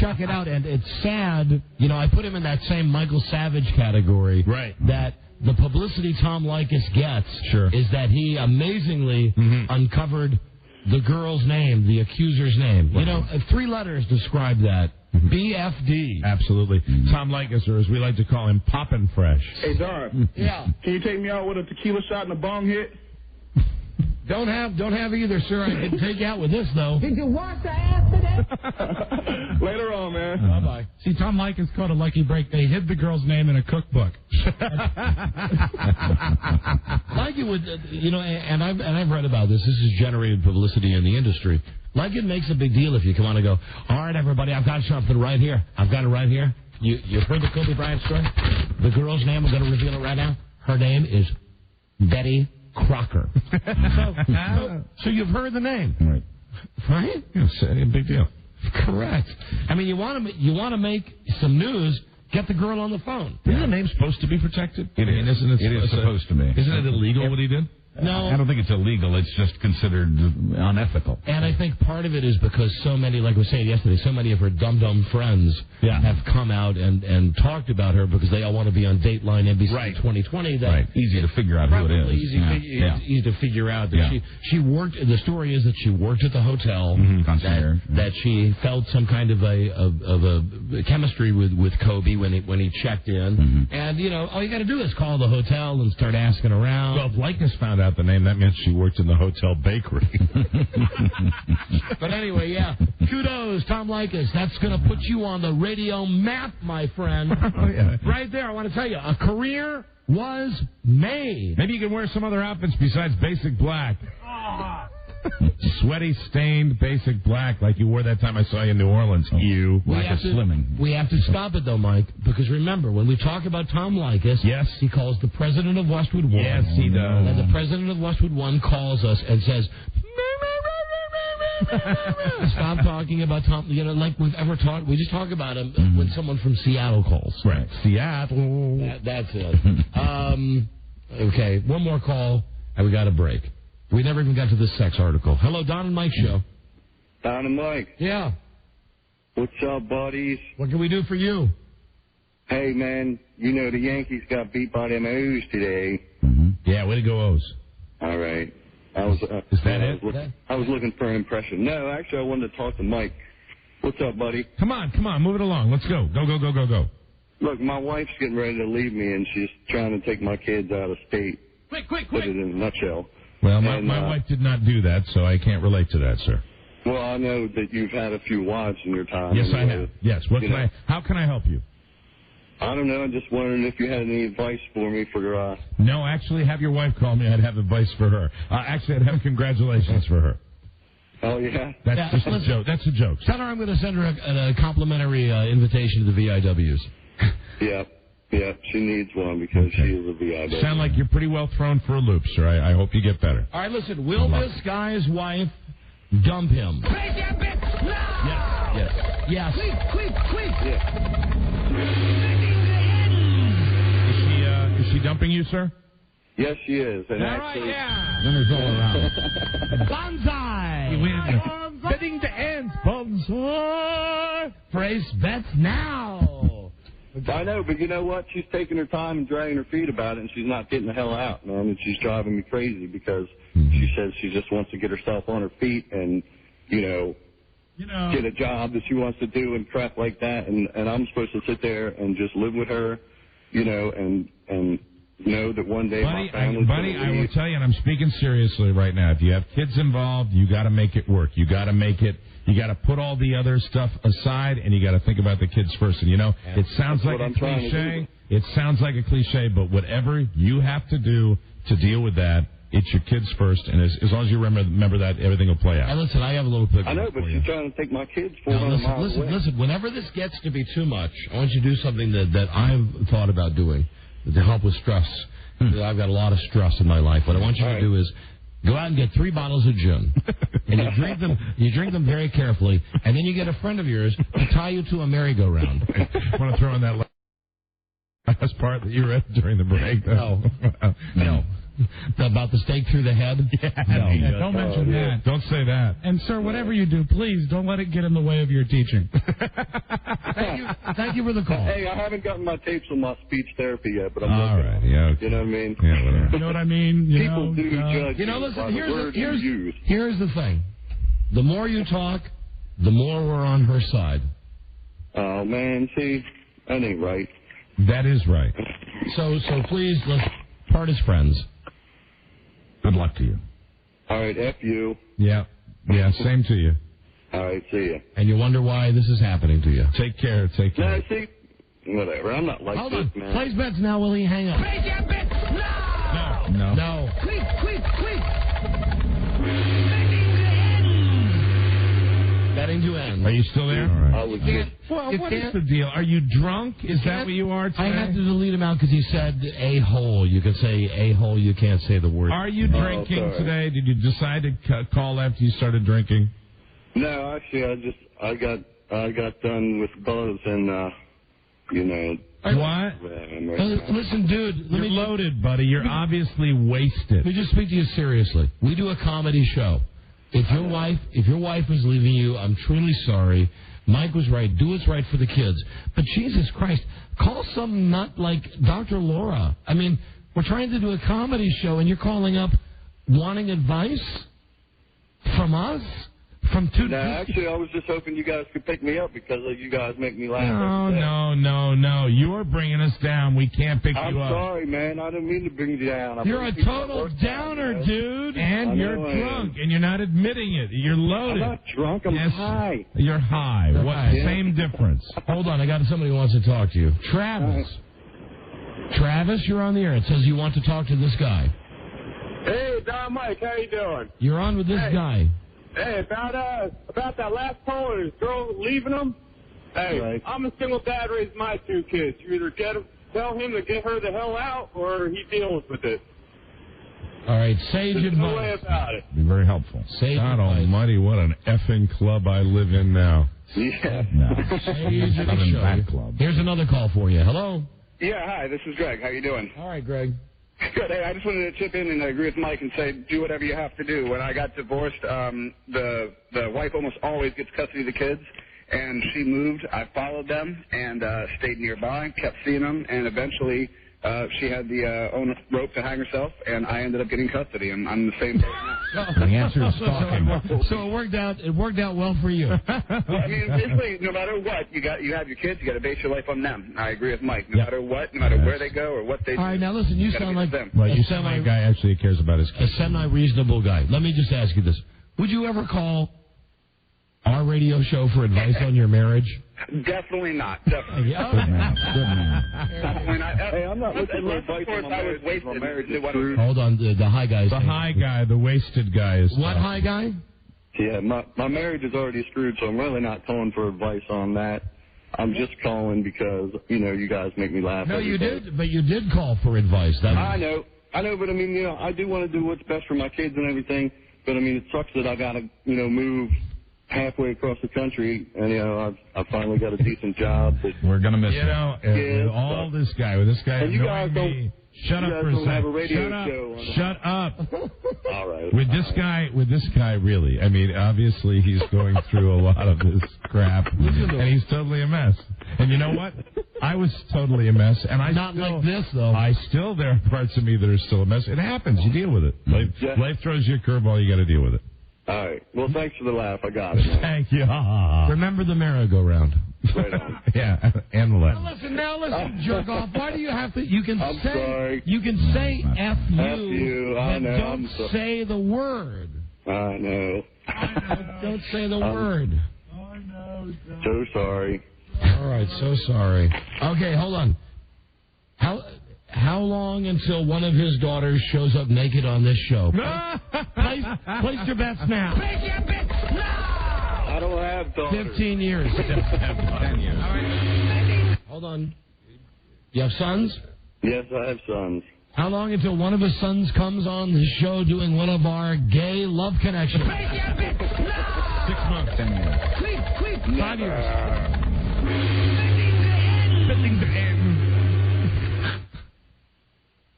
Speaker 8: check it out. And it's sad. You know, I put him in that same Michael Savage category. Right. That the publicity Tom Leykis gets is that he amazingly uncovered the girl's name, the accuser's name. Right. You know, 3 letters describe that. BFD.
Speaker 4: Absolutely. Tom Leykis, or as we like to call him, Poppin' Fresh.
Speaker 21: Hey, Dar.
Speaker 8: Yeah.
Speaker 21: Can you take me out with a tequila shot and a bong hit?
Speaker 8: Don't have either, sir. I can take you out with this, though.
Speaker 21: Did you wash the ass today? Later on, man.
Speaker 8: Bye-bye.
Speaker 3: See, Tom Leykis caught a lucky break. They hid the girl's name in a cookbook.
Speaker 8: Like it would, you know, and I've read about this. This has generated publicity in the industry. Like it makes a big deal if you come on and go, all right, everybody, I've got something right here. I've got it right here. You've heard the Kobe Bryant story? The girl's name, I'm going to reveal it right now. Her name is Betty Crocker. So you've heard the name.
Speaker 4: Right.
Speaker 8: Right?
Speaker 4: It's a big deal.
Speaker 8: Correct. I mean, you want to make some news, get the girl on the phone.
Speaker 4: Isn't the name supposed to be protected?
Speaker 5: It is. It is supposed to be.
Speaker 4: Isn't it illegal what he did?
Speaker 8: No.
Speaker 5: I don't think it's illegal. It's just considered unethical.
Speaker 8: And I think part of it is because so many, like we were saying yesterday, so many of her dum-dum friends have come out and talked about her because they all want to be on Dateline NBC 2020. That
Speaker 5: Easy to figure out who it is.
Speaker 8: Easy to figure out that she worked. The story is that she worked at the hotel.
Speaker 5: Concierge.
Speaker 8: That she felt some kind of a chemistry with Kobe when he checked in. And, you know, all you got to do is call the hotel and start asking around.
Speaker 4: Well, if Leykis found out the name, that meant she worked in the hotel bakery.
Speaker 8: But anyway, kudos, Tom Leykis. That's going to put you on the radio map, my friend. Right there, I want to tell you, a career was made.
Speaker 4: Maybe you can wear some other outfits besides basic black. Sweaty, stained, basic black, like you wore that time I saw you in New Orleans.
Speaker 5: Slimming.
Speaker 8: We have to stop it, though, Mike, because remember, when we talk about Tom Leykis, he calls the president of Westwood One.
Speaker 4: Yes, he does.
Speaker 8: And the president of Westwood One calls us and says, stop talking about Tom, you know, like we've ever talked. We just talk about him when someone from Seattle calls.
Speaker 4: Right. Seattle.
Speaker 8: That's it. Okay, one more call, and we got a break. We never even got to this sex article. Hello, Don and Mike show.
Speaker 2: Don and Mike.
Speaker 8: Yeah.
Speaker 2: What's up, buddies?
Speaker 8: What can we do for you?
Speaker 2: Hey, man, you know the Yankees got beat by them O's today.
Speaker 4: Yeah, way to go, O's.
Speaker 2: All right. I was looking for an impression. No, actually, I wanted to talk to Mike. What's up, buddy?
Speaker 4: Come on, move it along. Let's go. Go.
Speaker 2: Look, my wife's getting ready to leave me, and she's trying to take my kids out of state.
Speaker 8: Quick.
Speaker 2: Put it in a nutshell.
Speaker 4: Well, my wife did not do that, so I can't relate to that, sir.
Speaker 2: Well, I know that you've had a few wives in your time.
Speaker 4: Yes, I have. Yes. How can I help you?
Speaker 2: I don't know. I'm just wondering if you had any advice for me for...
Speaker 4: No, actually, have your wife call me. I'd have advice for her. Actually, I'd have congratulations for her.
Speaker 2: Oh, yeah?
Speaker 4: That's just a joke. That's a joke.
Speaker 8: Tell her I'm going to send her a complimentary invitation to the VIWs.
Speaker 2: Yeah, she needs one because she is a VIW.
Speaker 4: Sound like you're pretty well thrown for a loop, sir. I hope you get better.
Speaker 8: All right, listen. Will this guy's wife dump him?
Speaker 2: Break that bitch now!
Speaker 8: Yes.
Speaker 2: Quick!
Speaker 4: Is she dumping you, sir?
Speaker 2: Yes, she is. And
Speaker 8: all
Speaker 2: actually,
Speaker 8: right,
Speaker 5: Winners all around.
Speaker 8: Bonsai!
Speaker 4: You win.
Speaker 8: Betting to end. Bonsai! Place bets now.
Speaker 2: I know, but you know what? She's taking her time and dragging her feet about it, and she's not getting the hell out, man. And she's driving me crazy because she says she just wants to get herself on her feet and, you know, get a job that she wants to do and crap like that. And I'm supposed to sit there and just live with her, you know, and know that one day my family's
Speaker 4: Buddy, I will tell you, and I'm speaking seriously right now, if you have kids involved, you got to make it work. You got to make it. You got to put all the other stuff aside, and you got to think about the kids first. And, you know, it sounds like a cliche. It sounds like a cliche, but whatever you have to do to deal with that, it's your kids first. And as long as you remember that, everything will play out.
Speaker 8: And listen, I have a little picture.
Speaker 2: I know, but she's trying to take my kids 400 miles away.
Speaker 8: Listen, whenever this gets to be too much, I want you to do something that I've thought about doing to help with stress. I've got a lot of stress in my life. What I want you to do is go out and get 3 bottles of gin, and you drink them very carefully, and then you get a friend of yours to tie you to a merry-go-round.
Speaker 4: I want to throw in that last part that you read during the break.
Speaker 8: No. About the stake through the head?
Speaker 3: No. Don't mention that.
Speaker 4: Don't say that.
Speaker 3: And, sir, whatever you do, please don't let it get in the way of your teaching.
Speaker 8: Thank you for the call.
Speaker 2: Hey, I haven't gotten my tapes on my speech therapy yet, but I'm
Speaker 4: All
Speaker 2: working
Speaker 4: right.
Speaker 2: on it.
Speaker 4: Yeah. Okay.
Speaker 2: You know what I mean?
Speaker 4: Yeah, whatever.
Speaker 3: You know what I mean?
Speaker 2: People do judge
Speaker 8: You know, listen,
Speaker 2: by the words you use.
Speaker 8: here's the thing. The more you talk, the more we're on her side.
Speaker 2: Oh, man, see, that ain't right.
Speaker 4: That is right.
Speaker 8: So please, let's part as friends.
Speaker 5: Good luck to you.
Speaker 2: All right, F you.
Speaker 4: Yeah. Yeah, same to you.
Speaker 2: All right, see ya.
Speaker 8: And you wonder why this is happening to you.
Speaker 4: Take care. Take care.
Speaker 2: No, see, whatever. I'm not like
Speaker 8: Hold
Speaker 2: this,
Speaker 8: on.
Speaker 2: man.
Speaker 8: Place bets now, Willie. Hang on.
Speaker 6: Place your bets now!
Speaker 4: No.
Speaker 8: No.
Speaker 6: Quick!
Speaker 8: Betting to end.
Speaker 4: Are you still there?
Speaker 8: All right.
Speaker 2: I was
Speaker 4: Well, what is the deal? Are you drunk? Is that what you are today?
Speaker 8: I had to delete him out because he said a-hole. You can say a-hole. You can't say the word.
Speaker 4: Are you drinking today? Did you decide to call after you started drinking?
Speaker 2: No, actually, I got done with buzz and you know.
Speaker 4: What?
Speaker 8: Listen, dude.
Speaker 4: You're loaded, buddy. You're obviously wasted.
Speaker 8: Let me just speak to you seriously. We do a comedy show. If your wife is leaving you, I'm truly sorry. Mike was right. Do what's right for the kids. But Jesus Christ, call some nut like Dr. Laura. I mean, we're trying to do a comedy show, and you're calling up wanting advice from us?
Speaker 2: No, actually, I was just hoping you guys could pick me up because you guys make me laugh.
Speaker 4: No. You're bringing us down. We can't pick
Speaker 2: I'm
Speaker 4: you up.
Speaker 2: sorry, man. I didn't mean to bring you down.
Speaker 8: You're a total downer, dude.
Speaker 4: And you're drunk, and you're not admitting it. You're loaded.
Speaker 2: I'm not drunk. I'm high.
Speaker 4: You're high. What?
Speaker 8: Right.
Speaker 4: Same difference.
Speaker 8: Hold on. I got somebody who wants to talk to you. Travis. Travis, you're on the air. It says you want to talk to this guy.
Speaker 22: Hey, Don Mike, how you doing?
Speaker 8: You're on with this guy.
Speaker 22: Hey, about that last caller, his girl leaving him. Hey,
Speaker 2: Right.
Speaker 22: I'm a single dad, raised my 2 kids. You either tell him to get her the hell out, or he deals with it.
Speaker 8: All right, sage
Speaker 22: There's
Speaker 8: advice.
Speaker 22: no way about it.
Speaker 4: Be very helpful.
Speaker 8: Sage
Speaker 4: God
Speaker 8: advice.
Speaker 4: almighty, what an effing club I live in now.
Speaker 2: Yeah.
Speaker 8: Sage
Speaker 4: I'm in that
Speaker 8: advice.
Speaker 4: club.
Speaker 8: Here's another call for you. Hello.
Speaker 22: Yeah, hi, this is Greg. How you doing?
Speaker 8: All right, Greg.
Speaker 22: Good. Hey, I just wanted to chip in and agree with Mike and say do whatever you have to do. When I got divorced, the wife almost always gets custody of the kids, and she moved. I followed them and stayed nearby, kept seeing them, and eventually she had the own rope to hang herself, and I ended up getting custody, and I'm the same boat now.
Speaker 4: The answer is stalking.
Speaker 8: So it worked out. It worked out well for you.
Speaker 22: Well, I mean, basically, no matter what, you have your kids. You got to base your life on them. I agree with Mike. No matter what, no matter where they go or what they do.
Speaker 8: All right, now listen. You
Speaker 22: gotta
Speaker 8: sound
Speaker 22: be
Speaker 8: like
Speaker 22: them.
Speaker 4: Well, you sound like a guy actually cares about his
Speaker 8: a
Speaker 4: kids.
Speaker 8: semi-reasonable guy. Let me just ask you this: would you ever call our radio show for advice on your marriage?
Speaker 22: Definitely not. Definitely.
Speaker 8: Yeah.
Speaker 4: Good man.
Speaker 22: Definitely not.
Speaker 2: Hey, I'm not looking for
Speaker 22: Unless,
Speaker 2: advice
Speaker 22: of course,
Speaker 2: on my
Speaker 22: I was
Speaker 2: marriage. My
Speaker 22: wasted.
Speaker 2: marriage is
Speaker 22: What-
Speaker 2: screwed.
Speaker 8: Hold on, the high guy.
Speaker 4: The high guy, the wasted guy is.
Speaker 8: What high guy?
Speaker 2: Yeah, my marriage is already screwed, so I'm really not calling for advice on that. I'm just calling because, you guys make me laugh.
Speaker 8: No,
Speaker 2: every
Speaker 8: you
Speaker 2: day.
Speaker 8: did, but you did call for advice. That
Speaker 2: I know, but I mean, I do want to do what's best for my kids and everything, but I mean, it sucks that I got to, move halfway across the country, and, I finally got a decent job. But,
Speaker 4: We're going to miss
Speaker 2: Yeah,
Speaker 4: all this guy
Speaker 2: and you guys
Speaker 4: annoying
Speaker 2: don't,
Speaker 4: me. Shut
Speaker 2: you
Speaker 4: up
Speaker 2: guys
Speaker 4: for a
Speaker 2: don't have a
Speaker 4: second.
Speaker 2: radio show.
Speaker 4: Shut up.
Speaker 2: All right.
Speaker 4: With this guy, really. I mean, obviously he's going through a lot of this crap, and he's totally a mess. And you know what? I was totally a mess, and
Speaker 8: like this though.
Speaker 4: There are parts of me that are still a mess. It happens. You deal with it. Life throws you a curveball. You got to deal with it.
Speaker 2: All right. Well, thanks for the laugh. I got it. Man.
Speaker 4: Thank you.
Speaker 8: Remember the merry-go-round.
Speaker 2: Right on.
Speaker 4: Yeah, and the left.
Speaker 8: Now listen, jerk off. Why do you have to? You can
Speaker 2: I'm
Speaker 8: say
Speaker 2: sorry.
Speaker 8: you can say F you,
Speaker 2: F you, I
Speaker 8: but
Speaker 2: know,
Speaker 8: don't
Speaker 2: I'm sorry.
Speaker 8: say the word.
Speaker 2: I know.
Speaker 8: Don't say the word.
Speaker 2: So sorry.
Speaker 8: All right, so sorry. Okay, hold on. How long until one of his daughters shows up naked on this show? Place your bets now.
Speaker 6: Place your bets now!
Speaker 2: I don't have daughters.
Speaker 8: 15 years.
Speaker 4: 10 years.
Speaker 8: All right. Hold on. You have sons?
Speaker 2: Yes, I have sons.
Speaker 8: How long until one of his sons comes on the show doing one of our gay love connections?
Speaker 6: Place your bets now!
Speaker 4: 6 months. 10 years.
Speaker 6: Quick!
Speaker 8: 5 years.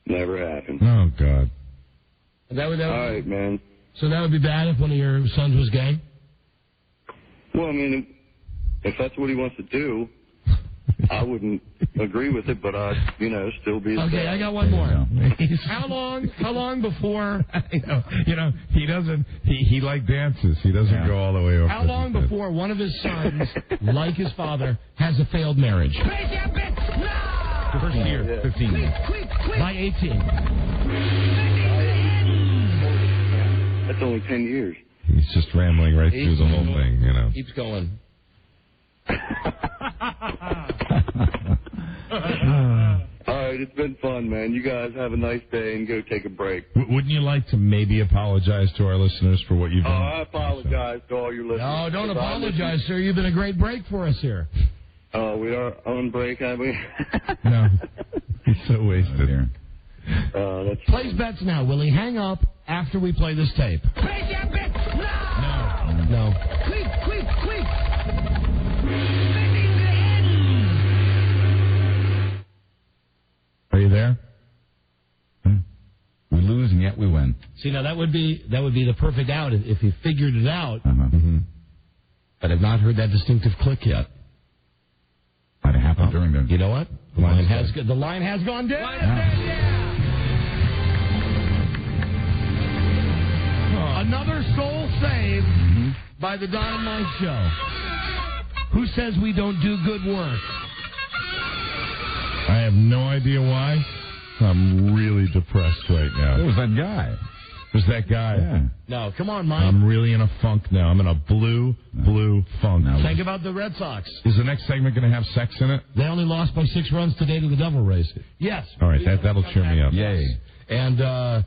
Speaker 2: Never happened.
Speaker 4: Oh, God.
Speaker 2: All right, man.
Speaker 8: So that would be bad if one of your sons was gay?
Speaker 2: Well, I mean, if that's what he wants to do, I wouldn't agree with it, but I'd, still be.
Speaker 8: Okay, I got one more. How long before?
Speaker 4: He doesn't. He like dances. He doesn't go all the way over.
Speaker 8: How long before one of his sons, like his father, has a failed marriage? The first year, 15 years. By 18.
Speaker 2: That's only 10 years.
Speaker 4: He's just rambling right through the whole thing,
Speaker 8: Keeps going.
Speaker 2: All right, it's been fun, man. You guys have a nice day and go take a break.
Speaker 4: Wouldn't you like to maybe apologize to our listeners for what you've done?
Speaker 2: I apologize to all your listeners.
Speaker 8: No, don't apologize, sir. You've been a great break for us here.
Speaker 2: Oh, we are on break, have we?
Speaker 4: No. He's so wasted here.
Speaker 8: Place bets now, Willie. Hang up after we play this tape.
Speaker 6: Place your bets now!
Speaker 8: No.
Speaker 6: Quick!
Speaker 4: Are you there?
Speaker 5: We lose and yet we win.
Speaker 8: See, now that would be the perfect out if he figured it out. But I've not heard that distinctive click yet.
Speaker 5: Might have happened during the.
Speaker 8: You know what? The line has gone down. Another soul saved by the Don and Mike Show. Who says we don't do good work?
Speaker 4: I have no idea why. I'm really depressed right now.
Speaker 5: Who was that guy?
Speaker 4: Who's that guy?
Speaker 5: Yeah.
Speaker 8: No, come on, Mike.
Speaker 4: I'm really in a funk now. I'm in a blue funk.
Speaker 8: Think about the Red Sox.
Speaker 4: Is the next segment going to have sex in it?
Speaker 8: They only lost by 6 runs today to the Devil Rays. Yes.
Speaker 4: All right, that'll cheer me up.
Speaker 5: Yay.
Speaker 8: And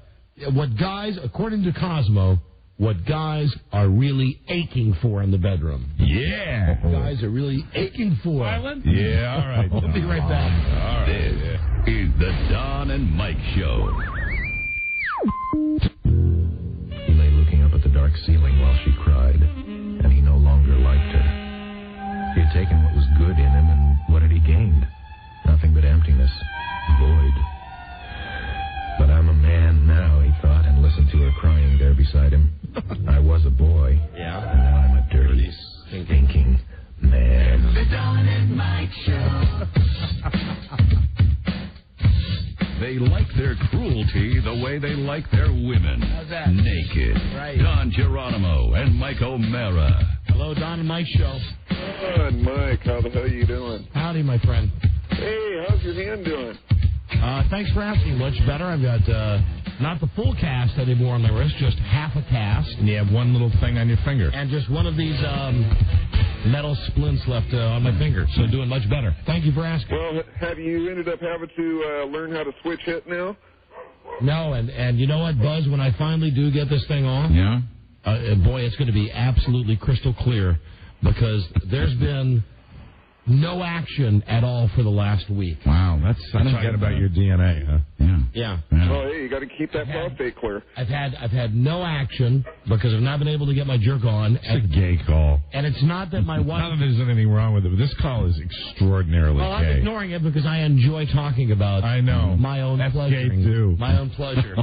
Speaker 8: what guys, according to Cosmo, what guys are really aching for in the bedroom.
Speaker 4: Yeah.
Speaker 8: Guys are really aching for.
Speaker 4: Violence? Yeah, all right.
Speaker 8: We'll be right back.
Speaker 4: All right.
Speaker 9: This is the Don and Mike Show.
Speaker 7: He lay looking up at the dark ceiling while she cried, and he no longer liked her. He had taken what was good in him, and what had he gained? Nothing but emptiness, void. But I'm a man now, he thought, and listened to her crying there beside him. I was a boy, and now I'm a dirty, stinking man.
Speaker 6: The Don and Mike Show.
Speaker 9: They like their cruelty the way they like their women.
Speaker 8: How's that?
Speaker 9: Naked.
Speaker 8: Right.
Speaker 9: Don Geronimo and Mike O'Mara.
Speaker 8: Hello, Don and Mike Show.
Speaker 10: Good, Mike. How the hell you doing?
Speaker 8: Howdy, my friend.
Speaker 10: Hey, how's your hand doing?
Speaker 8: Thanks for asking. Much better. I've got not the full cast anymore on my wrist, just half a cast.
Speaker 4: And you have one little thing on your finger.
Speaker 8: And just one of these metal splints left on my finger. So doing much better. Thank you for asking.
Speaker 10: Well, have you ended up having to learn how to switch hit now?
Speaker 8: No, and you know what, Buzz? When I finally do get this thing off, boy, it's going to be absolutely crystal clear because there's been no action at all for the last week.
Speaker 5: Wow,
Speaker 4: I forget about your DNA, huh?
Speaker 8: Yeah.
Speaker 10: Oh, hey, you got to keep that prostate clear.
Speaker 8: I've had no action because I've not been able to get my jerk on.
Speaker 4: It's a gay call.
Speaker 8: And it's not that my wife...
Speaker 4: Not that there's anything wrong with it, but this call is extraordinarily
Speaker 8: Well, I'm
Speaker 4: gay.
Speaker 8: ignoring it because I enjoy talking about
Speaker 4: I know.
Speaker 8: my own
Speaker 4: That's
Speaker 8: pleasure.
Speaker 4: gay, too.
Speaker 8: My own pleasure.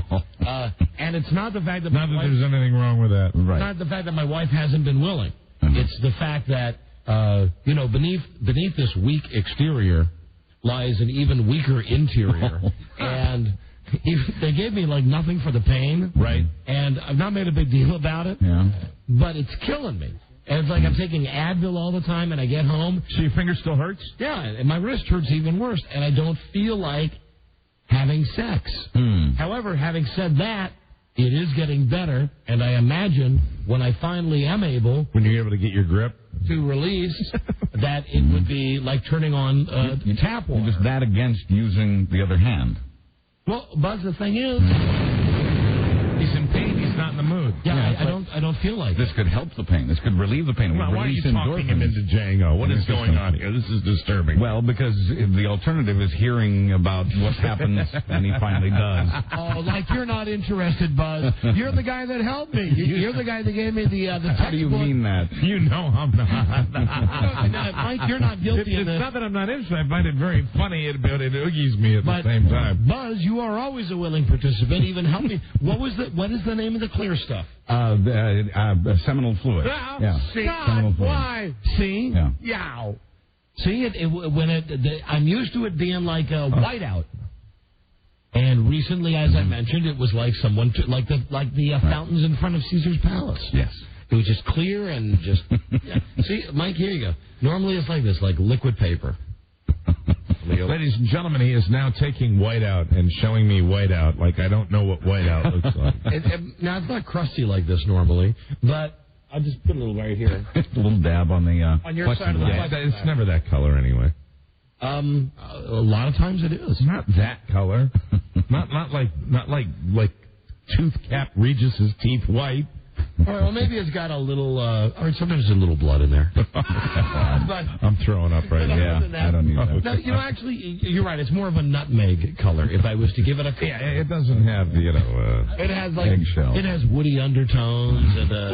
Speaker 8: And it's not the fact that
Speaker 4: Not that there's anything wrong with that.
Speaker 5: Right.
Speaker 8: Not the fact that my wife hasn't been willing. It's the fact that, beneath this weak exterior lies an even weaker interior. And they gave me, nothing for the pain.
Speaker 4: Right.
Speaker 8: And I've not made a big deal about it.
Speaker 5: Yeah.
Speaker 8: But it's killing me. And it's like I'm taking Advil all the time, and I get home.
Speaker 4: So your finger still hurts?
Speaker 8: Yeah, and my wrist hurts even worse, and I don't feel like having sex. However, having said that, it is getting better, and I imagine when I finally am able...
Speaker 4: When you're able to get your grip?
Speaker 8: ...to release, that it would be like turning on tap water.
Speaker 5: Just that against using the other hand.
Speaker 8: Well, Buzz, the thing is...
Speaker 4: He's in pain. He's not in the mood.
Speaker 8: Yeah, I don't feel like
Speaker 5: this could help the pain. This could relieve the pain.
Speaker 4: Well, why are you talking him into Django? What is going on here? This is disturbing.
Speaker 5: Well, because the alternative is hearing about what happens, and he finally does.
Speaker 8: Oh, like you're not interested, Buzz. You're the guy that helped me. You're the guy that gave me the textbook.
Speaker 5: How do you mean that?
Speaker 4: You know I'm not.
Speaker 8: Mike, you're not guilty of this.
Speaker 4: It's not that I'm not interested. I find it very funny. It oogies me at the same time.
Speaker 8: Buzz, you are always a willing participant. Even help me. What was the What is the name of the clear stuff?
Speaker 5: Seminal fluid. Yeah.
Speaker 8: See,
Speaker 5: Seminal fluid.
Speaker 8: why? See?
Speaker 5: Yeah.
Speaker 8: Yow. See, I'm used to it being like a whiteout. And recently, as I mentioned, it was like like the fountains in front of Caesar's Palace.
Speaker 5: Yes.
Speaker 8: It was just clear and just... Yeah. See, Mike, here you go. Normally it's like this, like liquid paper.
Speaker 4: Ladies and gentlemen, he is now taking whiteout and showing me whiteout like I don't know what whiteout looks like.
Speaker 8: Now, it's not crusty like this normally, but I'll just put a little right here.
Speaker 5: A little dab on the...
Speaker 8: on your side of the
Speaker 4: It's never that color anyway.
Speaker 8: A lot of times it is.
Speaker 4: Not that color. not like tooth cap Regis's teeth white.
Speaker 8: All right, well, maybe it's got a little, or sometimes there's a little blood in there. But
Speaker 4: I'm throwing up right now.
Speaker 5: I don't need that.
Speaker 8: No, you know, actually, you're right. It's more of a nutmeg color. If I was to give it a color.
Speaker 4: Yeah, it doesn't have,
Speaker 8: it has like
Speaker 5: eggshell.
Speaker 8: It has woody undertones and
Speaker 4: a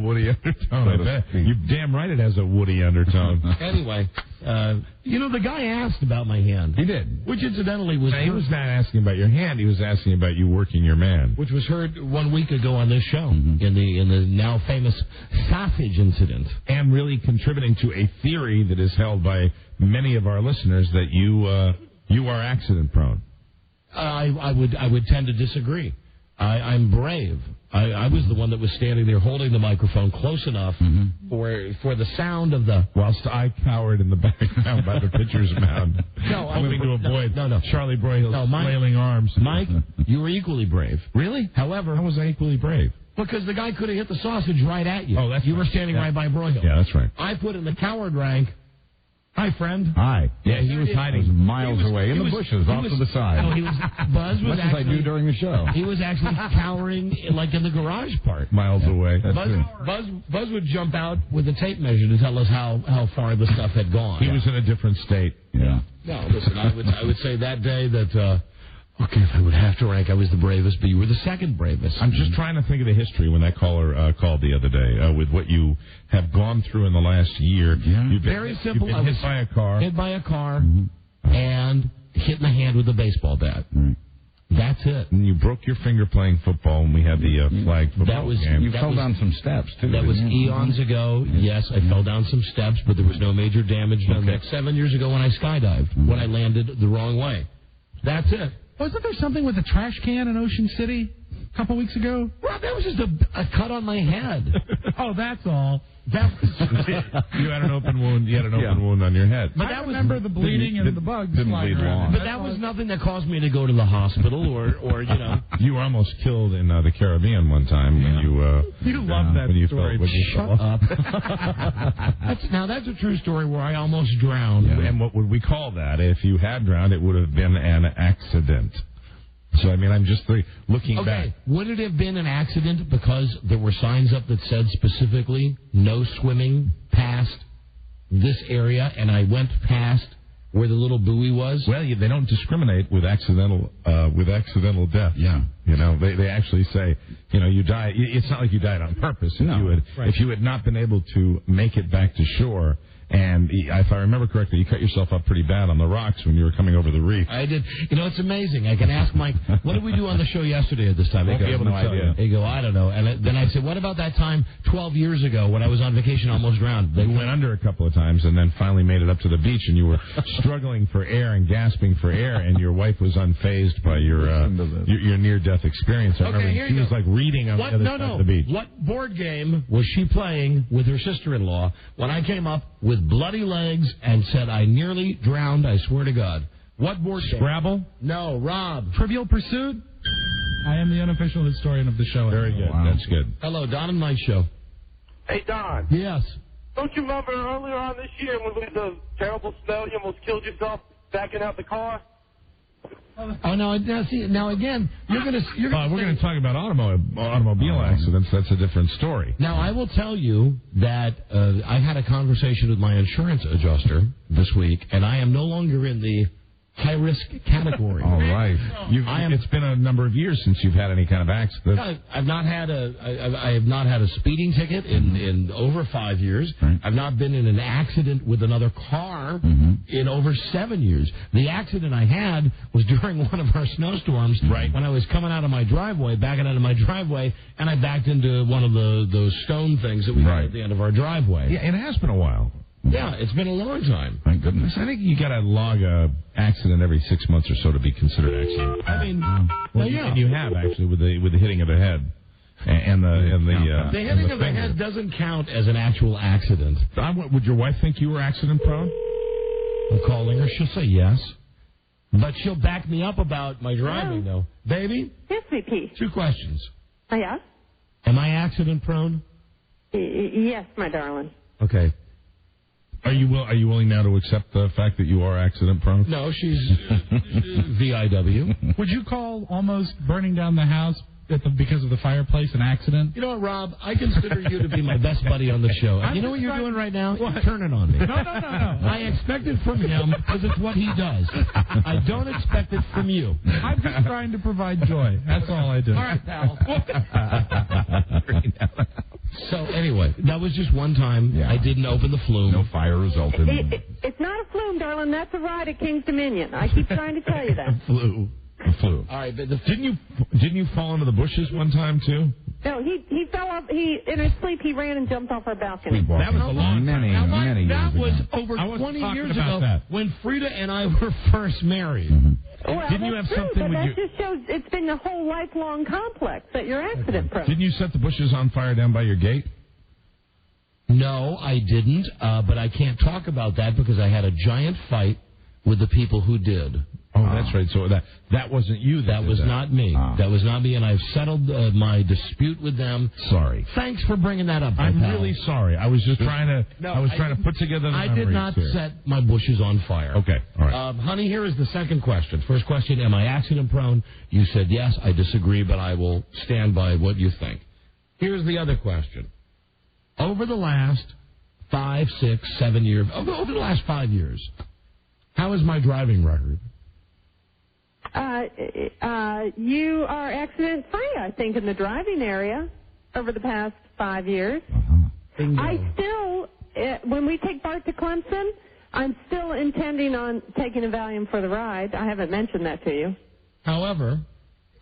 Speaker 4: woody undertone. I bet. You're damn right. It has a woody undertone.
Speaker 8: Anyway, the guy asked about my hand.
Speaker 4: He did.
Speaker 8: Which incidentally was...
Speaker 4: He was not asking about your hand. He was asking about you working your man.
Speaker 8: Which was heard 1 week ago on this show in the now famous sausage incident.
Speaker 4: And really contributing to a theory that is held by many of our listeners that you are accident prone.
Speaker 8: I would tend to disagree. I'm brave. I was the one that was standing there holding the microphone close enough for the sound of the...
Speaker 4: Whilst I cowered in the background by the pitcher's mound, hoping to avoid Charlie Broyhill's flailing arms.
Speaker 8: Mike, you were equally brave.
Speaker 4: Really?
Speaker 8: However...
Speaker 4: How was I equally brave?
Speaker 8: Because the guy could have hit the sausage right at you.
Speaker 4: Oh, that's
Speaker 8: You were standing right by Broyhill.
Speaker 4: Yeah, that's right.
Speaker 8: I put in the coward rank. Hi, friend.
Speaker 5: Hi.
Speaker 4: Yeah, he was hiding.
Speaker 5: He was miles away in the bushes off to the side.
Speaker 8: No, Buzz was
Speaker 5: much as I do during the show.
Speaker 8: He was actually cowering like in the garage part.
Speaker 4: Miles away.
Speaker 8: Buzz would jump out with a tape measure to tell us how far the stuff had gone.
Speaker 4: He was in a different state.
Speaker 5: Yeah.
Speaker 8: No, listen, I would say that day that... okay, if I would have to rank, I was the bravest, but you were the second bravest.
Speaker 4: I'm just trying to think of the history when that caller called the other day with what you have gone through in the last year.
Speaker 8: Yeah.
Speaker 4: You've been,
Speaker 8: Very simple.
Speaker 4: You've been hit by a car.
Speaker 8: Hit by a car and hit in the hand with a baseball bat. That's it.
Speaker 4: And you broke your finger playing football when we had the flag football game.
Speaker 5: You fell down some steps, too.
Speaker 8: That was eons ago. Yes, I fell down some steps, but there was no major damage done.
Speaker 5: Okay.
Speaker 8: 7 years ago when I skydived, when I landed the wrong way. That's it.
Speaker 3: Wasn't there something with a trash can in Ocean City a couple weeks ago?
Speaker 8: Well, that was just a cut on my head.
Speaker 3: Oh, that's all.
Speaker 8: That was
Speaker 4: you had an open wound. You had an open wound on your head.
Speaker 3: But I remember the bleeding and the bugs flying around.
Speaker 8: But that was nothing that caused me to go to the hospital or
Speaker 4: You were almost killed in the Caribbean one time when
Speaker 3: you love that
Speaker 4: when you
Speaker 3: story.
Speaker 4: Fell,
Speaker 8: Shut up. That's a true story where I almost drowned.
Speaker 4: Yeah. And what would we call that? If you had drowned, it would have been an accident. So, I mean, I'm just looking back.
Speaker 8: Would it have been an accident because there were signs up that said specifically no swimming past this area, and I went past where the little buoy was?
Speaker 4: Well, they don't discriminate with accidental death.
Speaker 5: Yeah.
Speaker 4: They actually say, you die. It's not like you died on purpose. If you had not been able to make it back to shore. And if I remember correctly, you cut yourself up pretty bad on the rocks when you were coming over the reef.
Speaker 8: I did. It's amazing. I can ask Mike, what did we do on the show yesterday at this time?
Speaker 4: He goes, no idea.
Speaker 8: He go, I don't know. And then I said, what about that time 12 years ago when I was on vacation, almost drowned?
Speaker 4: They went under a couple of times and then finally made it up to the beach, and you were struggling for air and gasping for air, and your wife was unfazed by your near-death experience. I remember she was like reading on the other side of the beach.
Speaker 8: What board game was she playing with her sister-in-law when I came up with bloody legs and said, I nearly drowned, I swear to God? What board game?
Speaker 4: Scrabble?
Speaker 8: No, Rob.
Speaker 3: Trivial Pursuit? I am the unofficial historian of the show.
Speaker 4: Very good. Wow. That's good.
Speaker 8: Hello, Don and Mike Show.
Speaker 20: Hey, Don.
Speaker 8: Yes.
Speaker 20: Don't you remember earlier on this year when we had the terrible snow, you almost killed yourself backing out the car?
Speaker 8: Oh, now again, we're going
Speaker 4: to talk about automobile accidents. That's a different story.
Speaker 8: Now, I will tell you that I had a conversation with my insurance adjuster this week, and I am no longer in the high-risk category.
Speaker 4: All right. It's been a number of years since you've had any kind of accident.
Speaker 8: I have not had a speeding ticket in over 5 years.
Speaker 4: Right.
Speaker 8: I've not been in an accident with another car in over 7 years. The accident I had was during one of our snowstorms when I was coming out of my driveway, backing out of my driveway, and I backed into one of those stone things that we had at the end of our driveway.
Speaker 4: Yeah, it has been a while.
Speaker 8: Yeah, it's been a long time.
Speaker 4: Thank goodness. I think you got to log a accident every 6 months or so to be considered accident.
Speaker 8: I mean,
Speaker 4: and you have actually with the hitting of the head and the
Speaker 8: hitting of the head doesn't count as an actual accident.
Speaker 4: Would your wife think you were accident prone?
Speaker 8: I'm calling her. She'll say yes, but she'll back me up about my driving though. Baby.
Speaker 11: Yes, VP.
Speaker 8: 2 questions.
Speaker 11: Yeah.
Speaker 8: Am I accident prone?
Speaker 11: Yes, my darling.
Speaker 8: Okay.
Speaker 4: Are you willing now to accept the fact that you are accident prone?
Speaker 8: No, she's VIW.
Speaker 3: Would you call almost burning down the house because of the fireplace an accident?
Speaker 8: You know what, Rob? I consider you to be my best buddy on the show. And you know what you're doing right now? You're turning on me.
Speaker 3: No.
Speaker 8: I expect it from him because it's what he does. I don't expect it from you.
Speaker 3: I'm just trying to provide joy. That's all I do.
Speaker 8: All right, pal. So anyway, that was just one time. Yeah. I didn't open the flume.
Speaker 4: No fire resulted.
Speaker 11: It's not a flume, darling. That's a ride at King's Dominion. I keep trying to tell you that.
Speaker 4: A flu.
Speaker 8: All right, but
Speaker 4: didn't you fall into the bushes one time too?
Speaker 11: No, he fell off. In his sleep, he ran and jumped off our balcony.
Speaker 4: That was a long
Speaker 8: many years
Speaker 11: ago.
Speaker 8: That was over 20 years ago when Frida and I were first married.
Speaker 11: Well,
Speaker 4: didn't you have
Speaker 11: true,
Speaker 4: something
Speaker 11: but
Speaker 4: with
Speaker 11: that just shows it's been a whole lifelong complex that you're accident prone.
Speaker 4: Didn't you set the bushes on fire down by your gate?
Speaker 8: No, I didn't, but I can't talk about that because I had a giant fight with the people who did.
Speaker 4: Oh, that's right. So that wasn't you.
Speaker 8: That was not me. That was not me, and I've settled my dispute with them.
Speaker 4: Sorry.
Speaker 8: Thanks for bringing that up.
Speaker 4: I'm really sorry. I was just trying to put together the
Speaker 8: I did not set my bushes on fire.
Speaker 4: Okay. All right.
Speaker 8: Honey, here is the second question. First question, am I accident prone? You said yes. I disagree, but I will stand by what you think. Here's the other question. Over the last 5, 6, 7 years, over the last 5 years, how is my driving record?
Speaker 11: You are accident-free, I think, in the driving area over the past 5 years. I still, when we take Bart to Clemson, I'm still intending on taking a Valium for the ride. I haven't mentioned that to you.
Speaker 8: However,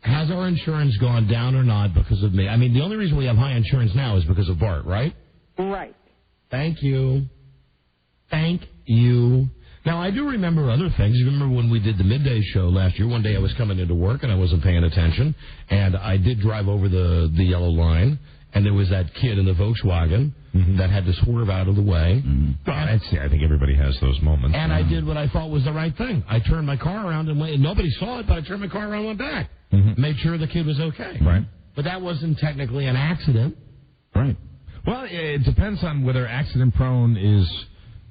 Speaker 8: has our insurance gone down or not because of me? I mean, the only reason we have high insurance now is because of Bart, right?
Speaker 11: Right.
Speaker 8: Thank you. Thank you. Now, I do remember other things. You remember when we did the midday show last year? One day I was coming into work and I wasn't paying attention, and I did drive over the yellow line, and there was that kid in the Volkswagen that had to swerve out of the way.
Speaker 4: I think everybody has those moments.
Speaker 8: And I did what I thought was the right thing. I turned my car around and went. Nobody saw it, but I turned my car around and went back. Made sure the kid was okay.
Speaker 4: Right.
Speaker 8: But that wasn't technically an accident.
Speaker 4: Right. Well, it depends on whether accident-prone is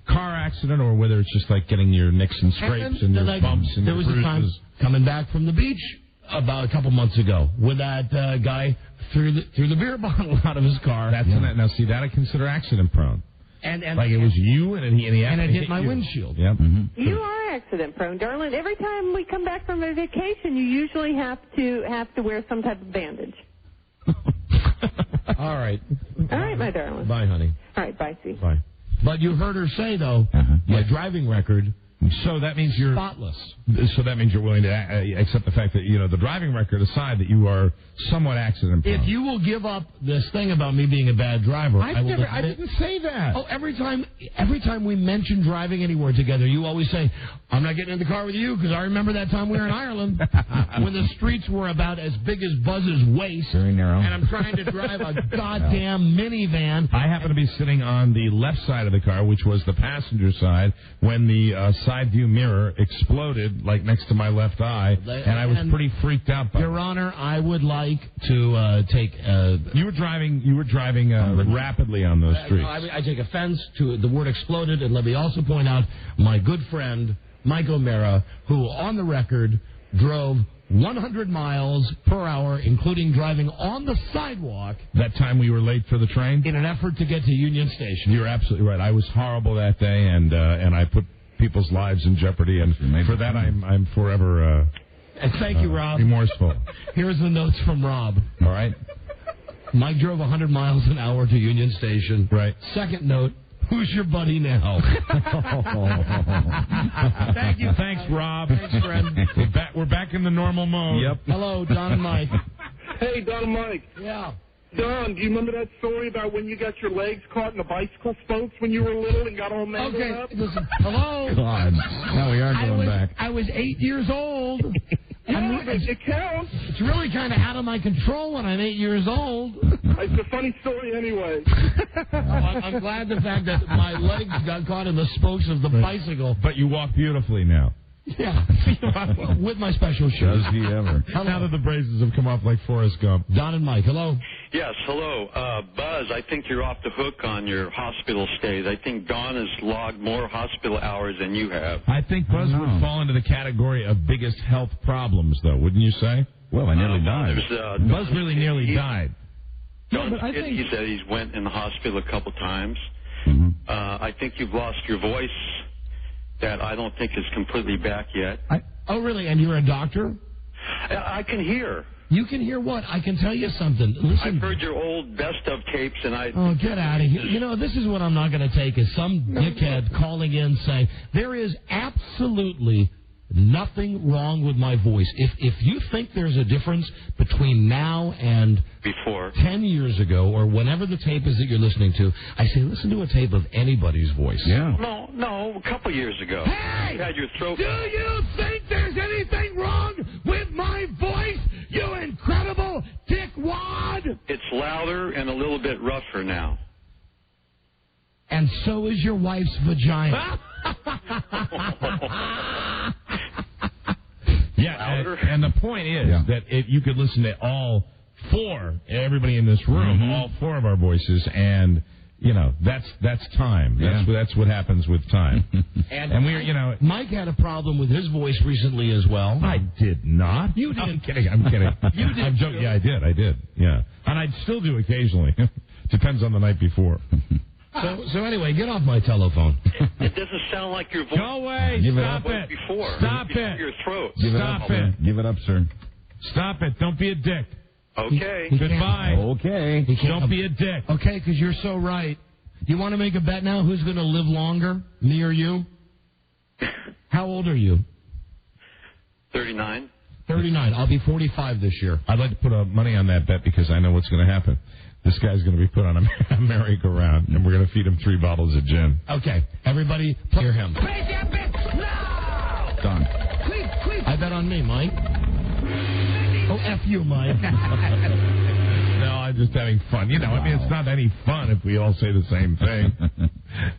Speaker 4: car accident or whether it's just like getting your nicks and scrapes and your bumps and
Speaker 8: there
Speaker 4: your
Speaker 8: was a time coming back from the beach about a couple months ago when that guy threw the beer bottle out of his car.
Speaker 4: Now, see, that I consider accident-prone.
Speaker 8: And
Speaker 4: like it was you and it
Speaker 8: hit my windshield.
Speaker 4: Yep.
Speaker 11: You are accident prone, darling. Every time we come back from a vacation, you usually have to wear some type of bandage.
Speaker 8: All right.
Speaker 11: All right, my darling.
Speaker 8: Bye, honey.
Speaker 11: All right, bye, sweetie.
Speaker 8: Bye. But you heard her say, though, my driving record.
Speaker 4: So that means you're
Speaker 8: spotless.
Speaker 4: So that means you're willing to accept the fact that, the driving record aside, that you are somewhat accident prone.
Speaker 8: If you will give up this thing about me being a bad driver, I
Speaker 4: didn't say that.
Speaker 8: Oh, every time we mention driving anywhere together, you always say, I'm not getting in the car with you because I remember that time we were in Ireland when the streets were about as big as Buzz's waist.
Speaker 4: Very narrow.
Speaker 8: And I'm trying to drive a goddamn minivan.
Speaker 4: I happen to be sitting on the left side of the car, which was the passenger side, when the side view mirror exploded like next to my left eye, and I was pretty freaked out by
Speaker 8: Your Honor, I would like to take...
Speaker 4: You were driving rapidly on those streets.
Speaker 8: I take offense to the word exploded, and let me also point out my good friend, Mike O'Mara, who, on the record, drove 100 miles per hour, including driving on the sidewalk.
Speaker 4: That time we were late for the train?
Speaker 8: In an effort to get to Union Station.
Speaker 4: You're absolutely right. I was horrible that day, and I put people's lives in jeopardy, and for that I'm forever
Speaker 8: Thank you, Rob.
Speaker 4: remorseful.
Speaker 8: Here's the notes from Rob.
Speaker 4: All right.
Speaker 8: Mike drove 100 miles an hour to Union Station.
Speaker 4: Right.
Speaker 8: Second note, who's your buddy now?
Speaker 4: Thank you. Thanks, Rob.
Speaker 8: Thanks, friend.
Speaker 4: We're back in the normal mode.
Speaker 8: Yep. Hello, Don and Mike.
Speaker 21: Hey, Don and Mike.
Speaker 8: Yeah.
Speaker 21: Don, do you remember that story about when you got your legs caught in the bicycle spokes when you were little and got all mangled up?
Speaker 8: Listen, hello.
Speaker 5: God, now we are going back.
Speaker 8: I was 8 years old.
Speaker 21: It counts.
Speaker 8: It's really kind of out of my control when I'm 8 years old.
Speaker 21: It's a funny story anyway.
Speaker 8: I'm glad the fact that my legs got caught in the spokes of the bicycle.
Speaker 4: But you walk beautifully now.
Speaker 8: Yeah, with my special shoes.
Speaker 5: Does he ever?
Speaker 4: Now that the braces have come off like Forrest Gump.
Speaker 8: Don and Mike, hello.
Speaker 14: Yes, hello. Buzz, I think you're off the hook on your hospital stays. I think Dawn has logged more hospital hours than you have.
Speaker 4: I think Buzz would fall into the category of biggest health problems, though, wouldn't you say?
Speaker 5: Well, I nearly died.
Speaker 4: Buzz really nearly died.
Speaker 14: No, but I think he said he's went in the hospital a couple times. I think you've lost your voice. That I don't think is completely back yet.
Speaker 8: Oh, really? And you're a doctor?
Speaker 14: I can hear.
Speaker 8: You can hear what? I can tell you something. Listen.
Speaker 14: I've heard your old best of tapes, and I...
Speaker 8: Oh, get out of here. You know, this is what I'm not going to take, is some dickhead calling in saying, there is absolutely nothing wrong with my voice. If you think there's a difference between now and...
Speaker 14: Before.
Speaker 8: 10 years ago, or whenever the tape is that you're listening to, I say, listen to a tape of anybody's voice.
Speaker 5: Yeah.
Speaker 14: No, a couple years ago.
Speaker 8: Hey!
Speaker 14: You had your throat...
Speaker 8: Do you think there's anything wrong with my voice, you incredible dickwad?
Speaker 14: It's louder and a little bit rougher now.
Speaker 8: And so is your wife's vagina.
Speaker 4: Yeah, and the point is that if you could listen to all four, everybody in this room, all four of our voices, and you know that's time. That's what happens with time. and we're
Speaker 8: Mike had a problem with his voice recently as well.
Speaker 4: I did not.
Speaker 8: You did.
Speaker 4: I'm kidding.
Speaker 8: You did.
Speaker 4: I'm joking. Yeah, I did. Yeah, and I still do occasionally. Depends on the night before.
Speaker 8: So anyway, get off my telephone.
Speaker 14: It doesn't sound like your voice.
Speaker 4: Go away. Stop it.
Speaker 14: Before.
Speaker 4: Stop it.
Speaker 14: Your throat.
Speaker 4: Stop it.
Speaker 5: Give it up, sir.
Speaker 4: Stop it. Don't be a dick.
Speaker 14: Okay.
Speaker 4: Goodbye.
Speaker 5: Okay.
Speaker 4: Don't be a dick.
Speaker 8: Okay, because you're so right. You want to make a bet now? Who's going to live longer, me or you? How old are you?
Speaker 14: 39.
Speaker 8: 39. I'll be 45 this year.
Speaker 4: I'd like to put money on that bet because I know what's going to happen. This guy's going to be put on a merry-go-round, and we're going to feed him 3 bottles of gin.
Speaker 8: Okay, everybody, hear him.
Speaker 5: Done.
Speaker 8: I bet on me, Mike. Oh, F you, Mike.
Speaker 4: No, I'm just having fun. I mean, it's not any fun if we all say the same thing.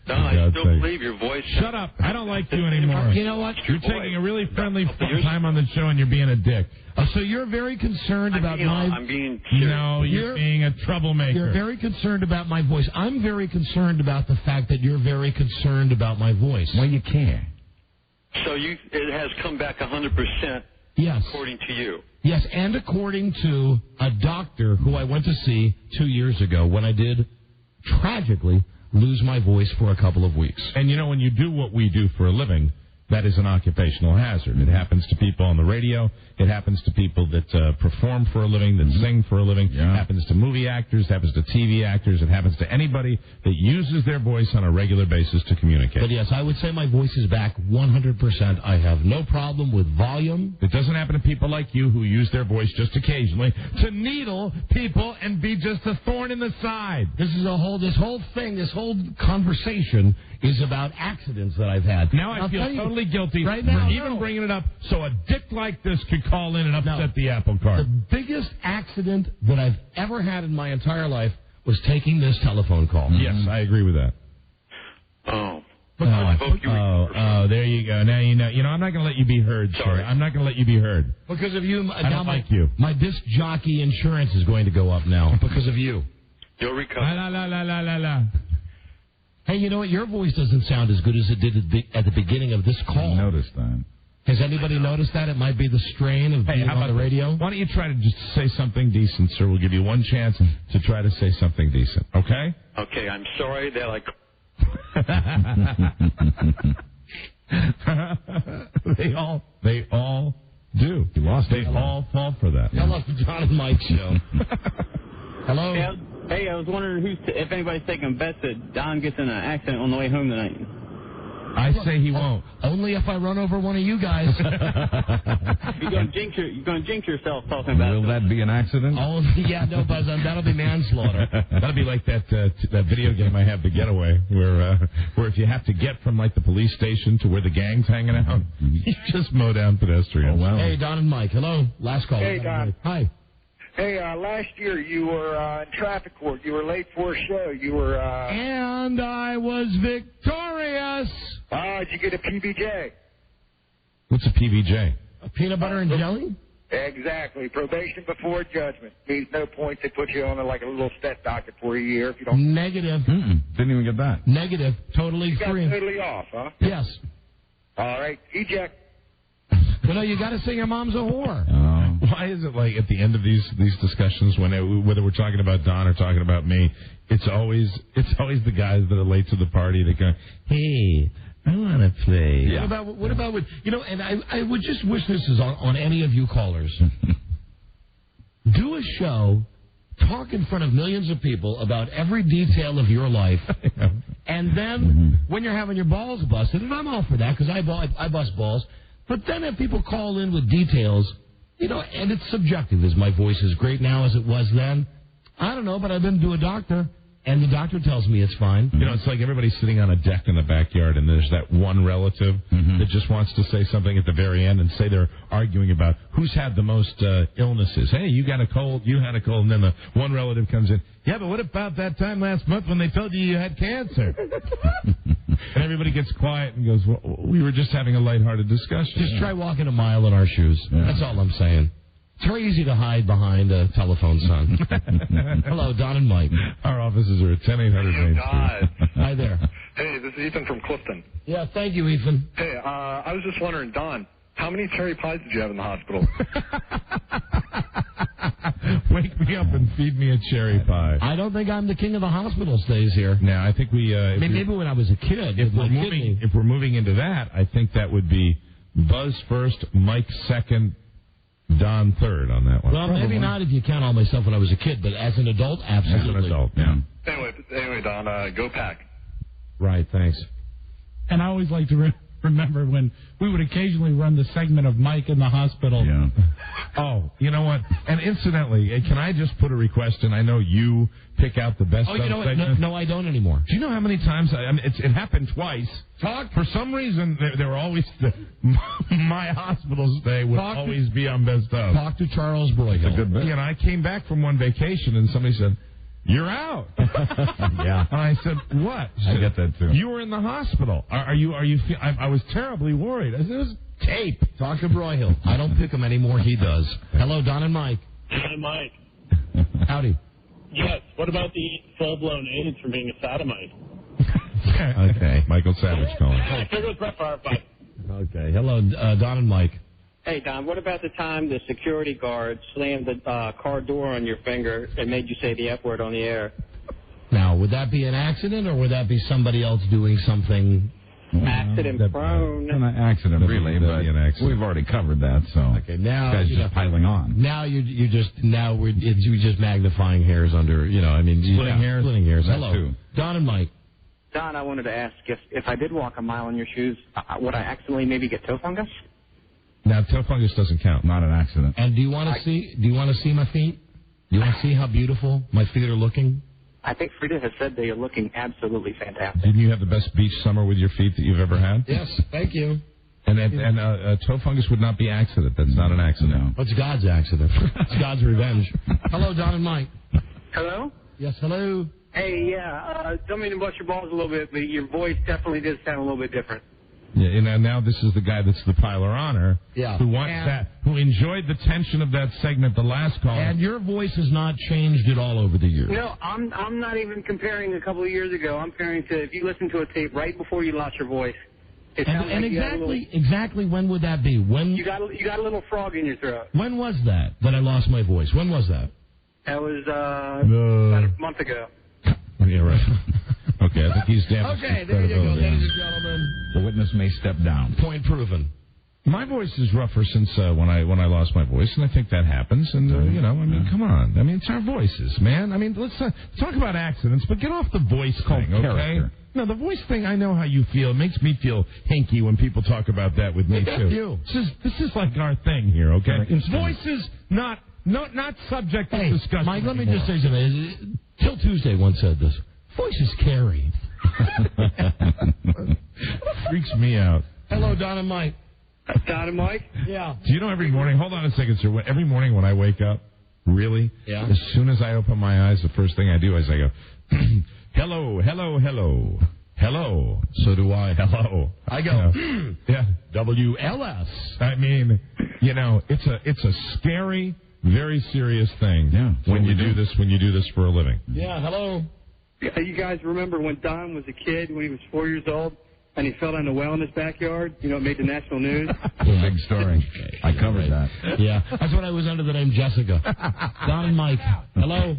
Speaker 14: Don, I still believe your voice.
Speaker 4: Shut up. I don't like you anymore.
Speaker 8: You know what?
Speaker 4: You're taking a really friendly time on the show, and you're being a dick.
Speaker 8: So you're very concerned about my...
Speaker 14: I'm being serious.
Speaker 4: No, you're being a troublemaker.
Speaker 8: You're very concerned about my voice. I'm very concerned about the fact that you're very concerned about my voice.
Speaker 5: Well, you care.
Speaker 14: So it has come back 100%.
Speaker 8: Yes.
Speaker 14: According to you.
Speaker 8: Yes, and according to a doctor who I went to see 2 years ago when I did tragically lose my voice for a couple of weeks.
Speaker 4: And when you do what we do for a living, that is an occupational hazard. It happens to people on the radio. It happens to people that perform for a living, that sing for a living. It happens to movie actors. It happens to TV actors. It happens to anybody that uses their voice on a regular basis to communicate.
Speaker 8: But yes, I would say my voice is back 100%. I have no problem with volume.
Speaker 4: It doesn't happen to people like you who use their voice just occasionally to needle people and be just a thorn in the side.
Speaker 8: This whole conversation is about accidents that I've had.
Speaker 4: Now I feel totally guilty
Speaker 8: right now,
Speaker 4: for even bringing it up so a dick like this could call in and upset the apple cart.
Speaker 8: The biggest accident that I've ever had in my entire life was taking this telephone call.
Speaker 4: Yes, I agree with that.
Speaker 14: Oh.
Speaker 4: There you go. Now you know. I'm not going to let you be heard,
Speaker 14: Sorry.
Speaker 4: sir. I'm not going to let you be heard.
Speaker 8: Because of you,
Speaker 4: I don't like you.
Speaker 8: My disc jockey insurance is going to go up now because of you.
Speaker 14: You'll recover.
Speaker 4: La.
Speaker 8: Hey, you know what? Your voice doesn't sound as good as it did at the beginning of this call.
Speaker 5: I noticed that.
Speaker 8: Has anybody noticed that? It might be the strain of being on the radio.
Speaker 4: Why don't you try to just say something decent, sir? We'll give you one chance to try to say something decent, okay?
Speaker 14: Okay, I'm sorry that
Speaker 4: They all do.
Speaker 5: You lost.
Speaker 4: They all fall for that.
Speaker 8: Hello, John and Mike show. Hello.
Speaker 1: Hey, I was wondering if anybody's taking bets that Don gets in an accident on the way home tonight.
Speaker 4: I say he won't.
Speaker 8: Only if I run over one of you guys.
Speaker 1: You're going to jinx yourself talking about it.
Speaker 5: Will that be an accident?
Speaker 8: Oh, yeah, no, Buzz, that'll be manslaughter.
Speaker 4: That'll be like that video game I have, The Getaway, where if you have to get from like the police station to where the gang's hanging out, you just mow down pedestrians.
Speaker 8: Oh, wow. Hey, Don and Mike. Hello. Last call.
Speaker 15: Hey, Don.
Speaker 8: Hi.
Speaker 15: Hey, last year you were in traffic court. You were late for a show. You were.
Speaker 8: And I was victorious.
Speaker 15: Did you get a PBJ?
Speaker 4: What's a PBJ?
Speaker 8: A peanut butter and jelly?
Speaker 15: Exactly. Probation before judgment. Means no points. They put you on like a little stat docket for a year if you don't.
Speaker 8: Negative.
Speaker 5: Didn't even get that.
Speaker 8: Negative. Totally
Speaker 15: you
Speaker 8: free.
Speaker 15: Got totally off, huh?
Speaker 8: Yes.
Speaker 15: All right. Eject.
Speaker 8: You got to say your mom's a whore.
Speaker 4: Why is it like at the end of these discussions, whether we're talking about Don or talking about me, it's always the guys that are late to the party that go, hey, I want to play.
Speaker 8: Yeah. What about and I would just wish this is on any of you callers. Do a show, talk in front of millions of people about every detail of your life, and then when you're having your balls busted, and I'm all for that because I bust balls, but then if people call in with details, and it's subjective. Is my voice as great now as it was then? I don't know, but I've been to a doctor, and the doctor tells me it's fine.
Speaker 4: It's like everybody's sitting on a deck in the backyard, and there's that one relative that just wants to say something at the very end and say they're arguing about who's had the most illnesses. Hey, you got a cold, you had a cold, and then the one relative comes in, yeah, but what about that time last month when they told you had cancer? And everybody gets quiet and goes, well, we were just having a lighthearted discussion.
Speaker 8: Just try walking a mile in our shoes. Yeah. That's all I'm saying. It's very easy to hide behind a telephone, son. Hello, Don and Mike.
Speaker 4: Our offices are at 10800 Main Street.
Speaker 8: Hi there.
Speaker 23: Hey, this is Ethan from Clifton.
Speaker 8: Yeah, thank you, Ethan.
Speaker 23: Hey, I was just wondering, Don, how many cherry pies did you have in the hospital?
Speaker 4: Wake me up and feed me a cherry pie.
Speaker 8: I don't think I'm the king of the hospital stays here.
Speaker 4: No, I think we...
Speaker 8: maybe when I was a kid.
Speaker 4: If we're moving into that, I think that would be Buzz first, Mike second, Don third on that one.
Speaker 8: Well, maybe not if you count all myself when I was a kid, but as an adult, absolutely.
Speaker 4: As an adult, yeah.
Speaker 23: Anyway, Don, go Pack.
Speaker 8: Right, thanks.
Speaker 3: And I always like to remember when we would occasionally run the segment of Mike in the hospital.
Speaker 4: Yeah. Oh, you know what? And incidentally, can I just put a request in? I know you pick out the best segments.
Speaker 8: No, I don't anymore.
Speaker 4: Do you know how many times it happened twice? For some reason, there were always my hospital stay would always be on best of.
Speaker 8: Talk to Charles Broyhill.
Speaker 4: It's a good bit. I came back from one vacation and somebody said, "You're out."
Speaker 5: Yeah.
Speaker 4: And I said, "What?"
Speaker 5: I get that too.
Speaker 4: You were in the hospital. Are you? I was terribly worried. I said, "It was tape."
Speaker 8: Talk to Broyhill. I don't pick him anymore. He does. Hello, Don and Mike.
Speaker 24: Don and Mike.
Speaker 8: Howdy.
Speaker 24: Yes. What about the full-blown AIDS from being a sodomite?
Speaker 4: Okay. Michael Savage calling.
Speaker 24: I figured it was Brett Favre, but...
Speaker 8: Okay. Hello, Don and Mike.
Speaker 1: Hey, Don, what about the time the security guard slammed the car door on your finger and made you say the F word on the air?
Speaker 8: Now, would that be an accident, or would that be somebody else doing something?
Speaker 1: Accident prone.
Speaker 5: An accident, really, but we've already covered that, so.
Speaker 8: Okay, now.
Speaker 5: This guy's just piling on.
Speaker 8: Now you're just magnifying hairs under,
Speaker 4: Splitting hairs.
Speaker 8: Splitting hairs.
Speaker 5: That
Speaker 8: Hello.
Speaker 5: too.
Speaker 8: Don and Mike.
Speaker 1: Don, I wanted to ask if I did walk a mile in your shoes, would I accidentally maybe get toe fungus?
Speaker 4: Now, toe fungus doesn't count.
Speaker 5: Not an accident.
Speaker 8: And do you want to see my feet? Do you want to see how beautiful my feet are looking?
Speaker 1: I think Frida has said they are looking absolutely fantastic.
Speaker 4: Didn't you have the best beach summer with your feet that you've ever had?
Speaker 8: Yes, thank you.
Speaker 4: And toe fungus would not be accident. That's not an accident.
Speaker 8: What's God's accident? It's God's revenge. Hello, Don and Mike.
Speaker 25: Hello?
Speaker 8: Yes, hello.
Speaker 25: Hey, yeah. Don't mean to bust your balls a little bit, but your voice definitely does sound a little bit different.
Speaker 4: Yeah, now this is the guy that's the pile of honor.
Speaker 8: Yeah.
Speaker 4: Who wants that? Who enjoyed the tension of that segment, the last call.
Speaker 8: And your voice has not changed at all over the years.
Speaker 25: No, I'm not even comparing a couple of years ago. I'm comparing to if you listen to a tape right before you lost your voice.
Speaker 8: And exactly when would that be? When
Speaker 25: you got a little frog in your throat.
Speaker 8: When was that I lost my voice? When was that?
Speaker 25: That was about a month ago.
Speaker 4: Yeah, right. Okay, I think he's damaged.
Speaker 8: Okay, there you go, ladies and gentlemen.
Speaker 4: The
Speaker 5: witness may step down.
Speaker 8: Point proven.
Speaker 4: My voice is rougher since when I lost my voice, and I think that happens. And come on. I mean, it's our voices, man. I mean, let's talk about accidents, but get off the voice thing, okay?
Speaker 5: Character.
Speaker 4: No, the voice thing. I know how you feel. It makes me feel hinky when people talk about that with me too. This is like our thing here, okay? Voices not subject to discussion.
Speaker 8: Mike, let me just say something. Till Tuesday once said this. Voices carry.
Speaker 4: Freaks me out.
Speaker 8: Hello, Don and Mike.
Speaker 25: Don and Mike?
Speaker 8: Yeah.
Speaker 4: Do you know every morning? Hold on a second, sir. Every morning when I wake up, really, as soon as I open my eyes, the first thing I do is I go, hello, hello, hello, hello.
Speaker 8: So do I.
Speaker 4: Hello.
Speaker 8: I go,
Speaker 4: WLS. I mean, it's a scary, very serious thing when you do this for a living.
Speaker 8: Yeah, hello.
Speaker 25: You guys remember when Don was a kid, when he was 4 years old, and he fell down a well in his backyard? It made the national news.
Speaker 5: Big story. I covered that.
Speaker 8: Yeah, that's when I was under the name Jessica. Don and Mike. Hello.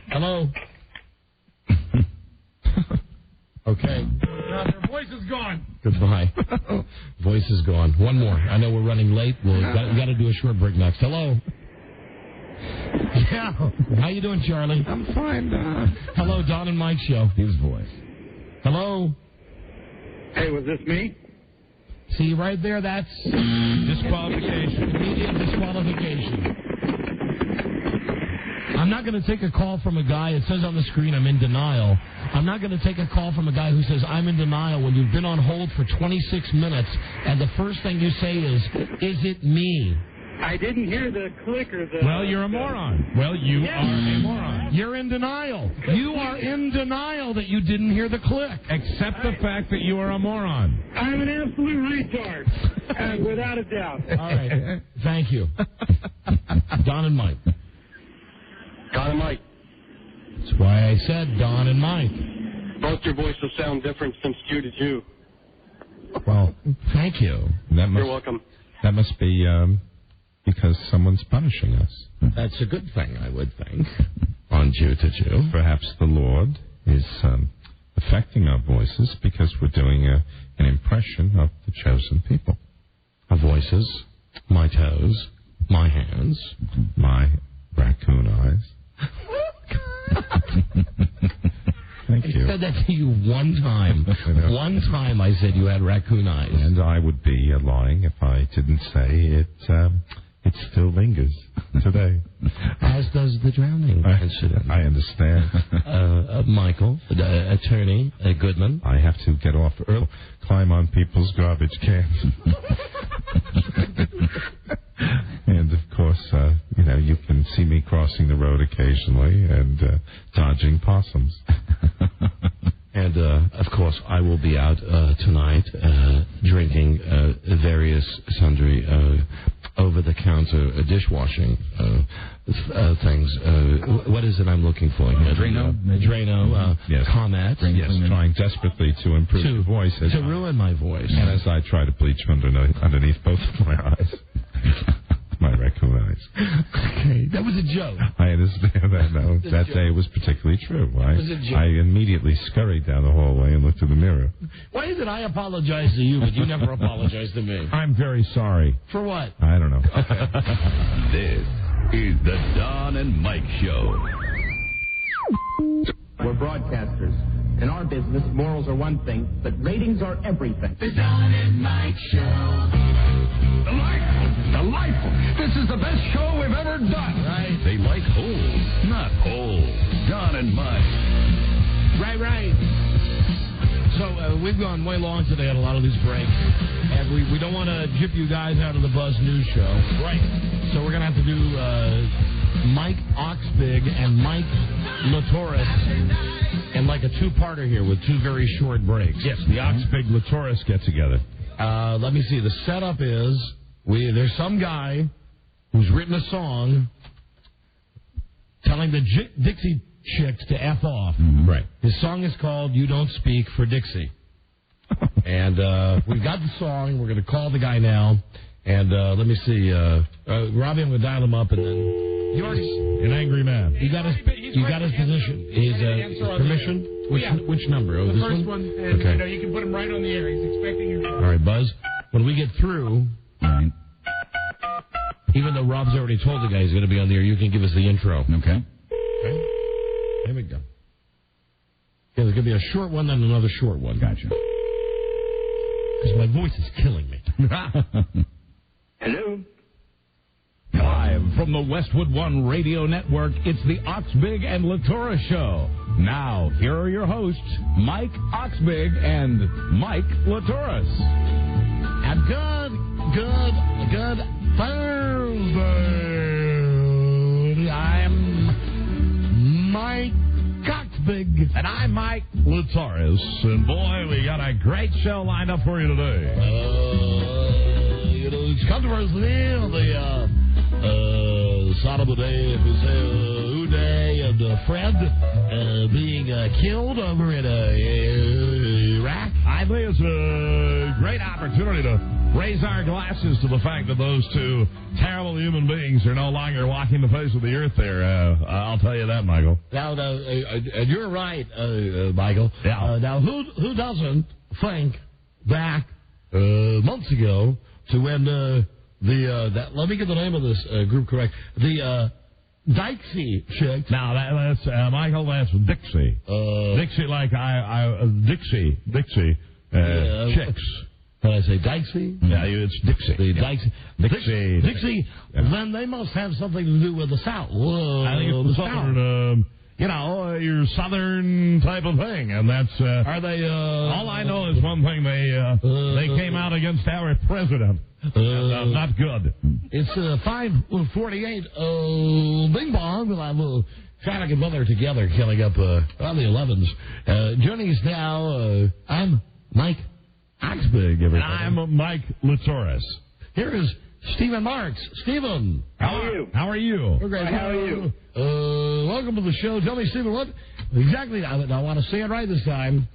Speaker 8: Hello. Okay.
Speaker 3: Now their voice is gone.
Speaker 8: Goodbye. Voice is gone. One more. I know we're running late. We got to do a short break next. Hello. Yeah. How you doing, Charlie?
Speaker 4: I'm fine, Don.
Speaker 8: Hello, Don and Mike show.
Speaker 5: His voice.
Speaker 8: Hello.
Speaker 25: Hey, was this me?
Speaker 8: See, right there, that's
Speaker 4: disqualification.
Speaker 8: Immediate disqualification. I'm not going to take a call from a guy, it says on the screen I'm in denial. I'm not going to take a call from a guy who says I'm in denial when you've been on hold for 26 minutes and the first thing you say is it me?
Speaker 25: I didn't hear the click or the...
Speaker 4: Well, you're a moron. Well, you are a moron.
Speaker 8: You're in denial. You are in denial that you didn't hear the click.
Speaker 4: Accept the fact that you are a moron.
Speaker 25: I'm an absolute retard, without a doubt.
Speaker 8: All right. Thank you. Don and Mike.
Speaker 25: Don and Mike.
Speaker 8: That's why I said Don and Mike.
Speaker 25: Both your voices sound different since Q to Jew.
Speaker 8: Well, thank you.
Speaker 25: You're welcome.
Speaker 4: That must be because someone's punishing us.
Speaker 8: That's a good thing, I would think. On Jew to Jew.
Speaker 4: Perhaps the Lord is affecting our voices because we're doing an impression of the chosen people.
Speaker 8: Our voices, my toes, my hands,
Speaker 4: my raccoon eyes. Thank you.
Speaker 8: I said that to you one time. One time I said you had raccoon eyes.
Speaker 4: And I would be lying if I didn't say it. It still lingers today.
Speaker 8: As does the drowning incident.
Speaker 4: I understand.
Speaker 8: Michael, attorney Goodman.
Speaker 4: I have to get off early, climb on people's garbage cans. And, of course, you can see me crossing the road occasionally and dodging possums.
Speaker 8: And, of course, I will be out tonight drinking various sundry over-the-counter dishwashing things. What is it I'm looking for here? Drano,
Speaker 4: yes.
Speaker 8: Comet.
Speaker 4: Yes, trying desperately to improve the voice.
Speaker 8: To ruin my voice.
Speaker 4: And as I try to bleach underneath both of my eyes. My raccoon eyes.
Speaker 8: Okay, that was a joke.
Speaker 4: I understand that now. That day was particularly true. I immediately scurried down the hallway and looked in the mirror.
Speaker 8: Why is it I apologize to you, but you never apologize to me?
Speaker 4: I'm very sorry.
Speaker 8: For what?
Speaker 4: I don't know.
Speaker 8: Okay.
Speaker 9: This is the Don and Mike Show.
Speaker 12: We're broadcasters. In our business, morals are one thing, but ratings are everything.
Speaker 6: The Don and Mike Show.
Speaker 9: Delightful. This is the best show we've ever done.
Speaker 8: Right.
Speaker 9: They like holes, not holes. Don and Mike.
Speaker 8: Right. So we've gone way long today on a lot of these breaks, and we don't want to jip you guys out of the Buzz News Show. Right. So we're going to have to do Mike Oxbig and Mike Latoris in like a two-parter here with two very short breaks.
Speaker 4: Yes, the Oxbig Latoris get together.
Speaker 8: Let me see. The setup is there's some guy who's written a song telling the Dixie Chicks to F off.
Speaker 4: Mm-hmm. Right.
Speaker 8: His song is called You Don't Speak for Dixie. And we've got the song. We're going to call the guy now. And let me see. Robbie, I'm going to dial him up, and then
Speaker 4: an angry man.
Speaker 8: You got his position. His permission. Which number? Oh,
Speaker 3: the
Speaker 8: this
Speaker 3: first one. And,
Speaker 8: okay.
Speaker 3: You can put him right on the air. He's expecting your call.
Speaker 8: All right, Buzz. When we get through,
Speaker 5: Right.
Speaker 8: even though Rob's already told the guy he's going to be on the air, you can give us the intro.
Speaker 5: Okay.
Speaker 8: Okay. Here we go. Yeah, there's going to be a short one and another short one.
Speaker 5: Gotcha.
Speaker 8: Because my voice is killing me.
Speaker 22: Hello.
Speaker 5: Live from the Westwood One Radio Network, it's the Oxbig and Latura Show. Now, here are your hosts, Mike Oxbig and Mike Laturas.
Speaker 8: And good Thursday. I'm Mike Oxbig.
Speaker 4: And I'm Mike Laturas. And boy, we got a great show lined up for you today.
Speaker 8: It's controversy on the Sodom Day, Uday and Fred being killed over in Iraq.
Speaker 4: I think it's a great opportunity to raise our glasses to the fact that those two terrible human beings are no longer walking the face of the earth there. I'll tell you that, Michael.
Speaker 8: Now, and you're right, Michael.
Speaker 4: Yeah.
Speaker 8: Now, who doesn't think back months ago to when let me get the name of this group correct. The Dixie chick.
Speaker 4: Now that's Michael. That's Dixie. Dixie, like Dixie. Chicks.
Speaker 8: Did I say Dixie?
Speaker 4: Yeah, it's Dixie.
Speaker 8: The
Speaker 4: yeah.
Speaker 8: Dixie.
Speaker 4: Dixie.
Speaker 8: Yeah. Then they must have something to do with the South.
Speaker 4: I think it's the Southern. Your Southern type of thing, and that's.
Speaker 8: Are they?
Speaker 4: All I know is one thing: they came out against our president. Not good.
Speaker 8: It's 5:48. Bing bong. We'll have Shattuck and Mother together killing up on the 11s. Joining us now, I'm Mike Oxbig.
Speaker 4: And I'm Mike Laturas.
Speaker 8: Here is Stephen Marks. Stephen.
Speaker 22: How are you?
Speaker 4: How are you?
Speaker 8: We're great.
Speaker 22: How are you?
Speaker 8: Welcome to the show. Tell me, Stephen, what exactly? I want to say it right this time.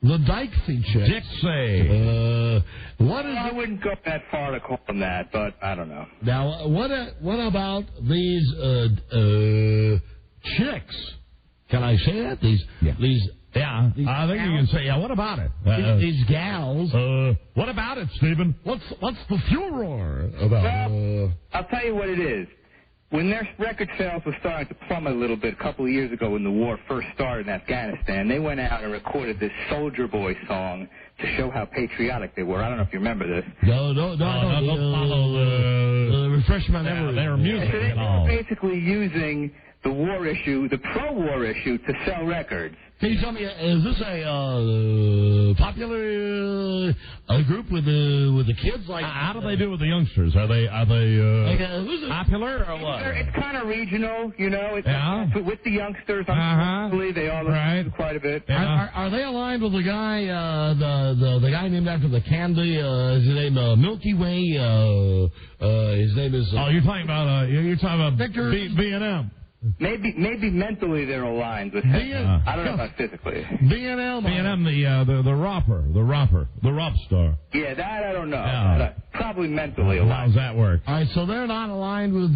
Speaker 8: The Dixie chick.
Speaker 4: Dixie.
Speaker 8: What is?
Speaker 22: I wouldn't go that far to call them that, but I don't know.
Speaker 8: Now, what about these chicks? Can I say that? These.
Speaker 4: Yeah, I think you can say. Yeah, what about it?
Speaker 8: These gals.
Speaker 4: What about it, Stephen?
Speaker 8: What's the furor about?
Speaker 22: Well, I'll tell you what it is. When their record sales were starting to plummet a little bit a couple of years ago when the war first started in Afghanistan, they went out and recorded this Soldier Boy song to show how patriotic they were. I don't know if you remember this.
Speaker 8: No. Refresh my memory.
Speaker 4: Their music.
Speaker 22: So they were basically using the war issue, the pro-war issue, to sell records.
Speaker 8: Can you tell me, is this a popular group with the kids? Like,
Speaker 4: how do they do with the youngsters? Are they popular or what?
Speaker 22: It's kind of regional, It's with the youngsters.
Speaker 8: Uh-huh.
Speaker 22: They all
Speaker 8: right.
Speaker 22: quite a bit.
Speaker 8: Yeah. Are they aligned with the guy, the guy named after the candy? Is his name Milky Way? His name is.
Speaker 4: You're talking about
Speaker 8: Victor
Speaker 4: B&M.
Speaker 22: Maybe mentally they're aligned with him. I don't know about physically.
Speaker 8: B&M,
Speaker 4: the rap star.
Speaker 22: Yeah, that I don't know.
Speaker 4: Yeah.
Speaker 22: Probably mentally aligned.
Speaker 4: How does that work?
Speaker 8: All right, so they're not aligned with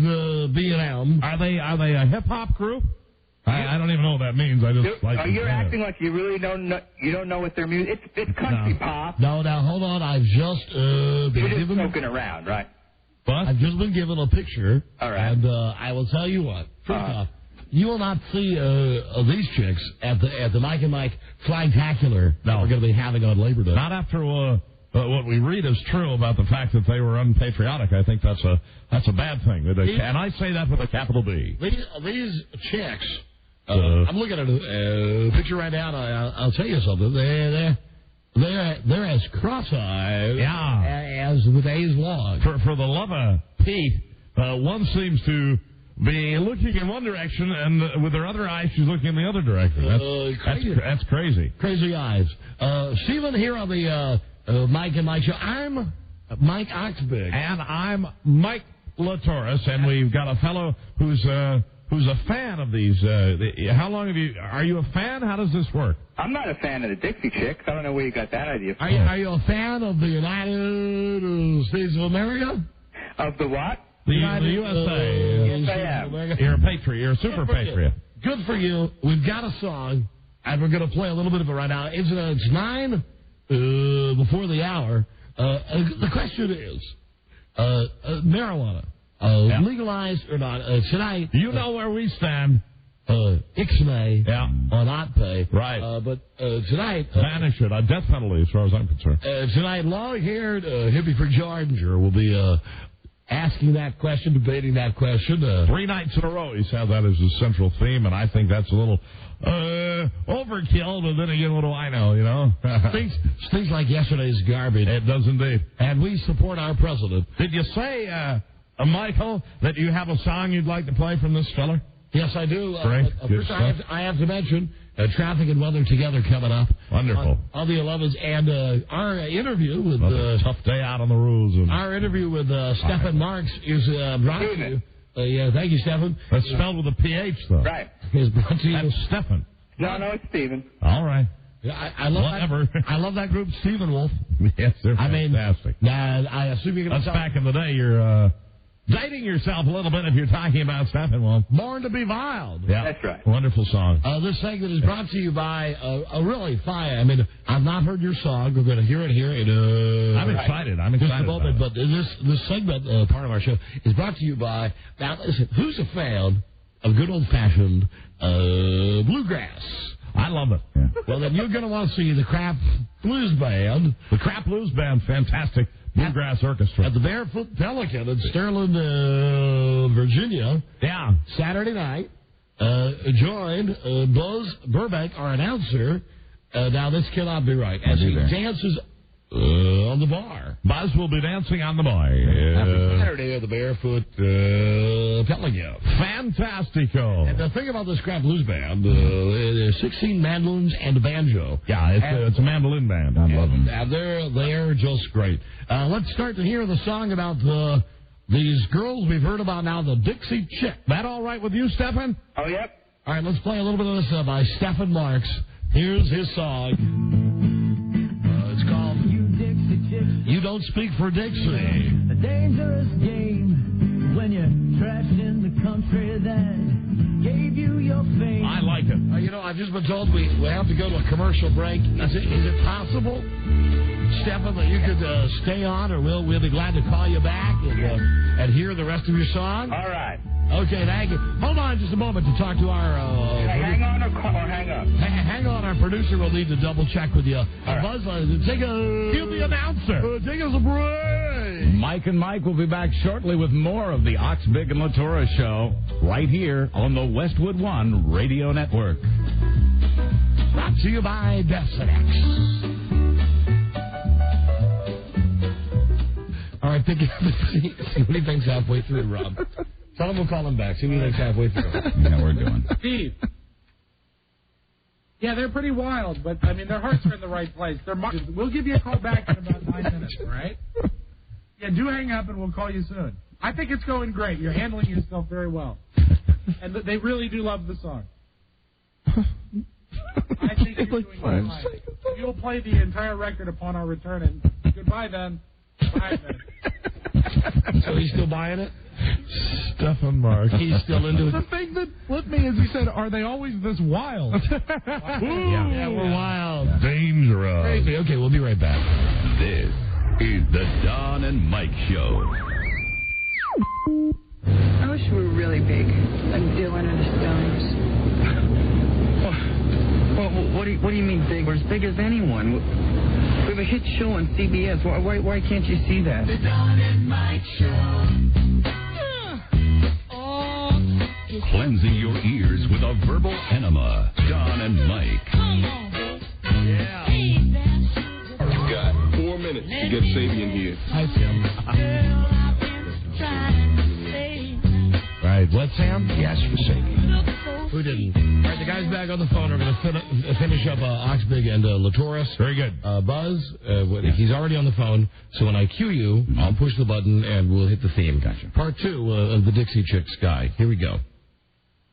Speaker 8: B&M.
Speaker 4: Are they a hip hop group? I don't even know what that means. I just
Speaker 22: you're acting like you really don't know. You don't know what their music. It's country pop.
Speaker 8: No, now hold on. I've just been given
Speaker 22: poking around, right?
Speaker 4: But
Speaker 8: I've just been given a picture.
Speaker 22: All right.
Speaker 8: And I will tell you what. First off, you will not see these chicks at the Mike and Mike Flagtacular that we're going to be having on Labor Day.
Speaker 4: Not after what we read is true about the fact that they were unpatriotic. I think that's a bad thing. And I say that with a capital B.
Speaker 8: These chicks. I'm looking at a picture right now. And I'll tell you something. They're as cross-eyed as the days long.
Speaker 4: For the love of Pete, one seems to be looking in one direction, and with her other eye, she's looking in the other direction. That's crazy.
Speaker 8: Crazy eyes. Stephen here on the Mike and Mike show. I'm Mike Oxbig.
Speaker 4: And I'm Mike Laturas, and we've got a fellow who's a fan of these. How long are you a fan? How does this work?
Speaker 22: I'm not a fan of the Dixie Chicks. I don't know where you got that idea from.
Speaker 8: Are you a fan of the United States of America?
Speaker 15: Of the what?
Speaker 4: The USA.
Speaker 15: Yes, I am.
Speaker 4: You're a patriot. You're a super patriot.
Speaker 8: Good for you. We've got a song, and we're going to play a little bit of it right now. It's 9 before the hour. The question is, marijuana, legalized or not? Tonight...
Speaker 4: You know where we stand.
Speaker 8: Ixnay on OtPay.
Speaker 4: Right.
Speaker 8: But tonight...
Speaker 4: Banish it. A death penalty, as far as I'm concerned.
Speaker 8: Tonight, long-haired hippie for Georgia will be asking that question, debating that question.
Speaker 4: 3 nights in a row, he's had that as his central theme, and I think that's a little overkill, but then again, what do I know, you know?
Speaker 8: Things like yesterday's garbage.
Speaker 4: It does indeed.
Speaker 8: And we support our president.
Speaker 4: Did you say, Michael, that you have a song you'd like to play from this fella?
Speaker 8: Yes, I do.
Speaker 4: Great.
Speaker 8: First, I have to mention traffic and weather together coming up.
Speaker 4: Wonderful.
Speaker 8: On the 11th, and our interview with
Speaker 4: tough day out on the rules.
Speaker 8: Our interview with Stephen Marks is brought to you. Yeah, thank you, Stephen.
Speaker 4: That's spelled with a PH, though.
Speaker 15: Right.
Speaker 8: Is brought to you.
Speaker 4: That's Stephen.
Speaker 15: No, it's Stephen.
Speaker 4: All right.
Speaker 8: I love that. I love that group, Stephen Wolf.
Speaker 4: Yes, they're fantastic.
Speaker 8: I assume you're going to.
Speaker 4: That's back in the day. You're dating yourself a little bit if you're talking about Stephen Wolf.
Speaker 8: Born to be Wild.
Speaker 4: Yeah,
Speaker 15: that's right.
Speaker 4: Wonderful song.
Speaker 8: This segment is brought to you by a really fine. I mean, I've not heard your song. We're going to hear it here.
Speaker 4: I'm excited. I'm excited.
Speaker 8: Just a moment, but this segment, part of our show, is brought to you by. Now, listen, who's a fan of good old-fashioned bluegrass?
Speaker 4: I love it. Yeah.
Speaker 8: Well, then you're going to want to see the Crap Blues Band.
Speaker 4: The Crap Blues Band, fantastic bluegrass orchestra.
Speaker 8: At the Barefoot Pelican in Sterling, Virginia.
Speaker 4: Yeah.
Speaker 8: Saturday night. Joined Buzz Burbank, our announcer. Now, this cannot be right. As he dances on the bar.
Speaker 4: Buzz will be dancing on the bar.
Speaker 8: Saturday at the Barefoot Pelican.
Speaker 4: Fantastico.
Speaker 8: And the thing about this Crap Blues Band, there's 16 mandolins and a banjo.
Speaker 4: Yeah, it's a mandolin band. I love them.
Speaker 8: And they're just great. Let's start to hear the song about these girls we've heard about now, the Dixie Chick. That all right with you, Stephen?
Speaker 15: Oh, yep.
Speaker 8: All right, let's play a little bit of this by Stephen Marks. Here's his song. It's called You Don't Speak for Dixie.
Speaker 6: A dangerous game when you're trapped in the country that gave you your fame.
Speaker 4: I like it.
Speaker 8: I've just been told we have to go to a commercial break. Is it possible, Stephen, that you could stay on, or we'll be glad to call you back and hear the rest of your song?
Speaker 15: All right.
Speaker 8: Okay, thank you. Hold on just a moment to talk to our...
Speaker 15: hang on or hang up?
Speaker 8: Hang on, our producer will need to double check with you.
Speaker 15: Right.
Speaker 8: Buzz, he'll be announcer. Take us a break.
Speaker 5: Mike and Mike will be back shortly with more of the Oxbig and Latora show right here on the Westwood One Radio Network.
Speaker 8: Brought to you by Desinex. All right, see what he thinks halfway through, Rob. Tell him we'll call him back. See what he thinks halfway through.
Speaker 5: Yeah, we're doing.
Speaker 3: Steve. Yeah, they're pretty wild, but, I mean, their hearts are in the right place. We'll give you a call back in about 9 minutes, all right? Yeah, do hang up, and we'll call you soon. I think it's going great. You're handling yourself very well. And they really do love the song. I think you're doing fine. You'll play the entire record upon our return, and goodbye, then. Bye, then.
Speaker 8: So he's still buying it?
Speaker 4: Stephen Marks.
Speaker 8: He's still into it.
Speaker 3: The thing that flipped me is he said, are they always this wild?
Speaker 8: Yeah, we're wild.
Speaker 4: Dangerous.
Speaker 8: Crazy. Okay, we'll be right back.
Speaker 9: This is the Don and Mike Show.
Speaker 13: I wish we were really big, like Dylan and the Stones.
Speaker 16: Well, what do you mean big? We're as big as anyone. We have a hit show on CBS. Why can't you see that?
Speaker 6: The Don and Mike Show.
Speaker 9: Cleansing your ears with a verbal enema. Don and Mike.
Speaker 6: Yeah.
Speaker 10: You've got 4 minutes to get Sabian here.
Speaker 8: Hi, Sam. Right, what, Sam? Yes, for Sabian. Who didn't? All right, the guy's back on the phone. We're going to finish up Oxbig and Latoris.
Speaker 4: Very good.
Speaker 8: Buzz, he's already on the phone, so when I cue you, I'll push the button and we'll hit the theme.
Speaker 5: Gotcha.
Speaker 8: Part 2 of the Dixie Chicks guy. Here we go.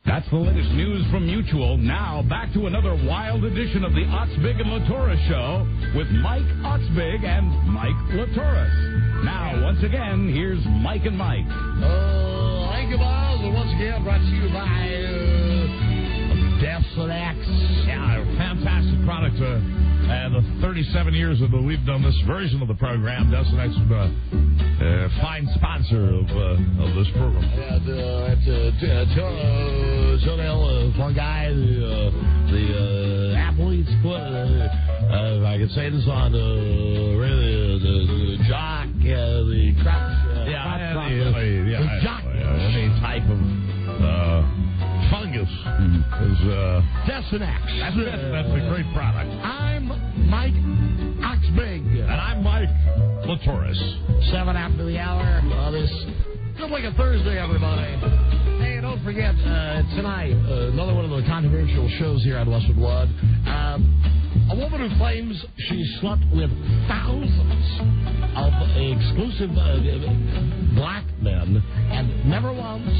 Speaker 5: That's the latest news from Mutual. Now, back to another wild edition of the Oxbig and Latourus Show with Mike Oxbig and Mike Latourus. Now, once again, here's Mike and Mike.
Speaker 8: Thank you, Miles, and once again brought to you by Desonex.
Speaker 4: Yeah, a fantastic product. The 37 years that we've done this version of the program, Desonex is a fine sponsor of this program.
Speaker 8: One guy, the athletes put, if I can say this on the jock, the crop. The jock.
Speaker 4: Any type of fungus is
Speaker 8: Desonex.
Speaker 4: That's a great product.
Speaker 8: I'm Mike Oxbig.
Speaker 4: And I'm Mike Latourus.
Speaker 8: 7 after the hour. This feels like a Thursday, everybody. Hey, don't forget, tonight, another one of the controversial shows here on Westwood Blood. A woman who claims she slept with thousands of exclusive black men and never once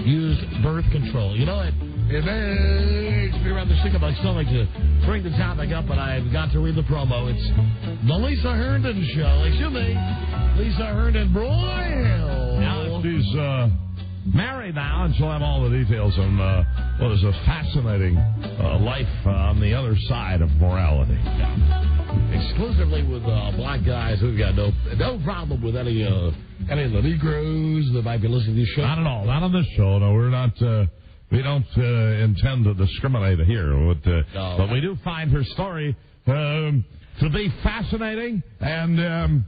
Speaker 8: used birth control. You know, it makes me rather sick of my stomach to bring the topic up, but I've got to read the promo. It's the Lisa Herndon Show. Excuse me, Lisa Herndon Broyle.
Speaker 4: Now she's married now, and she'll have all the details on what is a fascinating life on the other side of morality.
Speaker 8: Exclusively with black guys who've got no problem with any of the Negroes that might be listening to this show.
Speaker 4: Not at all. Not on this show. No, we're not. We don't intend to discriminate here, but we do find her story to be fascinating and.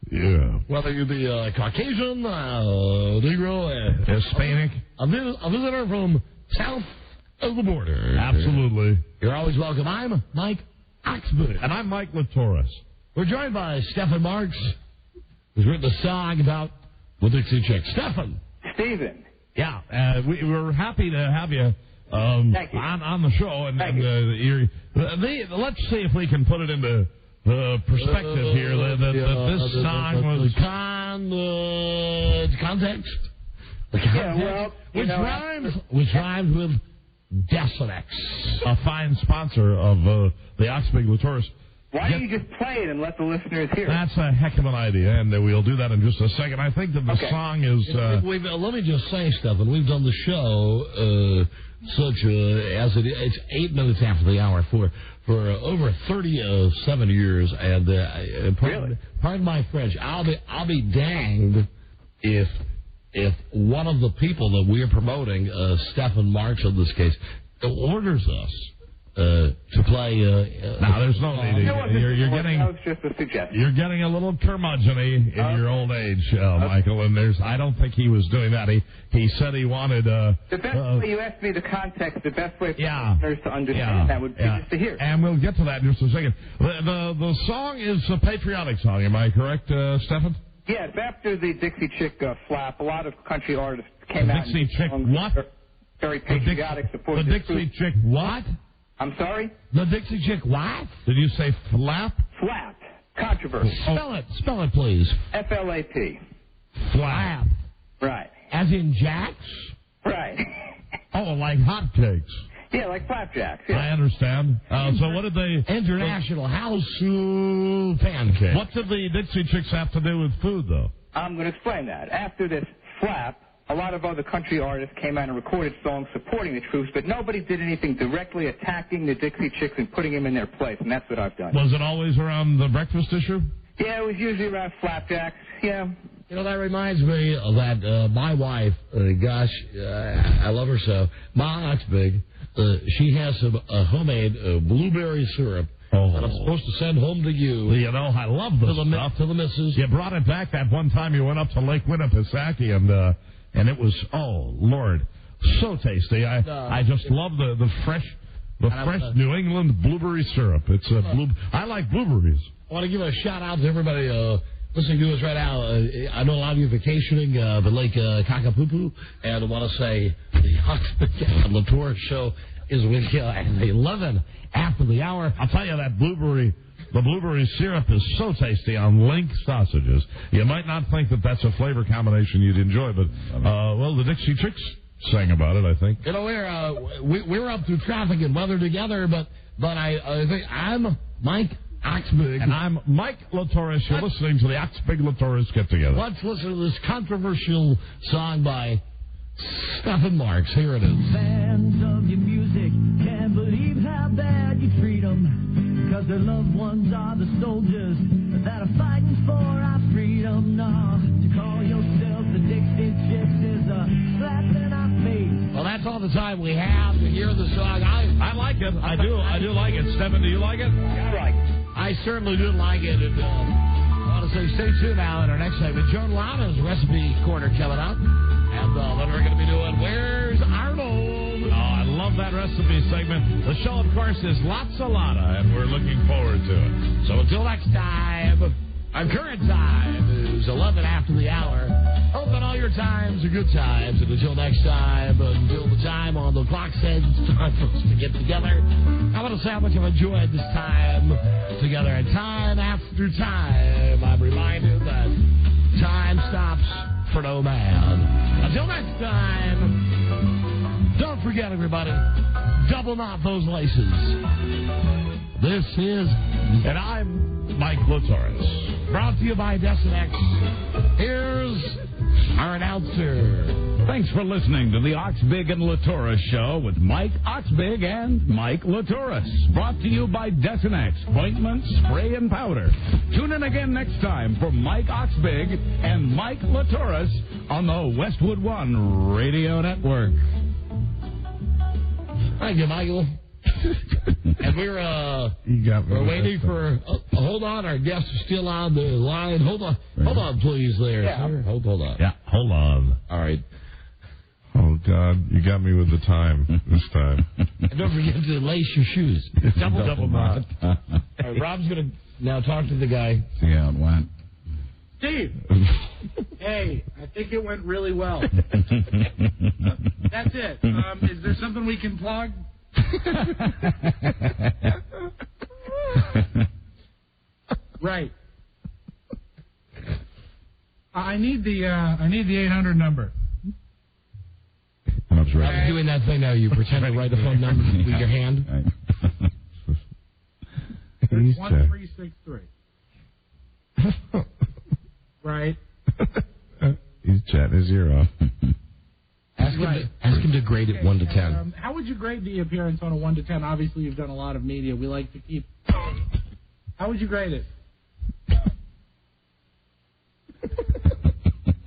Speaker 4: Yeah.
Speaker 8: Whether you be Caucasian, Negro,
Speaker 4: Hispanic,
Speaker 8: a visitor from south of the border.
Speaker 4: Absolutely.
Speaker 8: You're always welcome. I'm Mike Oxbig.
Speaker 4: And I'm Mike Latourus.
Speaker 8: We're joined by Stephen Marks, who's written a song about the Dixie Chicks. Stephen.
Speaker 15: Stephen.
Speaker 4: Yeah. We're happy to have you,
Speaker 15: Thank you.
Speaker 4: on the show. And let's see if we can put it into perspective here. This song was
Speaker 8: context.
Speaker 15: Which
Speaker 8: rhymes with Desonex,
Speaker 4: a fine sponsor of the Oxbig Latourus.
Speaker 15: Why don't you just play it and let the listeners hear it?
Speaker 4: That's a heck of an idea, and we'll do that in just a second. I think that the song is.
Speaker 8: Let me just say, Stephen, we've done the show as it's 8 minutes after the hour for over 37 years, and pardon my French, I'll be danged if one of the people that we are promoting, Stephen Marks in this case, orders us to play.
Speaker 4: Now, there's no need. You're getting.
Speaker 15: That was just a suggestion.
Speaker 4: You're getting a little curmudgeon-y in your old age, Michael. And I don't think he was doing that. He said he wanted.
Speaker 15: The best way you asked me the context. The best way for listeners to understand that would be just to hear it.
Speaker 4: And we'll get to that in just a second. The song is a patriotic song. Am I correct, Stephen?
Speaker 15: Yes. After the Dixie Chick flap, a lot of country artists came out.
Speaker 4: Dixie Chick what?
Speaker 15: Very patriotic, supporting
Speaker 4: the Dixie Chick what?
Speaker 15: I'm sorry?
Speaker 8: The Dixie Chick what?
Speaker 4: Did you say flap?
Speaker 15: Flap. Controversy.
Speaker 8: Spell it, please.
Speaker 15: F-L-A-P.
Speaker 8: Flap.
Speaker 15: Right.
Speaker 8: As in jacks?
Speaker 15: Right.
Speaker 4: Oh, like hotcakes.
Speaker 15: Yeah, like flapjacks. Yeah.
Speaker 4: I understand. So what did they...
Speaker 8: International House pancake.
Speaker 4: What did the Dixie Chicks have to do with food, though?
Speaker 15: I'm going to explain that. After this flap, a lot of other country artists came out and recorded songs supporting the troops, but nobody did anything directly attacking the Dixie Chicks and putting them in their place, and that's what I've done.
Speaker 4: Was it always around the breakfast issue?
Speaker 15: Yeah, it was usually around flapjacks, yeah.
Speaker 8: You know, that reminds me of that my wife, I love her so, Ma Oxbig, she has some homemade blueberry syrup that I'm supposed to send home to you.
Speaker 4: You know, I love this stuff.
Speaker 8: To the missus.
Speaker 4: You brought it back that one time you went up to Lake Winnipesaukee, and it was, oh, Lord, so tasty. I just love the fresh New England blueberry syrup. It's I like blueberries.
Speaker 8: I want to give a shout-out to everybody listening to us right now. I know a lot of you vacationing the Lake Kakapupu, and I want to say the Oxbig and Latourus show is with you at 11 after the hour.
Speaker 4: I'll tell you, that blueberry syrup is so tasty on link sausages. You might not think that that's a flavor combination you'd enjoy, but, the Dixie Chicks sang about it, I think.
Speaker 8: You know, we're up through traffic and weather together, but I think I'm Mike Oxbig.
Speaker 4: And I'm Mike Latoris. You're listening to the Oxbig Latoris Get Together.
Speaker 8: Let's listen to this controversial song by Stephen Marks. Here it is.
Speaker 6: Fans of your music can't believe how bad you treat them, 'cause their loved ones are the soldiers that are fighting for our freedom. No, to call yourself the Dixie Chicks is a slap in our face.
Speaker 8: Well, that's all the time we have to hear the song.
Speaker 4: I like it. I do like it. Stephen, do you like it?
Speaker 15: I like it.
Speaker 8: I certainly do like it. And, I want to say stay tuned now in our next segment. Joan Lana's Recipe Corner coming up. And then we're going to be doing Where's Arnold?
Speaker 4: Oh, I love that recipe segment. The show, of course, is Lotta Lotta, and we're looking forward to it.
Speaker 8: So until next time, our current time is 11 after the hour. Hope that all your times are good times. And until next time, until the time on the clock says it's time for us to get together, I want to say how much I've enjoyed this time together. And time after time, I'm reminded that time stops for no man. Until next time, don't forget, everybody, double knot those laces. This is,
Speaker 4: and I'm Mike Latoris.
Speaker 8: Brought to you by Desinex. Here's our announcer.
Speaker 5: Thanks for listening to the Oxbig and Latoris Show with Mike Oxbig and Mike Latoris. Brought to you by Desinex, ointment, spray, and powder. Tune in again next time for Mike Oxbig and Mike Latoris on the Westwood One Radio Network.
Speaker 8: Thank you, Michael. And we're waiting for. Hold on, our guests are still on the line. Hold on, please, there.
Speaker 15: Yeah.
Speaker 8: Sir. Hold on.
Speaker 4: Yeah, hold on.
Speaker 8: All right.
Speaker 4: Oh God, you got me with the time this time.
Speaker 8: And don't forget to lace your shoes. Double knot. All right, Rob's gonna now talk to the guy.
Speaker 5: See how it went.
Speaker 3: Steve. Hey, I think it went really well. That's it. Is there something we can plug? Right. I need the 800 number.
Speaker 8: I'm doing that thing now. You pretend to write the phone number with your hand.
Speaker 3: It's 1363. Right.
Speaker 4: He's chatting his ear off.
Speaker 8: Ask him to grade it 1 to 10.
Speaker 3: How would you grade the appearance on a 1 to 10? Obviously, you've done a lot of media. We like to keep. How would you grade it?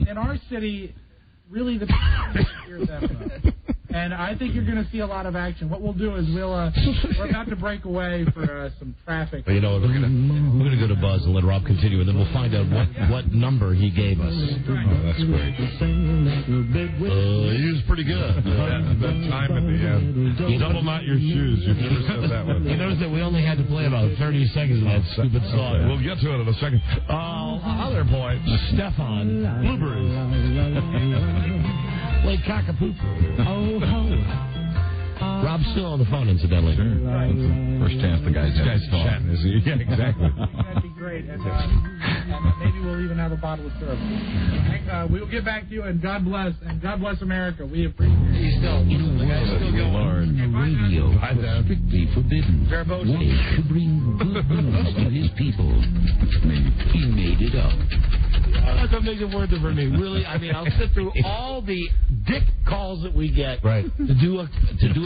Speaker 3: In our city, really the here's that. And I think you're going to see a lot of action. What we'll do is we're about to break away for some traffic.
Speaker 8: Well, you know what, we're gonna go to Buzz and let Rob continue, and then we'll find out what number he gave us.
Speaker 4: Right. Oh, that's great.
Speaker 8: He was pretty good.
Speaker 4: That time at the end. Double knot your shoes. You've never said that one.
Speaker 8: You notice that we only had to play about 30 seconds of that stupid song.
Speaker 4: Okay. We'll get to it in a second. Other points.
Speaker 8: Stefan.
Speaker 4: Blueberries.
Speaker 8: Lake Cockapoo. Oh, ho. Rob's still on the phone, incidentally.
Speaker 5: Sure. Right. First chance the guy's
Speaker 4: chatting, is he? Yeah, exactly.
Speaker 3: That'd be great. And maybe we'll even have a bottle of syrup. We'll get back to you, and God bless America. We appreciate it.
Speaker 8: He's still, the guy's still going.
Speaker 5: Lord.
Speaker 8: Radio was strictly forbidden. Way to bring good news to his people. He made it up. That's a big word for me. Really, I mean, I'll sit through all the dick calls that we get to do a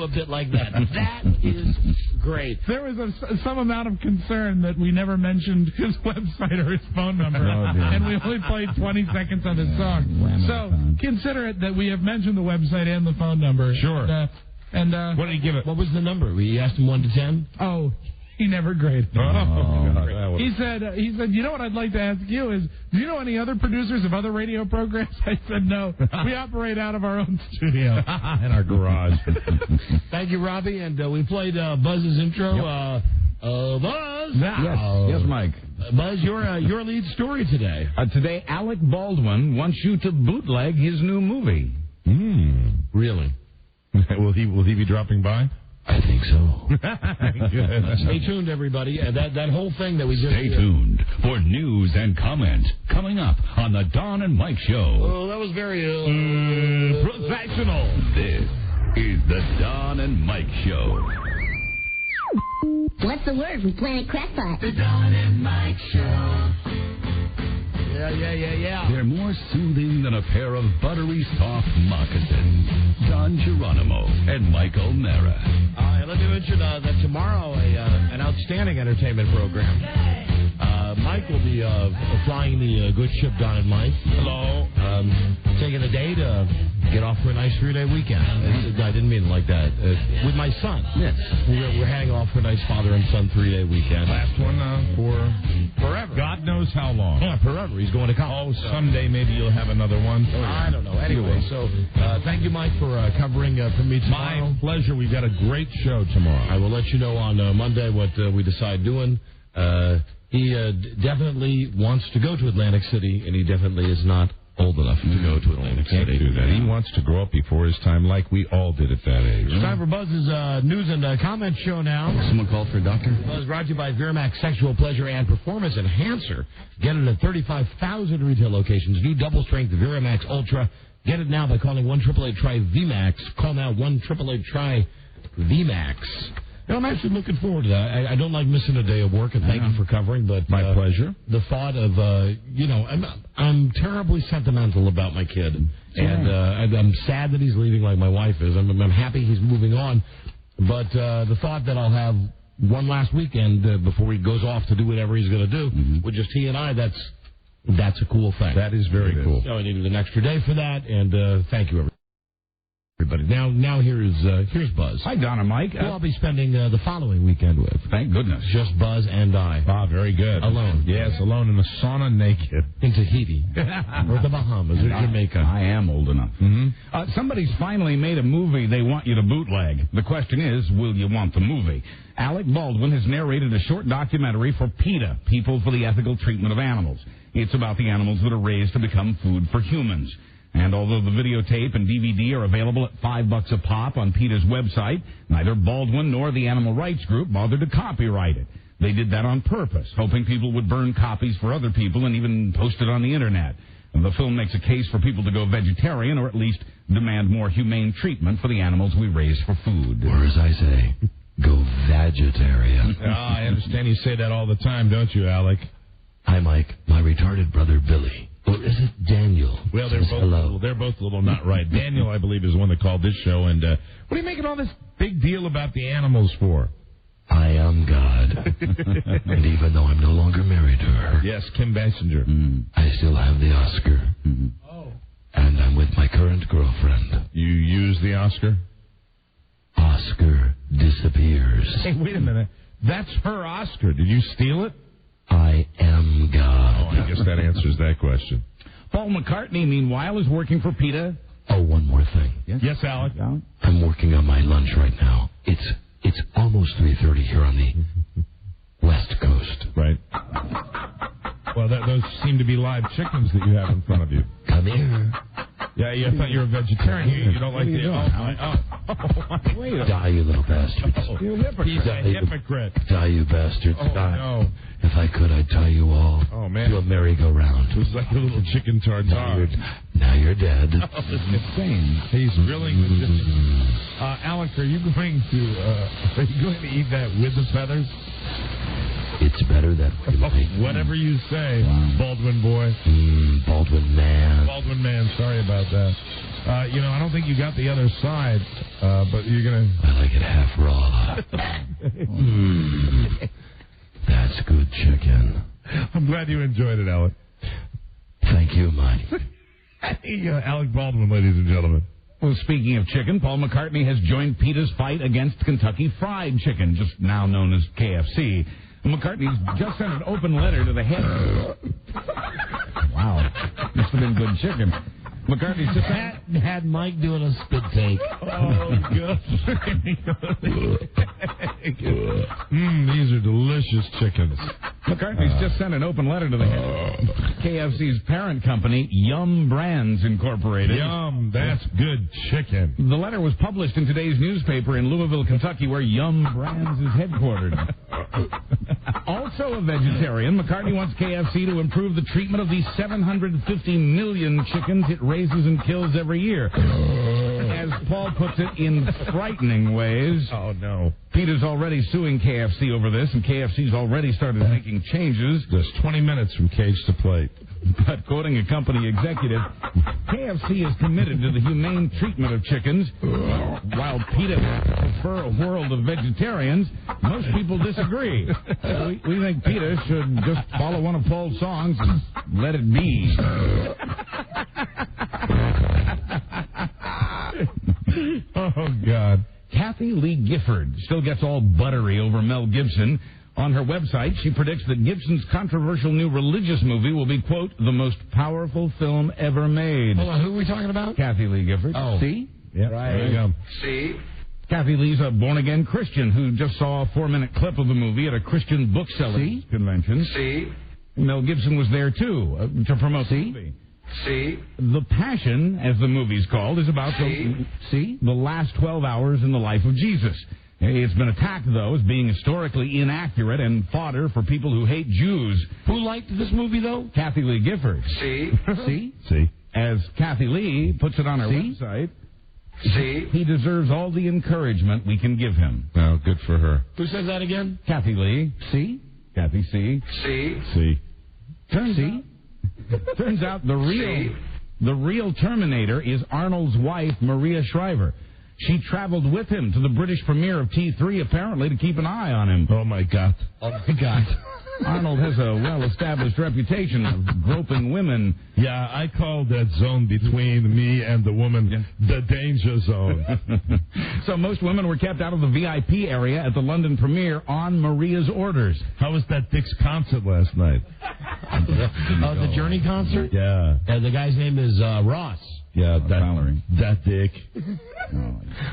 Speaker 8: bit like that. That is great.
Speaker 3: There was some amount of concern that we never mentioned his website or his phone number, and we only played 20 seconds of his song. So consider it that we have mentioned the website and the phone number.
Speaker 4: Sure.
Speaker 3: And
Speaker 4: what did he give it?
Speaker 8: What was the number? We asked him 1 to 10.
Speaker 3: Oh. He never graded.
Speaker 4: Oh,
Speaker 3: he said, you know what I'd like to ask you is, do you know any other producers of other radio programs? I said, no. We operate out of our own studio.
Speaker 4: In our garage.
Speaker 8: Thank you, Robbie. And we played Buzz's intro.
Speaker 5: Yep.
Speaker 8: Buzz?
Speaker 5: Yes, Mike.
Speaker 8: Buzz, your lead story today.
Speaker 5: Today, Alec Baldwin wants you to bootleg his new movie.
Speaker 8: Really?
Speaker 4: Will he be dropping by?
Speaker 8: I think so.
Speaker 4: Good.
Speaker 8: Stay tuned, everybody. That whole thing that we just...
Speaker 9: Stay tuned for news and comment coming up on the Don and Mike Show.
Speaker 8: Oh, that was very
Speaker 9: professional. This is the Don and Mike Show.
Speaker 2: What's the word from Planet Crackpot?
Speaker 6: The Don and Mike Show.
Speaker 8: Yeah.
Speaker 9: They're more soothing than a pair of buttery soft moccasins. Don Geronimo and Mike O'Mara.
Speaker 8: Let me mention that tomorrow an outstanding entertainment program. Mike will be flying the good ship Don and Mike. Hello. Taking a day to get off for a nice 3-day weekend. I didn't mean it like that. With my son. Yes. We're heading off for a nice father and son 3-day weekend.
Speaker 4: Last one for
Speaker 8: forever.
Speaker 4: God knows how long.
Speaker 8: Yeah, forever. He's going to college.
Speaker 4: Oh, someday maybe you'll have another one.
Speaker 8: I don't know. Anyway, so thank you, Mike, for covering for me tomorrow.
Speaker 4: My pleasure. We've got a great show tomorrow.
Speaker 8: I will let you know on Monday what we decide doing. He definitely wants to go to Atlantic City, and he definitely is not old enough to go to Atlantic
Speaker 4: Can't
Speaker 8: City.
Speaker 4: do that. He wants to grow up before his time, like we all did at that age.
Speaker 8: It's time for Buzz's news and comment show now.
Speaker 16: Someone called for a doctor?
Speaker 8: Buzz brought to you by Viramax Sexual Pleasure and Performance Enhancer. Get it at 35,000 retail locations. New double-strength Viramax Ultra. Get it now by calling 1-888-TRY-VMAX. Call now 1-888-TRY-VMAX. No, I'm actually looking forward to that. I don't like missing a day of work, and thank you for covering. But
Speaker 4: my pleasure.
Speaker 8: The thought of, I'm terribly sentimental about my kid, and I'm sad that he's leaving, like my wife is. I'm happy he's moving on, but the thought that I'll have one last weekend before he goes off to do whatever he's going to do with just he and I, that's a cool thing.
Speaker 4: That is very cool.
Speaker 8: So I needed an extra day for that, and thank you, everybody. Now here's Buzz.
Speaker 5: Hi, Don and Mike.
Speaker 8: Who I'll be spending the following weekend with.
Speaker 5: Thank goodness.
Speaker 8: Just Buzz and I.
Speaker 4: Ah, very good.
Speaker 8: Alone.
Speaker 4: Yes, alone in the sauna naked.
Speaker 8: In Tahiti. Or the Bahamas or Jamaica.
Speaker 5: I am old enough. Mm-hmm. Somebody's finally made a movie they want you to bootleg. The question is, will you want the movie? Alec Baldwin has narrated a short documentary for PETA, People for the Ethical Treatment of Animals. It's about the animals that are raised to become food for humans. And although the videotape and DVD are available at $5 a pop on PETA's website, neither Baldwin nor the animal rights group bothered to copyright it. They did that on purpose, hoping people would burn copies for other people and even post it on the Internet. And the film makes a case for people to go vegetarian or at least demand more humane treatment for the animals we raise for food.
Speaker 8: Or as I say, go vegetarian.
Speaker 4: I understand you say that all the time, don't you, Alec?
Speaker 8: Hi, Mike. My retarded brother, Billy. Or is it Daniel?
Speaker 4: Well, they're both a little not right. Daniel, I believe, is the one that called this show. And what are you making all this big deal about the animals for?
Speaker 8: I am God. And even though I'm no longer married to her.
Speaker 4: Yes, Kim Basinger.
Speaker 8: I still have the Oscar. Oh. And I'm with my current girlfriend.
Speaker 4: You use the Oscar?
Speaker 8: Oscar disappears.
Speaker 4: Hey, wait a minute. That's her Oscar. Did you steal it?
Speaker 8: I am God.
Speaker 4: Oh, I guess that answers that question.
Speaker 5: Paul McCartney, meanwhile, is working for PETA.
Speaker 8: Oh, one more thing.
Speaker 4: Yes, Alec?
Speaker 8: I'm working on my lunch right now. It's almost 3:30 here on the West Coast.
Speaker 4: Right. Well, those seem to be live chickens that you have in front of you.
Speaker 8: Come here.
Speaker 4: Yeah, I thought you were a vegetarian. You don't like the...
Speaker 8: Wait. Die, you little bastards.
Speaker 4: You hypocrite.
Speaker 8: Die, you bastards.
Speaker 4: Oh,
Speaker 8: die.
Speaker 4: no.
Speaker 8: If I could, I'd tie you all to a merry-go-round.
Speaker 4: It was like a little chicken tartare.
Speaker 8: Now you're dead.
Speaker 4: Oh, this is insane. He's grilling the chicken. Alec, are you going to eat that with the feathers?
Speaker 8: It's better that way, Mike.
Speaker 4: Whatever you say, Baldwin boy.
Speaker 8: Baldwin man.
Speaker 4: Baldwin man, sorry about that. I don't think you got the other side, but you're going to...
Speaker 8: I like it half raw. That's good chicken.
Speaker 4: I'm glad you enjoyed it, Alec.
Speaker 8: Thank you, Mike.
Speaker 4: Alec Baldwin, ladies and gentlemen.
Speaker 5: Well, speaking of chicken, Paul McCartney has joined PETA's fight against Kentucky Fried Chicken, just now known as KFC. McCartney's just sent an open letter to the head. Wow. Must have been good chicken. McCartney's just
Speaker 8: had Mike doing a spit take.
Speaker 4: Oh, good. These are delicious chickens.
Speaker 5: McCartney's just sent an open letter to the head. KFC's parent company, Yum Brands Incorporated.
Speaker 4: Yum, that's good chicken.
Speaker 5: The letter was published in today's newspaper in Louisville, Kentucky, where Yum Brands is headquartered. Also a vegetarian, McCartney wants KFC to improve the treatment of the 750 million chickens it raises and kills every year. As Paul puts it, in frightening ways.
Speaker 4: Oh, no.
Speaker 5: Peter's already suing KFC over this, and KFC's already started making changes.
Speaker 4: There's 20 minutes from cage to plate.
Speaker 5: But quoting a company executive, KFC is committed to the humane treatment of chickens. While PETA prefer a world of vegetarians, most people disagree. We think PETA should just follow one of Paul's songs and let it be.
Speaker 4: Oh, God.
Speaker 5: Kathy Lee Gifford still gets all buttery over Mel Gibson. On her website, she predicts that Gibson's controversial new religious movie will be, quote, the most powerful film ever made.
Speaker 8: Hold on, who are we talking about?
Speaker 5: Kathy Lee Gifford.
Speaker 8: Oh.
Speaker 5: See?
Speaker 4: Yeah,
Speaker 8: right.
Speaker 4: There you go.
Speaker 22: See?
Speaker 5: Kathy Lee's a born-again Christian who just saw a 4-minute clip of the movie at a Christian booksellers convention.
Speaker 22: See?
Speaker 5: Mel Gibson was there, too, to promote the movie.
Speaker 22: See?
Speaker 5: The Passion, as the movie's called, is about the last 12 hours in the life of Jesus. It's been attacked, though, as being historically inaccurate and fodder for people who hate Jews.
Speaker 8: Who liked this movie, though?
Speaker 5: Kathy Lee Gifford.
Speaker 22: See?
Speaker 5: See?
Speaker 4: See?
Speaker 5: As Kathy Lee puts it on her website,
Speaker 22: See?
Speaker 5: he deserves all the encouragement we can give him.
Speaker 4: Oh, good for her.
Speaker 8: Who says that again?
Speaker 5: Kathy Lee. See? Kathy C.
Speaker 22: See?
Speaker 4: See?
Speaker 5: Turns out the real Terminator is Arnold's wife, Maria Shriver. She traveled with him to the British premiere of T3, apparently, to keep an eye on him.
Speaker 4: Oh, my God.
Speaker 8: Oh, my God.
Speaker 5: Arnold has a well-established reputation of groping women.
Speaker 4: Yeah, I call that zone between me and the woman the danger zone.
Speaker 5: So most women were kept out of the VIP area at the London premiere on Maria's orders.
Speaker 4: How was that Dick's concert last night?
Speaker 8: Oh, the Journey concert?
Speaker 4: Yeah.
Speaker 8: The guy's name is Ross.
Speaker 4: Yeah, that Dick.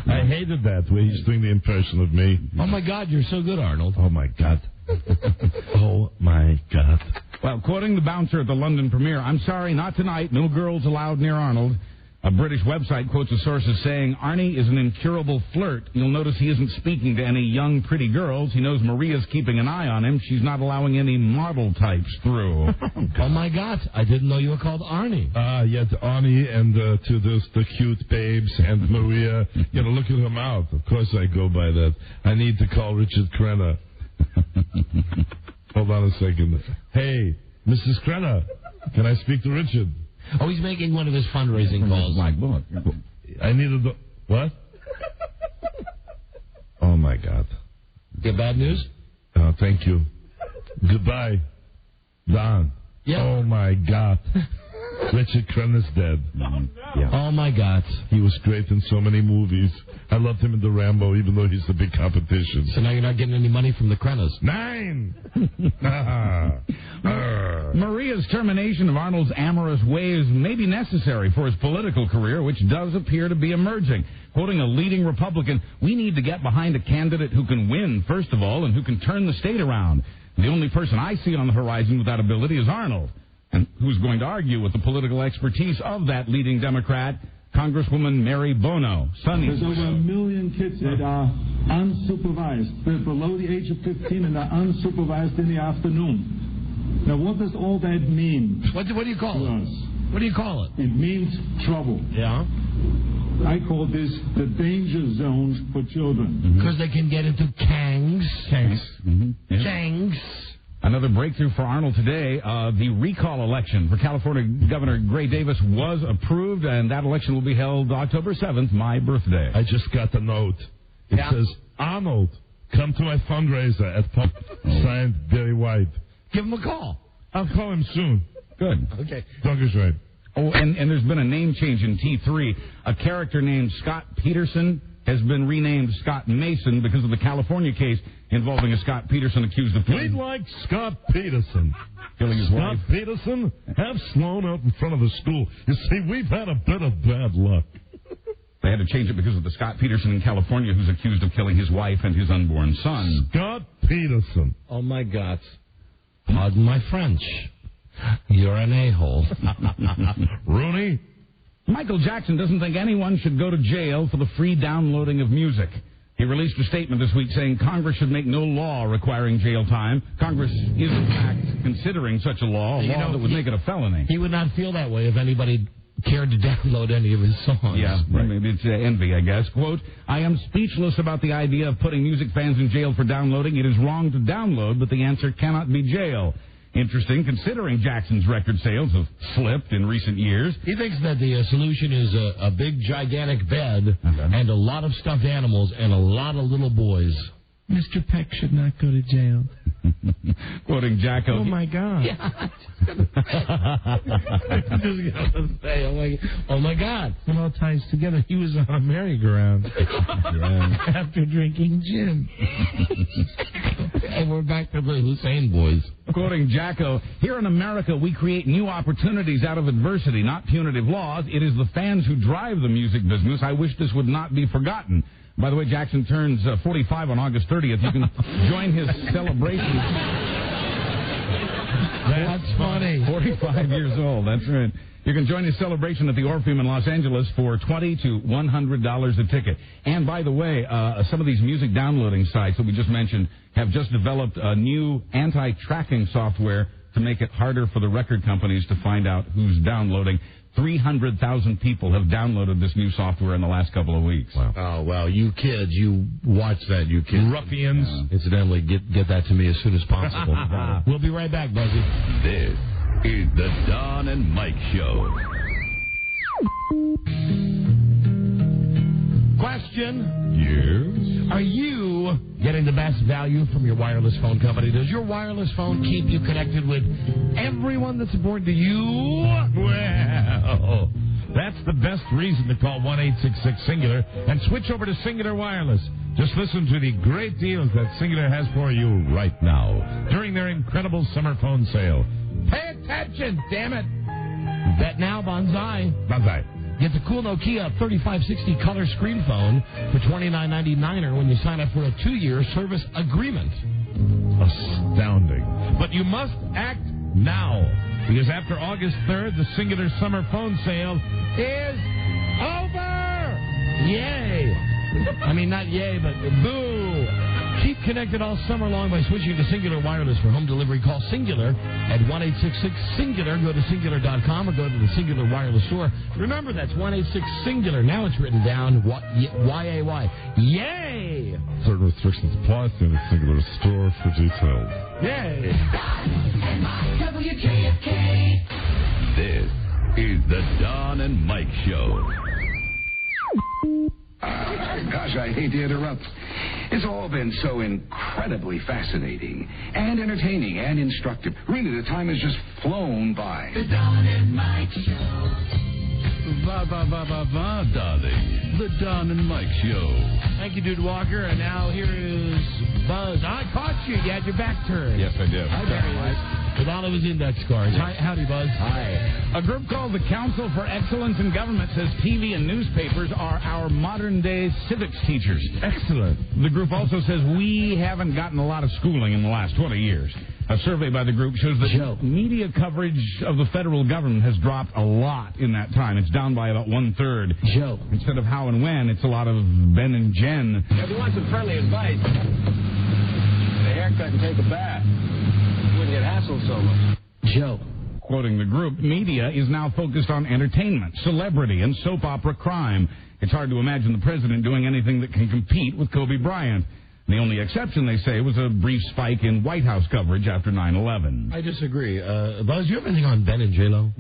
Speaker 4: I hated that way he's doing the impression of me.
Speaker 8: Oh, my God, you're so good, Arnold.
Speaker 4: Oh, my God. Oh, my God.
Speaker 5: Well, quoting the bouncer at the London premiere, I'm sorry, not tonight. No girls allowed near Arnold. A British website quotes a source as saying, Arnie is an incurable flirt. You'll notice he isn't speaking to any young, pretty girls. He knows Maria's keeping an eye on him. She's not allowing any model types through.
Speaker 8: Oh, my God. I didn't know you were called Arnie.
Speaker 4: Yeah, to Arnie and to the cute babes and Maria. You know, look at her mouth. Of course I go by that. I need to call Richard Crenna. Hold on a second. Hey, Mrs. Crenna, can I speak to Richard?
Speaker 8: Oh, he's making one of his fundraising calls.
Speaker 5: Mike Bullock.
Speaker 4: I needed the... What? Oh, my God.
Speaker 8: Get bad news?
Speaker 4: Oh, thank you. Goodbye, Don.
Speaker 8: Yeah.
Speaker 4: Oh, my God. Richard Crenna's dead.
Speaker 8: Yeah. Oh, my God.
Speaker 4: He was great in so many movies. I loved him in the Rambo, even though he's the big competition.
Speaker 8: So now you're not getting any money from the Crennas.
Speaker 4: 9!
Speaker 5: Maria's termination of Arnold's amorous ways may be necessary for his political career, which does appear to be emerging. Quoting a leading Republican, we need to get behind a candidate who can win, first of all, and who can turn the state around. The only person I see on the horizon with that ability is Arnold. And who's going to argue with the political expertise of that leading Democrat, Congresswoman Mary Bono?
Speaker 7: There's over 1 million kids that are unsupervised. They're below the age of 15 and are unsupervised in the afternoon. Now, what does all that mean?
Speaker 8: What do you call it? What do you call it?
Speaker 7: It means trouble.
Speaker 8: Yeah?
Speaker 7: I call this the danger zones for children.
Speaker 8: Because they can get into kangs. Kangs.
Speaker 5: Another breakthrough for Arnold today. The recall election for California Governor Gray Davis was approved, and that election will be held October 7th, my birthday.
Speaker 4: I just got the note. It says, Arnold, come to my fundraiser at Pop. Signed, Barry White.
Speaker 8: Give him a call.
Speaker 4: I'll call him soon.
Speaker 5: Good.
Speaker 8: Okay.
Speaker 4: Doug is right.
Speaker 5: Oh, and there's been a name change in T3. A character named Scott Peterson has been renamed Scott Mason because of the California case involving a Scott Peterson accused of killing.
Speaker 4: We'd like Scott Peterson.
Speaker 5: Killing his wife.
Speaker 4: Scott Peterson, have Sloan out in front of the school. You see, we've had a bit of bad luck.
Speaker 5: They had to change it because of the Scott Peterson in California who's accused of killing his wife and his unborn son.
Speaker 4: Scott Peterson.
Speaker 8: Oh, my God. Pardon my French. You're an a-hole.
Speaker 4: Rooney?
Speaker 5: Michael Jackson doesn't think anyone should go to jail for the free downloading of music. He released a statement this week saying Congress should make no law requiring jail time. Congress is, in fact, considering such a law that would make it a felony.
Speaker 8: He would not feel that way if anybody cared to download any of his songs.
Speaker 5: Yeah, right. Maybe it's envy, I guess. Quote, I am speechless about the idea of putting music fans in jail for downloading. It is wrong to download, but the answer cannot be jail. Interesting, considering Jackson's record sales have slipped in recent years.
Speaker 8: He thinks that the solution is a big, gigantic bed and a lot of stuffed animals and a lot of little boys.
Speaker 3: Mr. Peck should not go to jail.
Speaker 5: Quoting Jacko.
Speaker 3: Oh, my God.
Speaker 8: Yeah, oh, my God.
Speaker 3: It all ties together. He was on a merry-go-round after drinking gin.
Speaker 8: And we're back to the Hussein boys.
Speaker 5: Quoting Jacko, here in America, we create new opportunities out of adversity, not punitive laws. It is the fans who drive the music business. I wish this would not be forgotten. By the way, Jackson turns 45 on August 30th. You can join his celebration.
Speaker 8: That's funny.
Speaker 5: 45 years old, that's right. You can join his celebration at the Orpheum in Los Angeles for $20 to $100 a ticket. And by the way, some of these music downloading sites that we just mentioned have just developed a new anti-tracking software to make it harder for the record companies to find out who's downloading. 300,000 people have downloaded this new software in the last couple of weeks.
Speaker 8: Wow. Oh, well, you kids, you watch that, you kids.
Speaker 4: Ruffians.
Speaker 8: Incidentally, get that to me as soon as possible. We'll be right back, Buzzy.
Speaker 9: This is the Don and Mike Show.
Speaker 8: Question.
Speaker 4: Yes?
Speaker 8: Are you getting the best value from your wireless phone company? Does your wireless phone keep you connected with everyone that's important to you?
Speaker 4: Well, that's the best reason to call 1-866-SINGULAR and switch over to Singular Wireless. Just listen to the great deals that Singular has for you right now during their incredible summer phone sale.
Speaker 8: Pay attention, damn it. Bet now, Banzai.
Speaker 4: Banzai.
Speaker 8: Get the cool Nokia 3560 color screen phone for $29.99 when you sign up for a 2-year service agreement.
Speaker 4: Astounding. But you must act now, because after August 3rd, the Singular Summer Phone Sale is over!
Speaker 8: Yay! I mean, not yay, but boo! Keep connected all summer long by switching to Singular Wireless for home delivery. Call Singular at 1-866-SINGULAR. Go to Singular.com or go to the Singular Wireless store. Remember, that's 1-866-SINGULAR. Now it's written down Y-A-Y. Yay!
Speaker 4: Certain restrictions apply to the Singular store for details.
Speaker 8: Yay!
Speaker 9: WJFK. This is the Don and Mike Show.
Speaker 11: Gosh, I hate to interrupt. It's all been so incredibly fascinating and entertaining and instructive. Really, the time has just flown by.
Speaker 9: The Don and Mike Show. Darling. The Don and Mike Show.
Speaker 8: Thank you, Dude Walker. And now here is Buzz. I caught you. You had your back turned.
Speaker 4: Yes, I did.
Speaker 8: Hi, there, Mike. With all of his index cards. Hi, howdy, Buzz.
Speaker 5: Hi. A group called the Council for Excellence in Government says TV and newspapers are our modern-day civics teachers.
Speaker 4: Excellent.
Speaker 5: The group also says we haven't gotten a lot of schooling in the last 20 years. A survey by the group shows that media coverage of the federal government has dropped a lot in that time. It's down by about 1/3.
Speaker 8: Joe.
Speaker 5: Instead of how and when, it's a lot of Ben and Jen.
Speaker 12: If you want some friendly advice, get a haircut and take a bath. You wouldn't get hassled so much.
Speaker 8: Joe.
Speaker 5: Quoting the group, media is now focused on entertainment, celebrity, and soap opera crime. It's hard to imagine the president doing anything that can compete with Kobe Bryant. The only exception, they say, was a brief spike in White House coverage after 9/11.
Speaker 8: I disagree. Buzz, you have anything on Ben and J-Lo?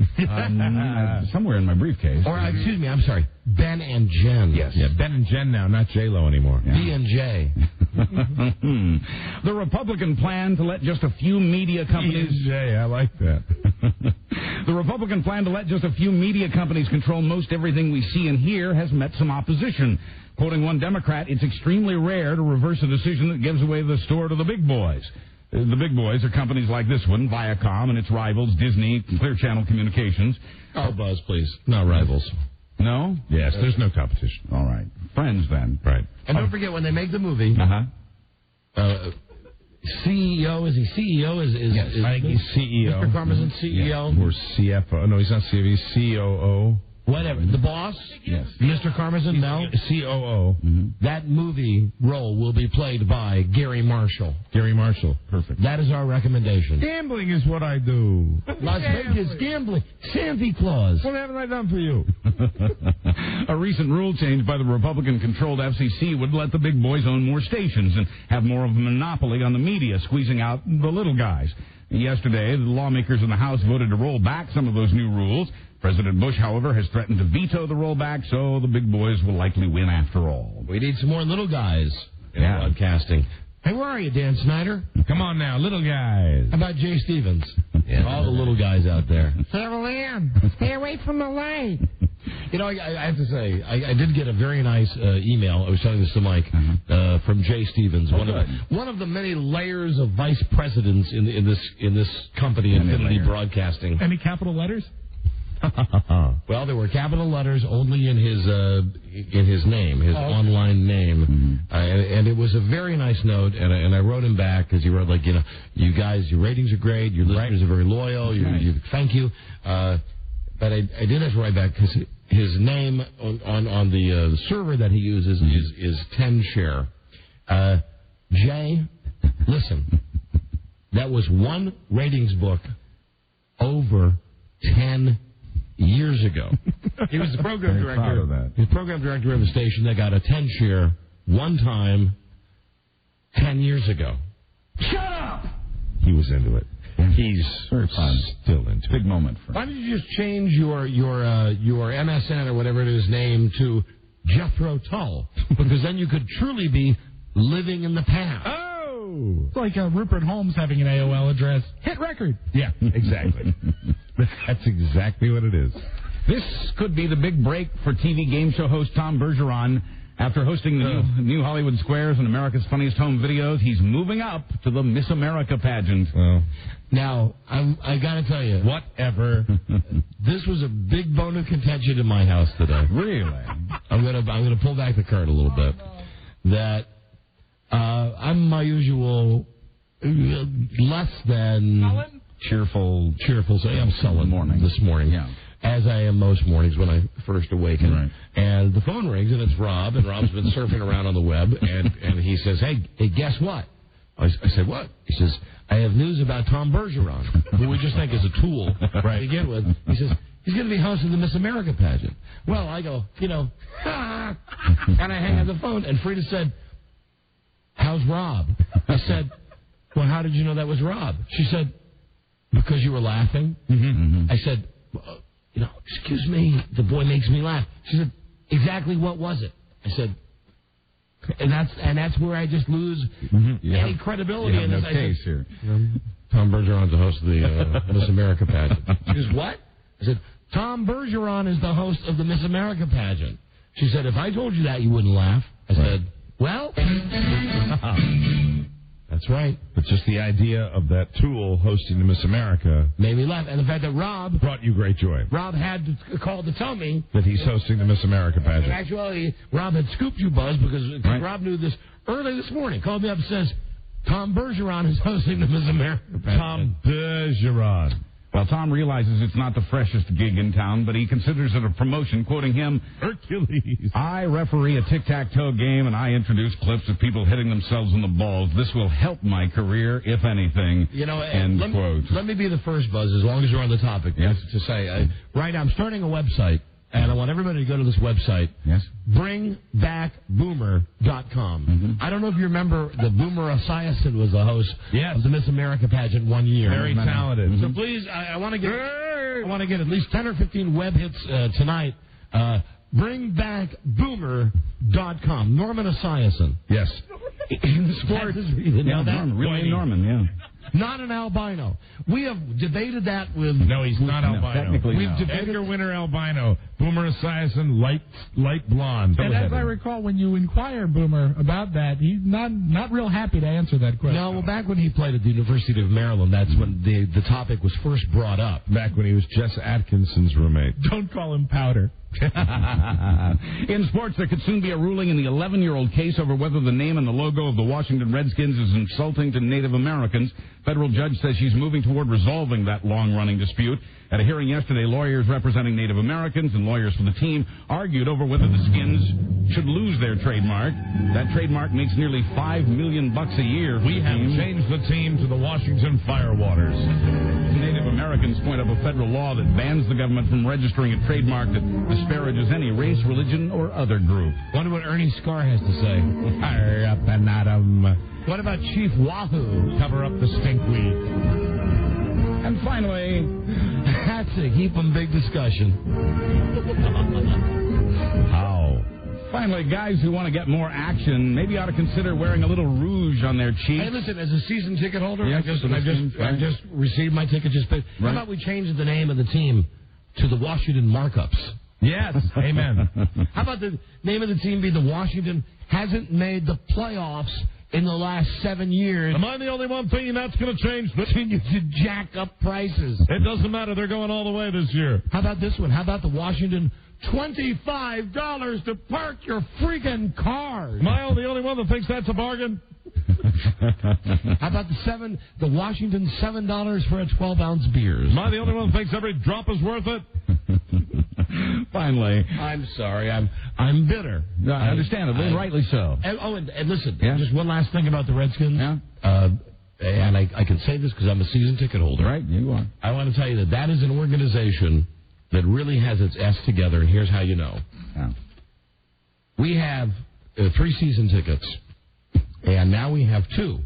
Speaker 5: Somewhere in my briefcase.
Speaker 8: Or, excuse me, I'm sorry, Ben and Jen.
Speaker 5: Yes.
Speaker 4: Yeah, Ben and Jen now, not J-Lo anymore.
Speaker 8: Yeah. B and J.
Speaker 5: The Republican plan to let just a few media companies...
Speaker 4: B and J, I like that.
Speaker 5: The Republican plan to let just a few media companies control most everything we see and hear has met some opposition. Quoting one Democrat, it's extremely rare to reverse a decision that gives away the store to the big boys. The big boys are companies like this one, Viacom, and its rivals, Disney, Clear Channel Communications.
Speaker 8: Oh, Buzz, please. Not rivals.
Speaker 5: No?
Speaker 4: Yes, there's no competition.
Speaker 5: All right. Friends, then.
Speaker 4: Right.
Speaker 8: And don't forget, when they make the movie, CEO, is he CEO?
Speaker 4: Yes, I think he's CEO.
Speaker 8: Mr. Karmazin, CEO?
Speaker 4: Yeah. Or CFO. No, he's not CFO. He's COO.
Speaker 8: Whatever. The boss?
Speaker 4: Yes.
Speaker 8: Mr. Karmazin? No.
Speaker 4: COO.
Speaker 5: Mm-hmm.
Speaker 8: That movie role will be played by Gary Marshall.
Speaker 4: Gary Marshall. Perfect.
Speaker 8: That is our recommendation.
Speaker 4: Gambling is what I do.
Speaker 8: Las Vegas gambling. Santa Claus.
Speaker 4: What haven't I done for you?
Speaker 5: A recent rule change by the Republican-controlled FCC would let the big boys own more stations and have more of a monopoly on the media, squeezing out the little guys. Yesterday, the lawmakers in the House voted to roll back some of those new rules. President Bush, however, has threatened to veto the rollback, so the big boys will likely win after all.
Speaker 8: We need some more little guys in broadcasting. Hey, where are you, Dan Snyder?
Speaker 4: Come on now, little guys.
Speaker 8: How about Jay Stevens? Yeah, all the little guys out there.
Speaker 17: Settle in. Stay away from the light.
Speaker 8: You know, I have to say, I did get a very nice email. I was telling this to Mike from Jay Stevens, one of the many layers of vice presidents in this company, Infinity Broadcasting.
Speaker 3: Any capital letters?
Speaker 8: Well, there were capital letters only in his name, his online name, and it was a very nice note. And I wrote him back because he wrote like, you know, you guys, your ratings are great, your listeners are very loyal. Thank you. But I did have to write back because his name on the server that he uses is 10share. Jay, listen, that was one ratings book over 10 years ago. He was the program director. He was program director of a station that got a 10share one time 10 years ago.
Speaker 17: Shut up!
Speaker 4: He was into it. He's still into it.
Speaker 5: Big moment for him.
Speaker 8: Why don't you just change your MSN or whatever it is name to Jethro Tull? Because then you could truly be living in the past.
Speaker 3: Oh! It's like Rupert Holmes having an AOL address. Hit record.
Speaker 4: Yeah, exactly. That's exactly what it is.
Speaker 5: This could be the big break for TV game show host Tom Bergeron. After hosting the new Hollywood Squares and America's Funniest Home Videos, he's moving up to the Miss America pageant.
Speaker 8: Now, I got to tell you, whatever. This was a big bone of contention in my house today.
Speaker 5: Really?
Speaker 8: I'm gonna pull back the curtain a little bit. That I'm my usual less than cheerful. So I'm sullen this morning. Yeah. As I am most mornings when I first awaken. Right. And the phone rings, and it's Rob, and Rob's been surfing around on the web, and he says, hey, guess what? I said, what? He says, I have news about Tom Bergeron, who we just think is a tool to begin with. He says, he's going to be hosting the Miss America pageant. Well, I go, and I hang up the phone, and Frida said, how's Rob? I said, well, how did you know that was Rob? She said, because you were laughing. I said, excuse me, the boy makes me laugh. She said, exactly what was it? I said, and that's where I just lose any credibility in this.
Speaker 5: Case here.
Speaker 8: Tom Bergeron's the host of the Miss America pageant. She goes, what? I said, Tom Bergeron is the host of the Miss America pageant. She said, if I told you that, you wouldn't laugh. I said, well... That's right.
Speaker 4: But just the idea of that tool hosting the Miss America
Speaker 8: made me laugh. And the fact that Rob
Speaker 4: brought you great joy.
Speaker 8: Rob had to call to tell me
Speaker 4: that he's hosting the Miss America pageant.
Speaker 8: In actuality, Rob had scooped you, Buzz, because Rob knew this early this morning. Called me up and says, Tom Bergeron is hosting the Miss America pageant.
Speaker 4: Tom Bergeron.
Speaker 5: Well, Tom realizes it's not the freshest gig in town, but he considers it a promotion, quoting him,
Speaker 4: Hercules.
Speaker 5: I referee a tic-tac-toe game, and I introduce clips of people hitting themselves in the balls. This will help my career, if anything.
Speaker 8: Let me be the first, Buzz, as long as you're on the topic, to say, right now, I'm starting a website, and I want everybody to go to this website.
Speaker 5: Yes.
Speaker 8: BringBackBoomer.com. I don't know if you remember that Boomer Esiason was the host of the Miss America pageant one year.
Speaker 4: Very talented.
Speaker 8: So please, I want to get at least 10 or 15 web hits tonight. BringBackBoomer.com. Norman Esiason.
Speaker 4: Yes.
Speaker 8: In the sports.
Speaker 5: Norman, Norman, yeah.
Speaker 8: Not an albino. We have debated that with...
Speaker 4: No, he's not albino.
Speaker 5: Technically,
Speaker 4: We've debated Edgar Winter albino. Boomer Esiason, light blonde.
Speaker 3: And as I recall, when you inquire Boomer about that, he's not real happy to answer that question.
Speaker 8: No, well, back when he played at the University of Maryland, that's when the topic was first brought up.
Speaker 4: Back when he was Jess Atkinson's roommate.
Speaker 3: Don't call him Powder.
Speaker 5: In sports, there could soon be a ruling in the 11-year-old case over whether the name and the logo of the Washington Redskins is insulting to Native Americans. Federal judge says she's moving toward resolving that long-running dispute. At a hearing yesterday, lawyers representing Native Americans and lawyers for the team argued over whether the Skins should lose their trademark. That trademark makes nearly $5 million a year.
Speaker 4: We have changed the team to the Washington Firewaters.
Speaker 5: Native Americans point up a federal law that bans the government from registering a trademark that disparages any race, religion, or other group.
Speaker 8: Wonder what Ernie Scar has to say.
Speaker 4: Hurry up and Adam.
Speaker 8: What about Chief Wahoo?
Speaker 4: Cover up the stinkweed.
Speaker 5: And finally,
Speaker 8: that's a heaping big discussion.
Speaker 5: How? Finally, guys who want to get more action maybe ought to consider wearing a little rouge on their cheeks.
Speaker 8: Hey, listen, as a season ticket holder,
Speaker 5: yes,
Speaker 8: I just received my ticket just paid. Right. How about we change the name of the team to the Washington Markups?
Speaker 4: Yes, amen.
Speaker 8: How about the name of the team be the Washington hasn't made the playoffs in the last 7 years?
Speaker 4: Am I the only one thinking that's going to change?
Speaker 8: Continue to jack up prices.
Speaker 4: It doesn't matter. They're going all the way this year.
Speaker 8: How about this one? How about the Washington $25 to park your freaking cars?
Speaker 4: Am I the only one that thinks that's a bargain?
Speaker 8: How about the Washington $7 for a 12-ounce beer?
Speaker 4: Am I the only one that thinks every drop is worth it?
Speaker 5: Finally.
Speaker 8: I'm sorry. I'm bitter.
Speaker 5: No, understandably, rightly so.
Speaker 8: And listen,
Speaker 5: yeah?
Speaker 8: Just one last thing about the Redskins.
Speaker 5: Yeah?
Speaker 8: And I can say this because I'm a season ticket holder.
Speaker 5: Right, you are.
Speaker 8: I want to tell you that is an organization that really has its S together, and here's how you know.
Speaker 5: Yeah.
Speaker 8: We have 3 season tickets, and now we have 2.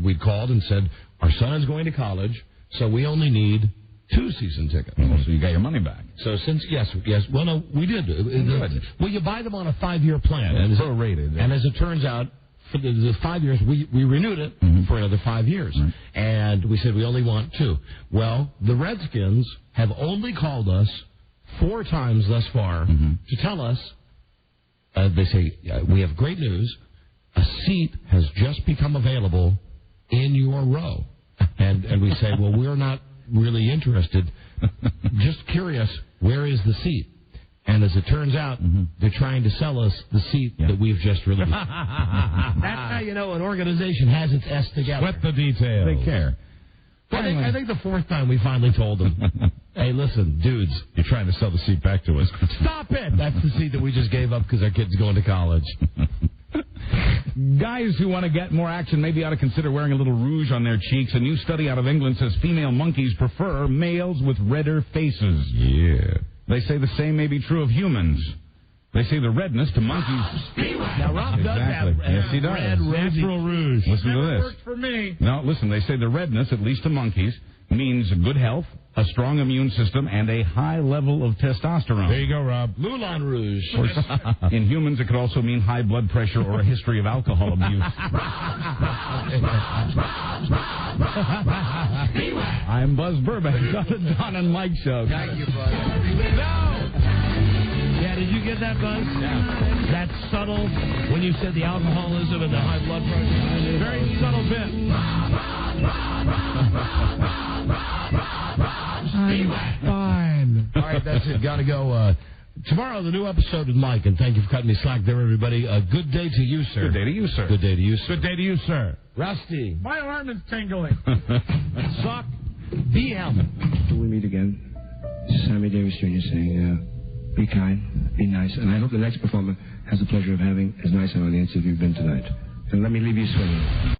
Speaker 8: We called and said, our son is going to college, so we only need 2 season tickets.
Speaker 5: So you got your money back.
Speaker 8: So yes. Well, no, we did. Well, you buy them on a 5-year plan.
Speaker 5: And prorated.
Speaker 8: And as it turns out, for the 5 years, we renewed it for another 5 years.
Speaker 5: Right.
Speaker 8: And we said we only want 2. Well, the Redskins have only called us 4 times thus far to tell us, they say, we have great news. A seat has just become available in your row. And we say, well, we're not really interested. Just curious, where is the seat? And as it turns out, they're trying to sell us the seat that we've just released. That's how you know an organization has its S together.
Speaker 4: Sweat the details.
Speaker 5: They care.
Speaker 8: I think the 4th time we finally told them, hey, listen, dudes,
Speaker 4: you're trying to sell the seat back to us.
Speaker 8: Stop it! That's the seat that we just gave up because our kid's going to college.
Speaker 5: Guys who want to get more action maybe ought to consider wearing a little rouge on their cheeks. A new study out of England says female monkeys prefer males with redder faces.
Speaker 4: Yeah.
Speaker 5: They say the same may be true of humans. They say the redness to monkeys.
Speaker 8: Now, Rob does have
Speaker 5: yes, he does.
Speaker 8: red
Speaker 4: natural rouge.
Speaker 5: Listen to this.
Speaker 3: Worked for me.
Speaker 5: No, listen, they say the redness, at least to monkeys, means good health, a strong immune system, and a high level of testosterone.
Speaker 4: There you go, Rob.
Speaker 8: Moulin Rouge.
Speaker 5: In humans, it could also mean high blood pressure or a history of alcohol abuse. I'm Buzz Burbank on the Don and Mike Show.
Speaker 8: Thank you, Buzz. No! Yeah, did you get that, Buzz? Yeah. That's subtle when you said the alcoholism and the high blood pressure.
Speaker 4: Very subtle bit.
Speaker 3: I'm fine.
Speaker 8: All right, that's it. Got to go. Tomorrow, the new episode with Mike, and thank you for cutting me slack there, everybody. Good day to you, sir.
Speaker 5: Good day to you, sir.
Speaker 8: Good day to you, sir.
Speaker 4: Good day to you, sir.
Speaker 8: Rusty.
Speaker 3: My arm is tingling.
Speaker 8: Sock. BM.
Speaker 14: Till we meet again, this is Sammy Davis Jr. saying, be kind, be nice, and I hope the next performer has the pleasure of having as nice an audience as you've been tonight. And let me leave you swinging.